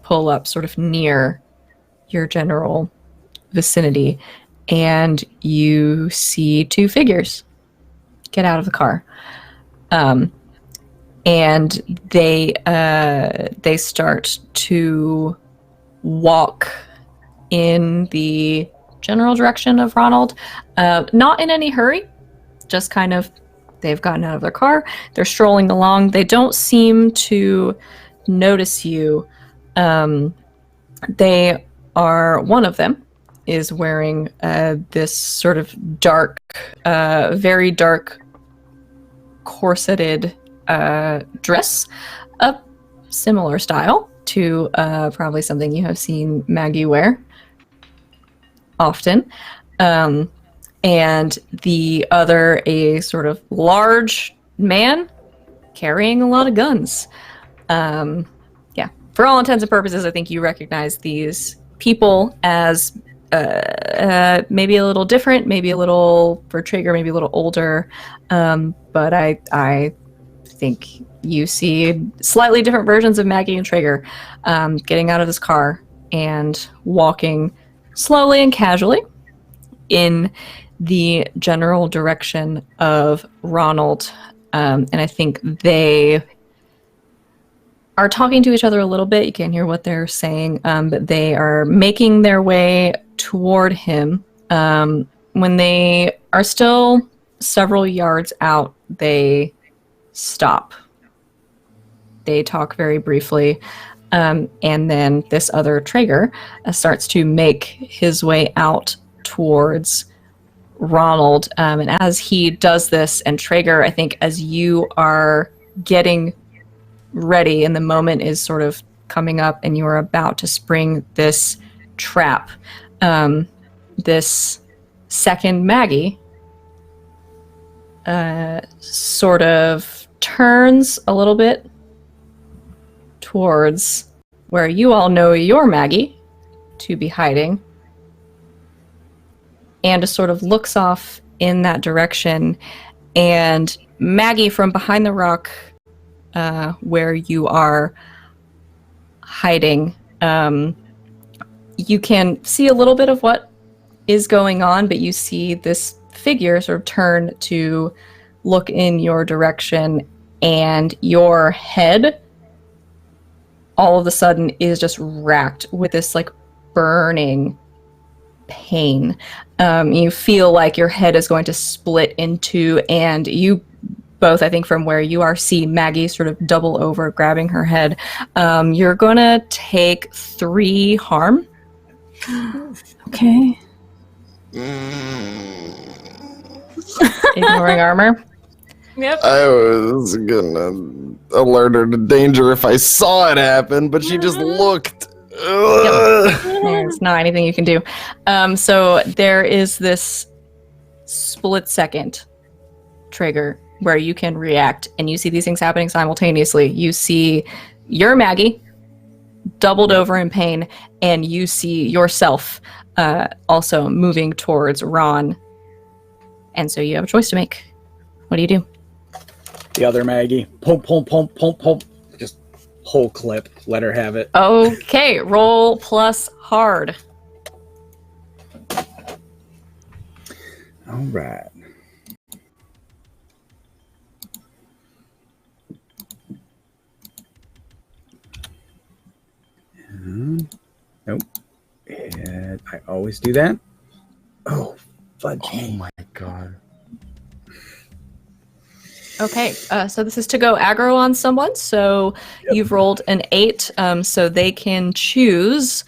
pull up sort of near your general vicinity, and you see two figures get out of the car. And they start to walk in the general direction of Ronald, not in any hurry, just kind of, they've gotten out of their car, they're strolling along. They don't seem to notice you. They are, one of them is wearing this sort of dark, very dark corseted dress, a similar style to probably something you have seen Maggie wear often. And the other, a sort of large man carrying a lot of guns. Yeah, for all intents and purposes, I think you recognize these people as maybe a little different, maybe a little, for Traeger, maybe a little older. But I think you see slightly different versions of Maggie and Traeger getting out of this car and walking slowly and casually in the general direction of Ronald. And I think they are talking to each other a little bit. You can't hear what they're saying, but they are making their way toward him. When they are still several yards out, they stop. They talk very briefly, and then this other Traeger starts to make his way out towards Ronald. And as he does this, and Traeger, I think as you are getting ready and the moment is sort of coming up and you are about to spring this trap, this second Maggie sort of turns a little bit towards where you all know your Maggie to be hiding, and just sort of looks off in that direction. And Maggie, from behind the rock where you are hiding, you can see a little bit of what is going on, but you see this figure sort of turn to look in your direction, and your head all of a sudden is just racked with this like burning pain. You feel like your head is going to split in two, and you both, I think from where you are, see Maggie sort of double over, grabbing her head. You're gonna take 3 harm. Okay. Ignoring armor. Yep. I was gonna alert her to danger if I saw it happen, but she just looked. There's not anything you can do. So there is this split second trigger where you can react, and you see these things happening simultaneously. You see your Maggie doubled over in pain, and you see yourself also moving towards Ron. And so you have a choice to make. What do you do? The other Maggie. Pump, pump, pump, pump, pump. Just whole clip. Let her have it. Okay, roll plus hard. All right. Nope. And I always do that. Oh, fudge. Oh my god. Okay, so this is to go aggro on someone. So you've rolled an 8, so they can choose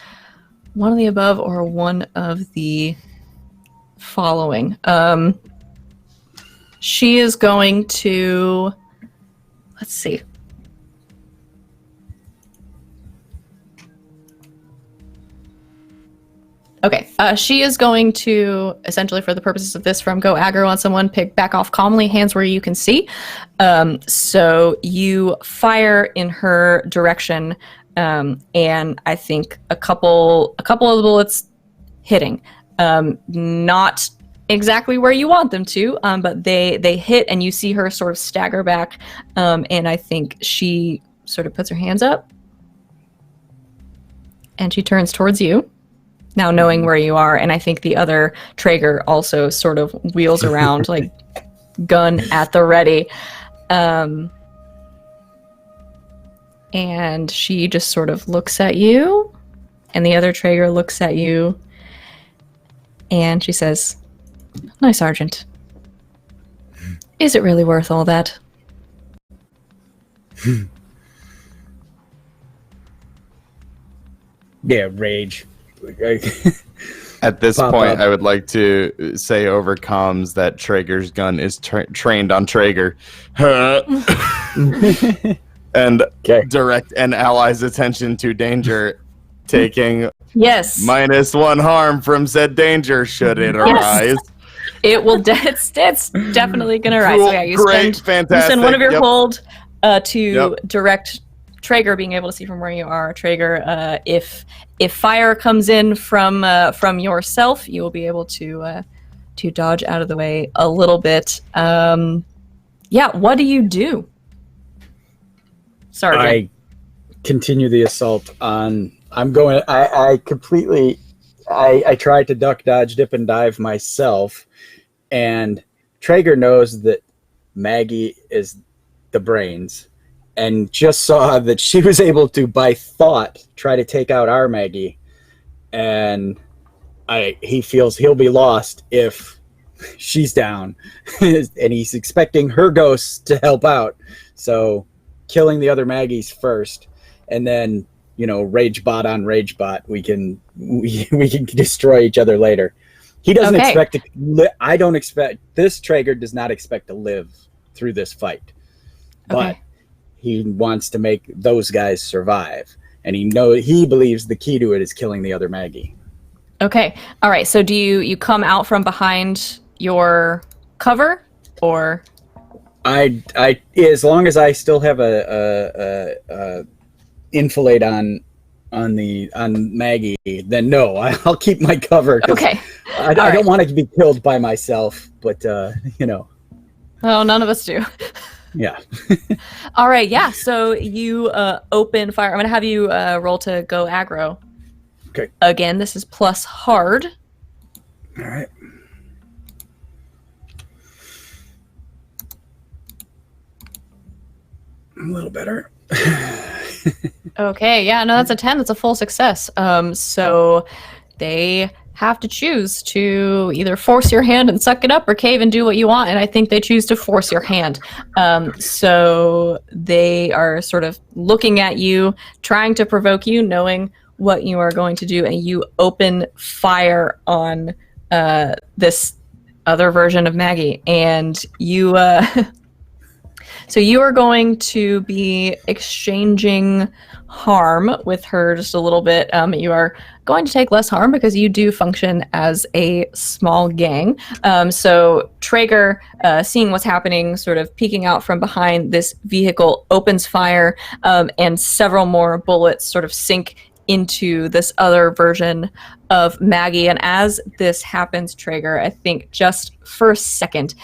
one of the above or one of the following. She is going to, let's see, Okay. She is going to, essentially for the purposes of this, from go aggro on someone, pick back off calmly, hands where you can see. So you fire in her direction, and I think a couple of the bullets hitting. Not exactly where you want them to, but they hit, and you see her sort of stagger back, and I think she sort of puts her hands up, and she turns towards you, now knowing where you are, and I think the other Traeger also sort of wheels around, like gun at the ready. And she just sort of looks at you, and the other Traeger looks at you, and she says, "Nice, Sergeant. Is it really worth all that?" Yeah, rage. At this Pop point, up. I would like to say over comms that Traeger's gun is trained on Traeger. And Okay. direct an ally's attention to danger, taking Yes. -1 harm from said danger should it arise. It will. It's definitely gonna rise. Cool, So yeah, you great, spend fantastic. one of your Yep. hold to Yep. direct Traeger being able to see from where you are. Traeger, if fire comes in from yourself, you will be able to dodge out of the way a little bit. Yeah. What do you do, Sergeant? I continue the assault on. I'm going. I completely. I tried to duck, dodge, dip, and dive myself, and Traeger knows that Maggie is the brains, and just saw that she was able to, by thought, try to take out our Maggie, and he feels he'll be lost if she's down, and he's expecting her ghosts to help out. So, killing the other Maggies first, and then rage bot on rage bot, we can destroy each other later. He doesn't Okay. expect to. I don't expect this. Traeger does not expect to live through this fight, but Okay. he wants to make those guys survive, and he believes the key to it is killing the other Maggie. Okay. All right. So do you come out from behind your cover, or? I as long as I still have a infilade on Maggie, then no, I'll keep my cover. 'Cause Okay. I don't want to be killed by myself, but Oh, none of us do. yeah. All right, yeah. So you open fire. I'm gonna have you roll to go aggro. Okay. Again, this is plus hard. All right. A little better. Okay, yeah, no, that's a 10. That's a full success. So they have to choose to either force your hand and suck it up or cave and do what you want. And I think they choose to force your hand. So they are sort of looking at you, trying to provoke you, knowing what you are going to do. And you open fire on this other version of Maggie. And you... So you are going to be exchanging harm with her just a little bit. You are going to take less harm because you do function as a small gang. So Traeger, seeing what's happening, sort of peeking out from behind this vehicle, opens fire, and several more bullets sort of sink into this other version of Maggie. And as this happens, Traeger, I think just for a second,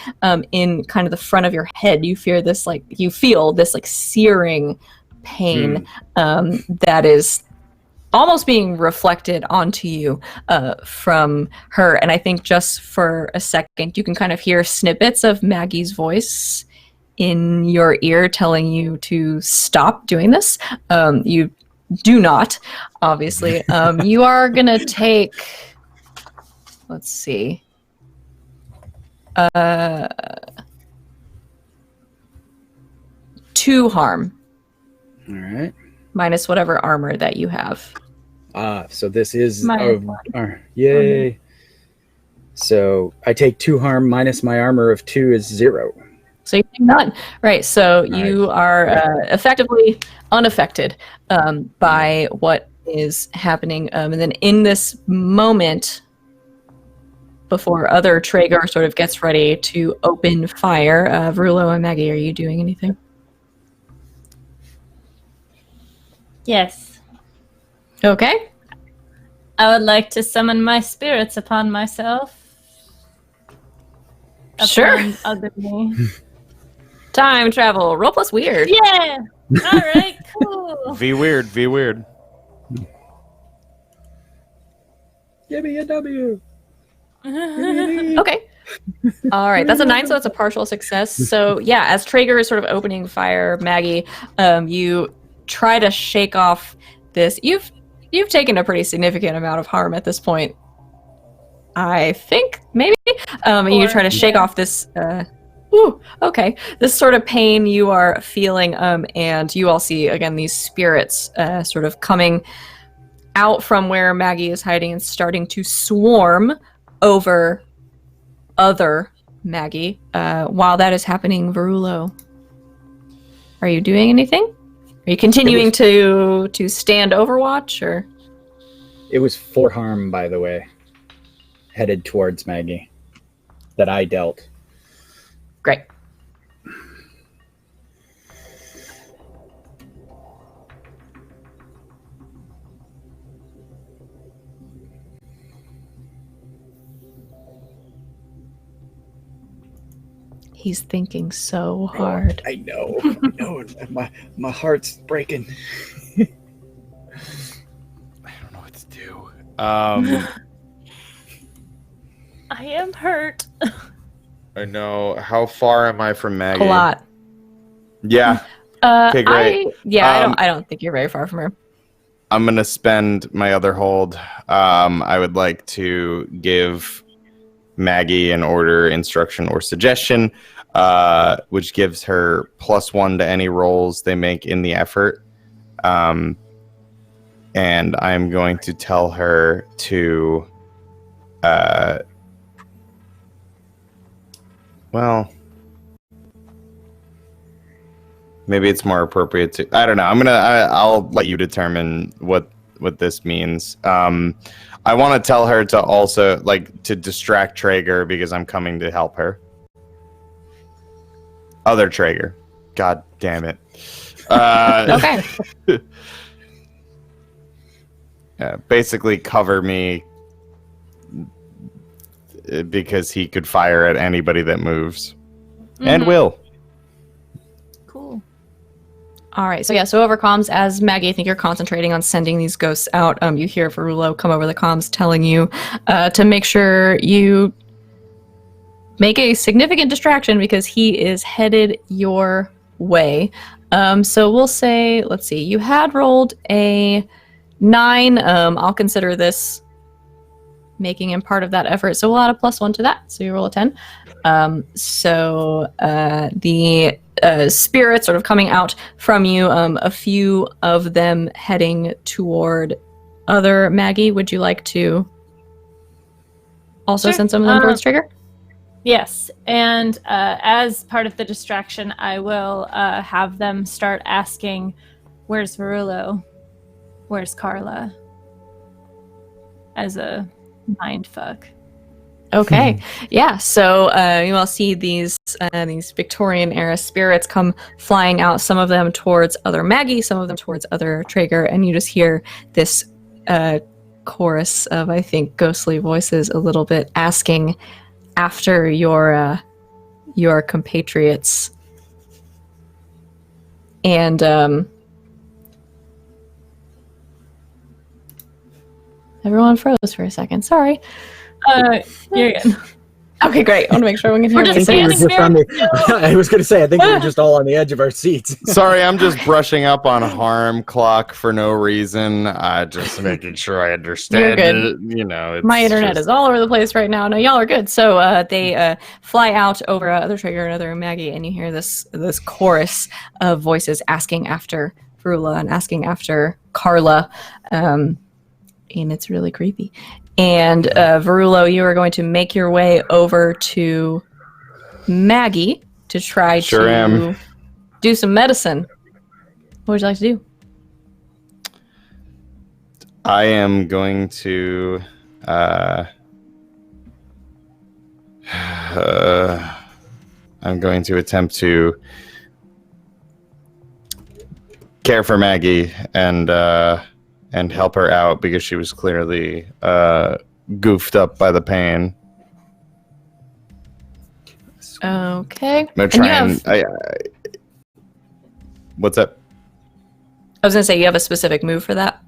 in kind of the front of your head, you feel this searing pain that is almost being reflected onto you from her. And I think just for a second, you can kind of hear snippets of Maggie's voice in your ear telling you to stop doing this. You do not, obviously. You are gonna take, let's see, 2 harm All right. minus whatever armor that you have. So this is Minus yay. So I take 2 harm minus my armor of 2 is 0. So you take none, right? So you are effectively unaffected by what is happening. And then in this moment, before other Traeger sort of gets ready to open fire, Verulo and Maggie, are you doing anything? Yes. Okay. I would like to summon my spirits upon myself. Sure. Upon Ugly. Time travel. Roll plus weird. Yeah! Alright, cool. V weird. Give me a W. Okay. All right. That's a 9, so that's a partial success. So yeah, as Traeger is sort of opening fire, Maggie, you try to shake off this. You've taken a pretty significant amount of harm at this point. I think maybe. And you try to shake off this. Okay. This sort of pain you are feeling, and you all see again these spirits sort of coming out from where Maggie is hiding and starting to swarm over other Maggie. While that is happening, Verulo, are you doing anything? Are you continuing to stand Overwatch, or? It was 4 harm, by the way, headed towards Maggie that I dealt. Great. He's thinking so hard. I know. My heart's breaking. I don't know what to do. I am hurt. I know. How far am I from Maggie? A lot. Yeah. Okay, great. I don't think you're very far from her. I'm gonna spend my other hold. I would like to give Maggie an order, instruction, or suggestion, which gives her +1 to any rolls they make in the effort. And I'm going to tell her to, well, maybe it's more appropriate to. I don't know. I'll let you determine what this means. I want to tell her to also to distract Traeger because I'm coming to help her. Other Traeger. God damn it. Okay. Basically cover me because he could fire at anybody that moves. And will. Cool. All right. So over comms, as Maggie, I think you're concentrating on sending these ghosts out. You hear Verulo come over the comms telling you to make sure you make a significant distraction because he is headed your way. So we'll say, let's see, you had rolled a 9. I'll consider this making him part of that effort. So we'll add a +1 to that. So you roll a 10. The spirits sort of coming out from you, a few of them heading toward other Maggie. Would you like to also send some of them towards Trigger? Yes, and as part of the distraction, I will have them start asking, where's Verulo? Where's Carla? As a mind fuck. Okay, yeah. So you will see these Victorian era spirits come flying out. Some of them towards other Maggie, some of them towards other Traeger, and you just hear this chorus of, I think, ghostly voices, a little bit asking after your compatriots, and everyone froze for a second. Sorry. You're good. Okay, great. I want to make sure everyone can hear We're me. just I was going to say, I think we were just all on the edge of our seats. Sorry, I'm just brushing up on harm clock for no reason. Just making sure I understand You're it. You know, My internet is all over the place right now. No, y'all are good. So they fly out over other Trigger and other Maggie, and you hear this chorus of voices asking after Verulo and asking after Carla, and it's really creepy. And Verulo, you are going to make your way over to Maggie to try to do some medicine. What would you like to do? I am going to I'm going to attempt to care for Maggie and help her out because she was clearly goofed up by the pain. Okay. I'm gonna And try you and have, what's up? I was gonna say you have a specific move for that.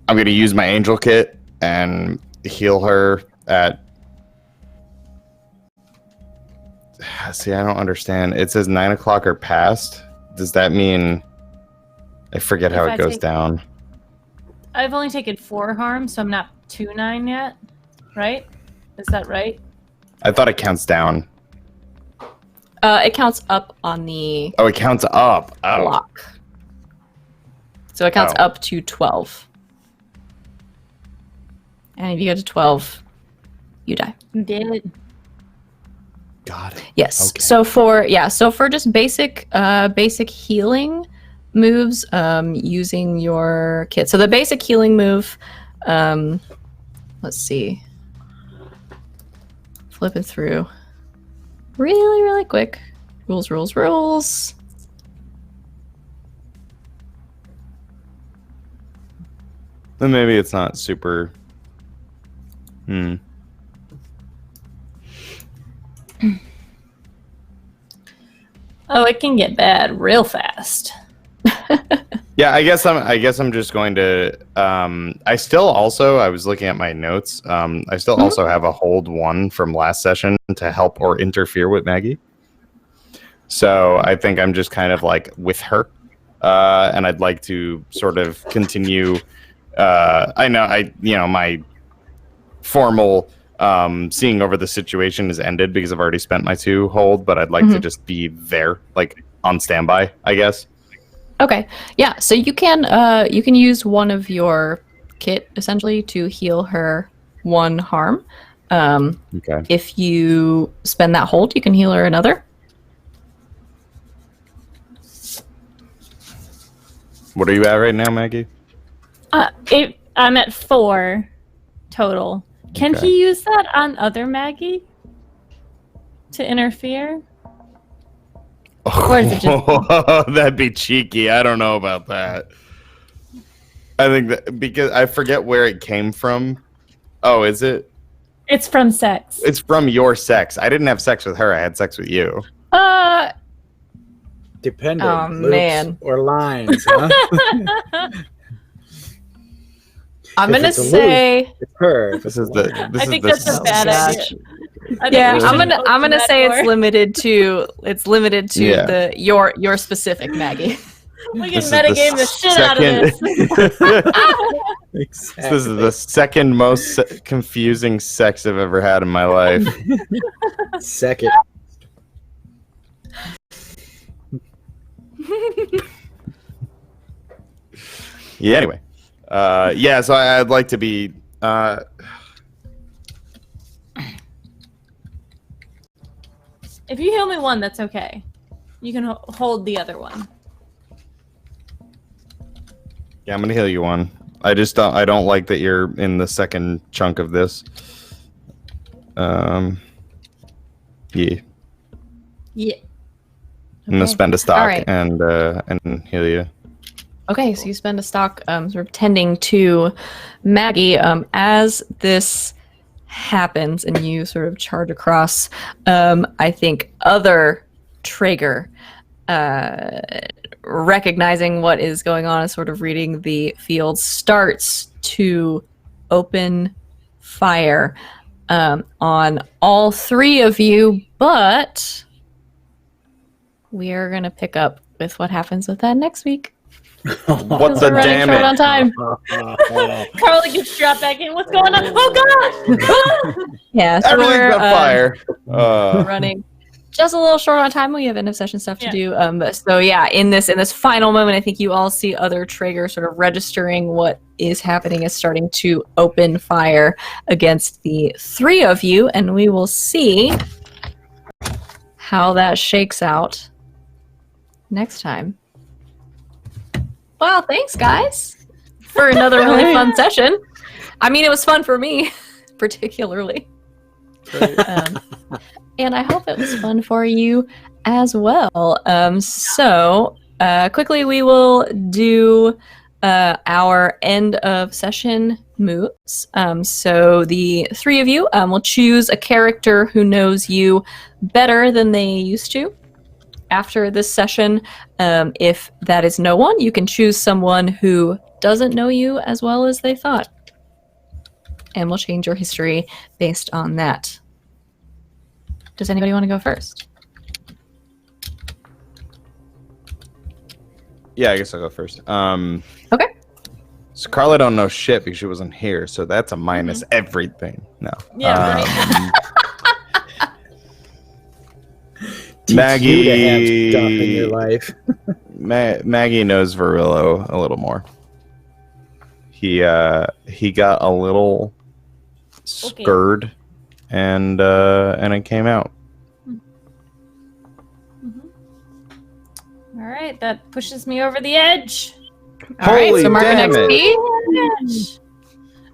I'm gonna use my angel kit and heal her at. See, I don't understand. It says 9 o'clock or past. Does that mean? I forget how If it I goes take- down. I've only taken 4 harm, so I'm not 2-9 yet. Right? Is that right? I thought it counts down. It counts up on the Oh, it counts up. Oh, block. So it counts Oh. up to 12. And if you get to 12, you die. You did. got it. Yes. Okay. So for just basic healing moves, using your kit. So the basic healing move, let's see. Flipping through really, really quick. Rules. Then maybe it's not super. Oh, it can get bad real fast. Yeah, I guess I'm just going to. I still also. I was looking at my notes. I still also have a hold 1 from last session to help or interfere with Maggie. So I think I'm just kind of like with her, and I'd like to sort of continue. I know my formal seeing over the situation has ended because I've already spent my 2 hold, but I'd like to just be there, like on standby, I guess. Okay. Yeah. So you can use one of your kit essentially to heal her 1 harm. Okay. If you spend that hold, you can heal her another. What are you at right now, Maggie? I'm at 4 total. Can Okay. he use that on other Maggie to interfere? Or is it just- That'd be cheeky. I don't know about that. I think that because I forget where it came from. Oh, is it? It's from sex. It's from your sex. I didn't have sex with her. I had sex with you. Depending. Oh, loops man. Or lines, huh? I'm If gonna it's a say It's her. If This it's is a the. line. This I is think the that's a bad gosh. idea. I think yeah. we I'm should gonna open that say door. it's limited to Yeah. the your specific Maggie. We This can is the metagame the shit out of this. This is the second most confusing sex I've ever had in my life. Second. Yeah. Anyway. Yeah. So I'd like to be. If you heal me 1, that's okay. You can hold the other one. Yeah, I'm gonna heal you 1. I don't like that you're in the second chunk of this. Yeah. Yeah. I'm gonna Okay. spend a stock All right. and heal you. Okay, so you spend a stock sort of tending to Maggie. As this happens and you sort of charge across, I think other Traeger, recognizing what is going on and sort of reading the field, starts to open fire on all 3 of you, but we are going to pick up with what happens with that next week. What the We're running damn short it? on time. Carly gets dropped back in. What's going on? Oh god! Yeah, so Everything's we're on fire. running just a little short on time. We have end of session stuff to Yeah. do. So yeah, in this final moment, I think you all see other Traeger sort of registering what is happening is starting to open fire against the 3 of you, and we will see how that shakes out next time. Well, thanks, guys. for another really fun session. I mean, it was fun for me, particularly. And I hope it was fun for you as well. So quickly, we will do our end of session moves. So the three of you will choose a character who knows you better than they used to. After this session, if that is no one, you can choose someone who doesn't know you as well as they thought. And we'll change your history based on that. Does anybody want to go first? Yeah, I guess I'll go first. Okay. So Carla don't know shit because she wasn't here, so that's a minus everything. No. Yeah, right. Teach Maggie- you to have stuff in your life. Maggie knows Varillo a little more. He got a little scared, and it came out. All right, that pushes me over the edge. All right, Holy so mark an damn it. XP.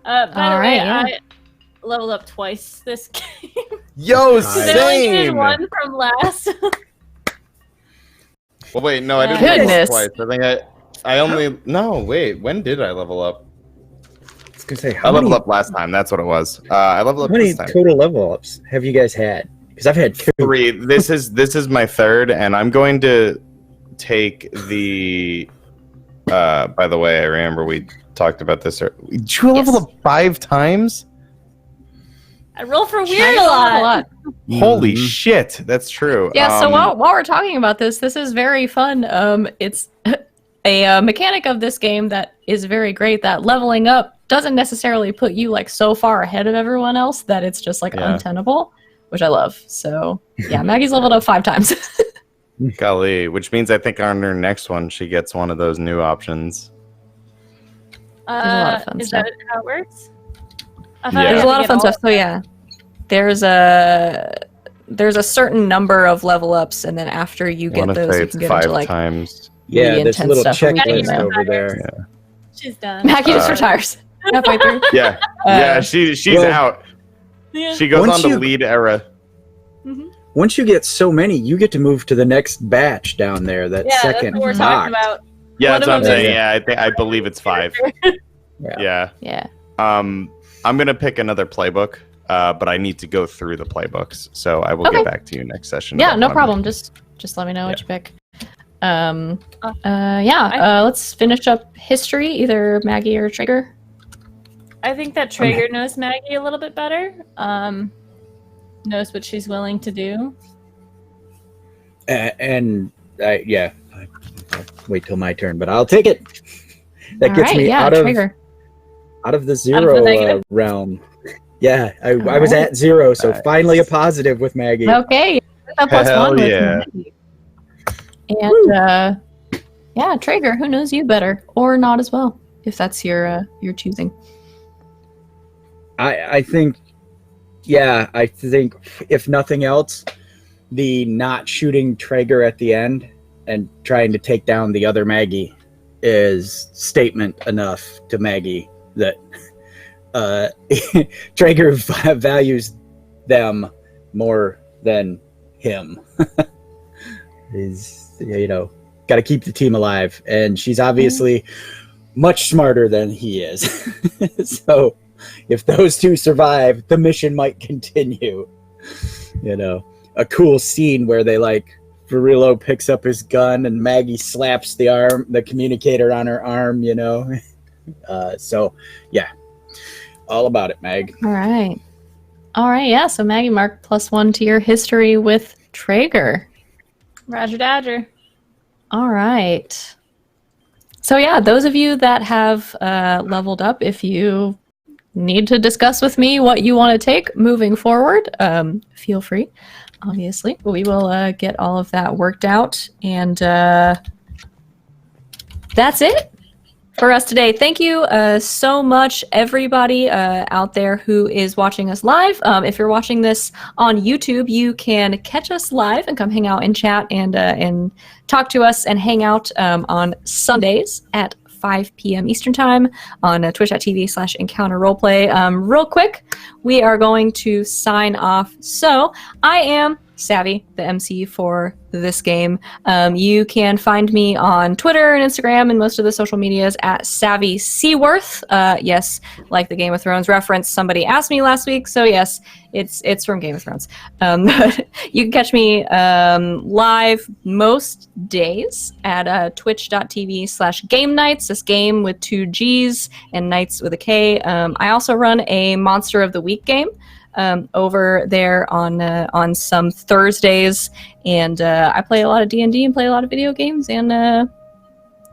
By the All way, right, yeah. I leveled up twice this game. Yo, Nice. I only did same. one from last. Well, wait, no, I didn't Goodness. level up twice. I think I only no. Wait, when did I level up? I was gonna say, I how leveled many, up last time. That's what it was. I leveled how up many this time. total level ups have you guys had? Because I've had 3. This is my 3rd, and I'm going to take the. By the way, I remember we talked about this. Did you level Yes. up 5 times? I roll for I weird know a lot. Holy Mhm. shit, that's true. Yeah, so while we're talking about this is very fun. It's a mechanic of this game that is very great, that leveling up doesn't necessarily put you like so far ahead of everyone else that it's just like Yeah. untenable, which I love. So yeah, Maggie's leveled up 5 times. golly, which means I think on her next one she gets one of those new options. a lot of fun Is stuff. that how it works? I Yeah. thought I There's had a lot to of get fun all- stuff. So yeah, there's a certain number of level ups, and then after you I get want to those, say you it's can get 5 into like times. Yeah, really there's a intense little stuff. checklist Yeah. over there. She's done. Maggie just Uh, retires halfway through. Yeah, Uh, yeah, she's well, out. Yeah. She goes Once on to you- lead era. Once you get so many, you get to move to the next batch down there. That Yeah, that's second what we're box. talking about. Yeah, One that's of what I'm them saying. is- Yeah, I believe it's 5. Yeah. Yeah. Yeah. I'm gonna pick another playbook, but I need to go through the playbooks, so I will Okay. get back to you next session. Yeah, about no what I'm problem. gonna Just let me know what you pick. I- Let's finish up history, either Maggie or Trigger. I think that Traeger knows Maggie a little bit better. Knows what she's willing to do. And I'll wait till my turn, but I'll take it. That All gets right, me yeah, out of Trigger. the zero negative? realm. Yeah, I was Alright. at 0, so Nice. finally a positive with Maggie. Okay, that plus Hell 1 with yeah. Maggie. And yeah, Traeger, who knows you better or not as well, if that's your choosing. I think if nothing else, the not shooting Traeger at the end and trying to take down the other Maggie is statement enough to Maggie that Traeger values them more than him. Is got to keep the team alive, and she's obviously much smarter than he is. So if those two survive, the mission might continue. A cool scene where they Varillo picks up his gun and Maggie slaps the communicator on her arm, So yeah, all about it, Mag. All right, yeah. So Maggie, mark plus 1 to your history with Traeger. Roger Dodger. All right. So yeah, those of you that have leveled up, if you need to discuss with me what you want to take moving forward, feel free. Obviously, we will get all of that worked out, and that's it for us today. Thank you so much, everybody out there who is watching us live. If you're watching this on YouTube, you can catch us live and come hang out and chat and talk to us and hang out on Sundays at 5 p.m. Eastern Time on twitch.tv/encounter roleplay. Real quick, we are going to sign off. So I am Savvy, the MC for this game. You can find me on Twitter and Instagram and most of the social medias at Savvy Seaworth. Yes, like the Game of Thrones reference. Somebody asked me last week, so yes, it's from Game of Thrones. You can catch me live most days at twitch.tv/game nights. This game with 2 G's and nights with a K. I also run a Monster of the Week game over there on some Thursdays, and I play a lot of D&D and play a lot of video games and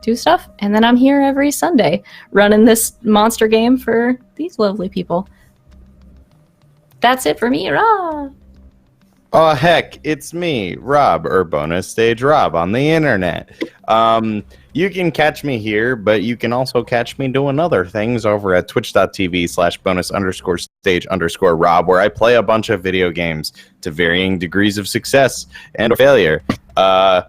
do stuff. And then I'm here every Sunday running this monster game for these lovely people. That's it for me. Rah! Oh, heck, it's me, Rob, or Bonus Stage Rob on the internet. You can catch me here, but you can also catch me doing other things over at twitch.tv/bonus_stage_Rob, where I play a bunch of video games to varying degrees of success and failure. It's a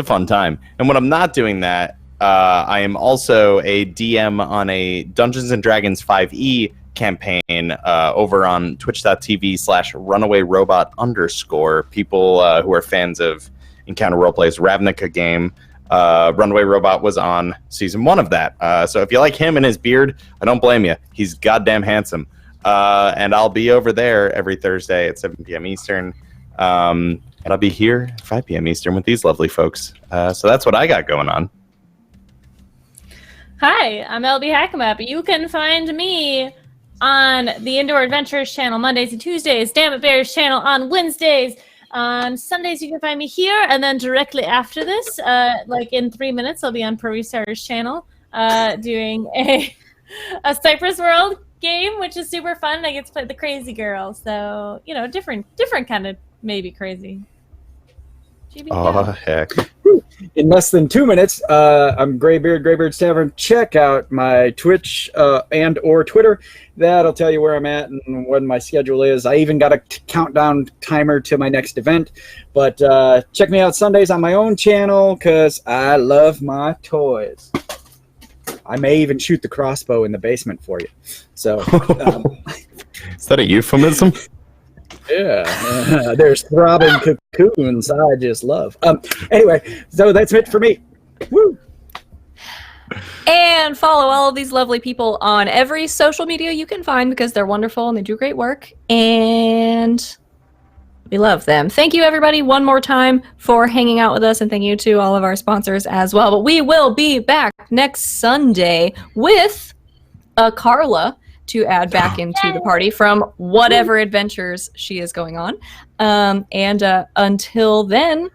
fun time. And when I'm not doing that, I am also a DM on a Dungeons & Dragons 5e campaign over on twitch.tv/runawayrobot_. People who are fans of Encounter Roleplay's Ravnica game, Runaway Robot was on season 1 of that. So if you like him and his beard, I don't blame you. He's goddamn handsome. And I'll be over there every Thursday at 7 p.m. Eastern. And I'll be here at 5 p.m. Eastern with these lovely folks. So that's what I got going on. Hi, I'm LB Hackamup. You can find me on the Indoor Adventures channel Mondays and Tuesdays, Damn It Bears channel on Wednesdays. On Sundays, you can find me here, and then directly after this, like in 3 minutes, I'll be on Pro Restarter's channel doing a Cypress World game, which is super fun. I get to play the crazy girl, so you know, different kind of maybe crazy. Oh heck! In less than 2 minutes, I'm Graybeard's Tavern. Check out my Twitch and or Twitter. That'll tell you where I'm at and when my schedule is. I even got a countdown timer to my next event. But check me out Sundays on my own channel because I love my toys. I may even shoot the crossbow in the basement for you. So, is that a euphemism? Yeah, there's throbbing cocoons I just love. Anyway, so that's it for me. Woo! And follow all of these lovely people on every social media you can find because they're wonderful and they do great work. And we love them. Thank you, everybody, one more time for hanging out with us. And thank you to all of our sponsors as well. But we will be back next Sunday with Carla to add back into the party from whatever adventures she is going on. And until then,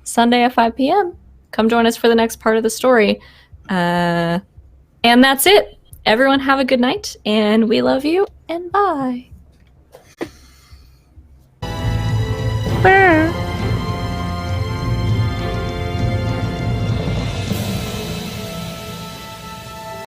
Sunday at 5 p.m., come join us for the next part of the story. And that's it. Everyone have a good night, and we love you, and bye.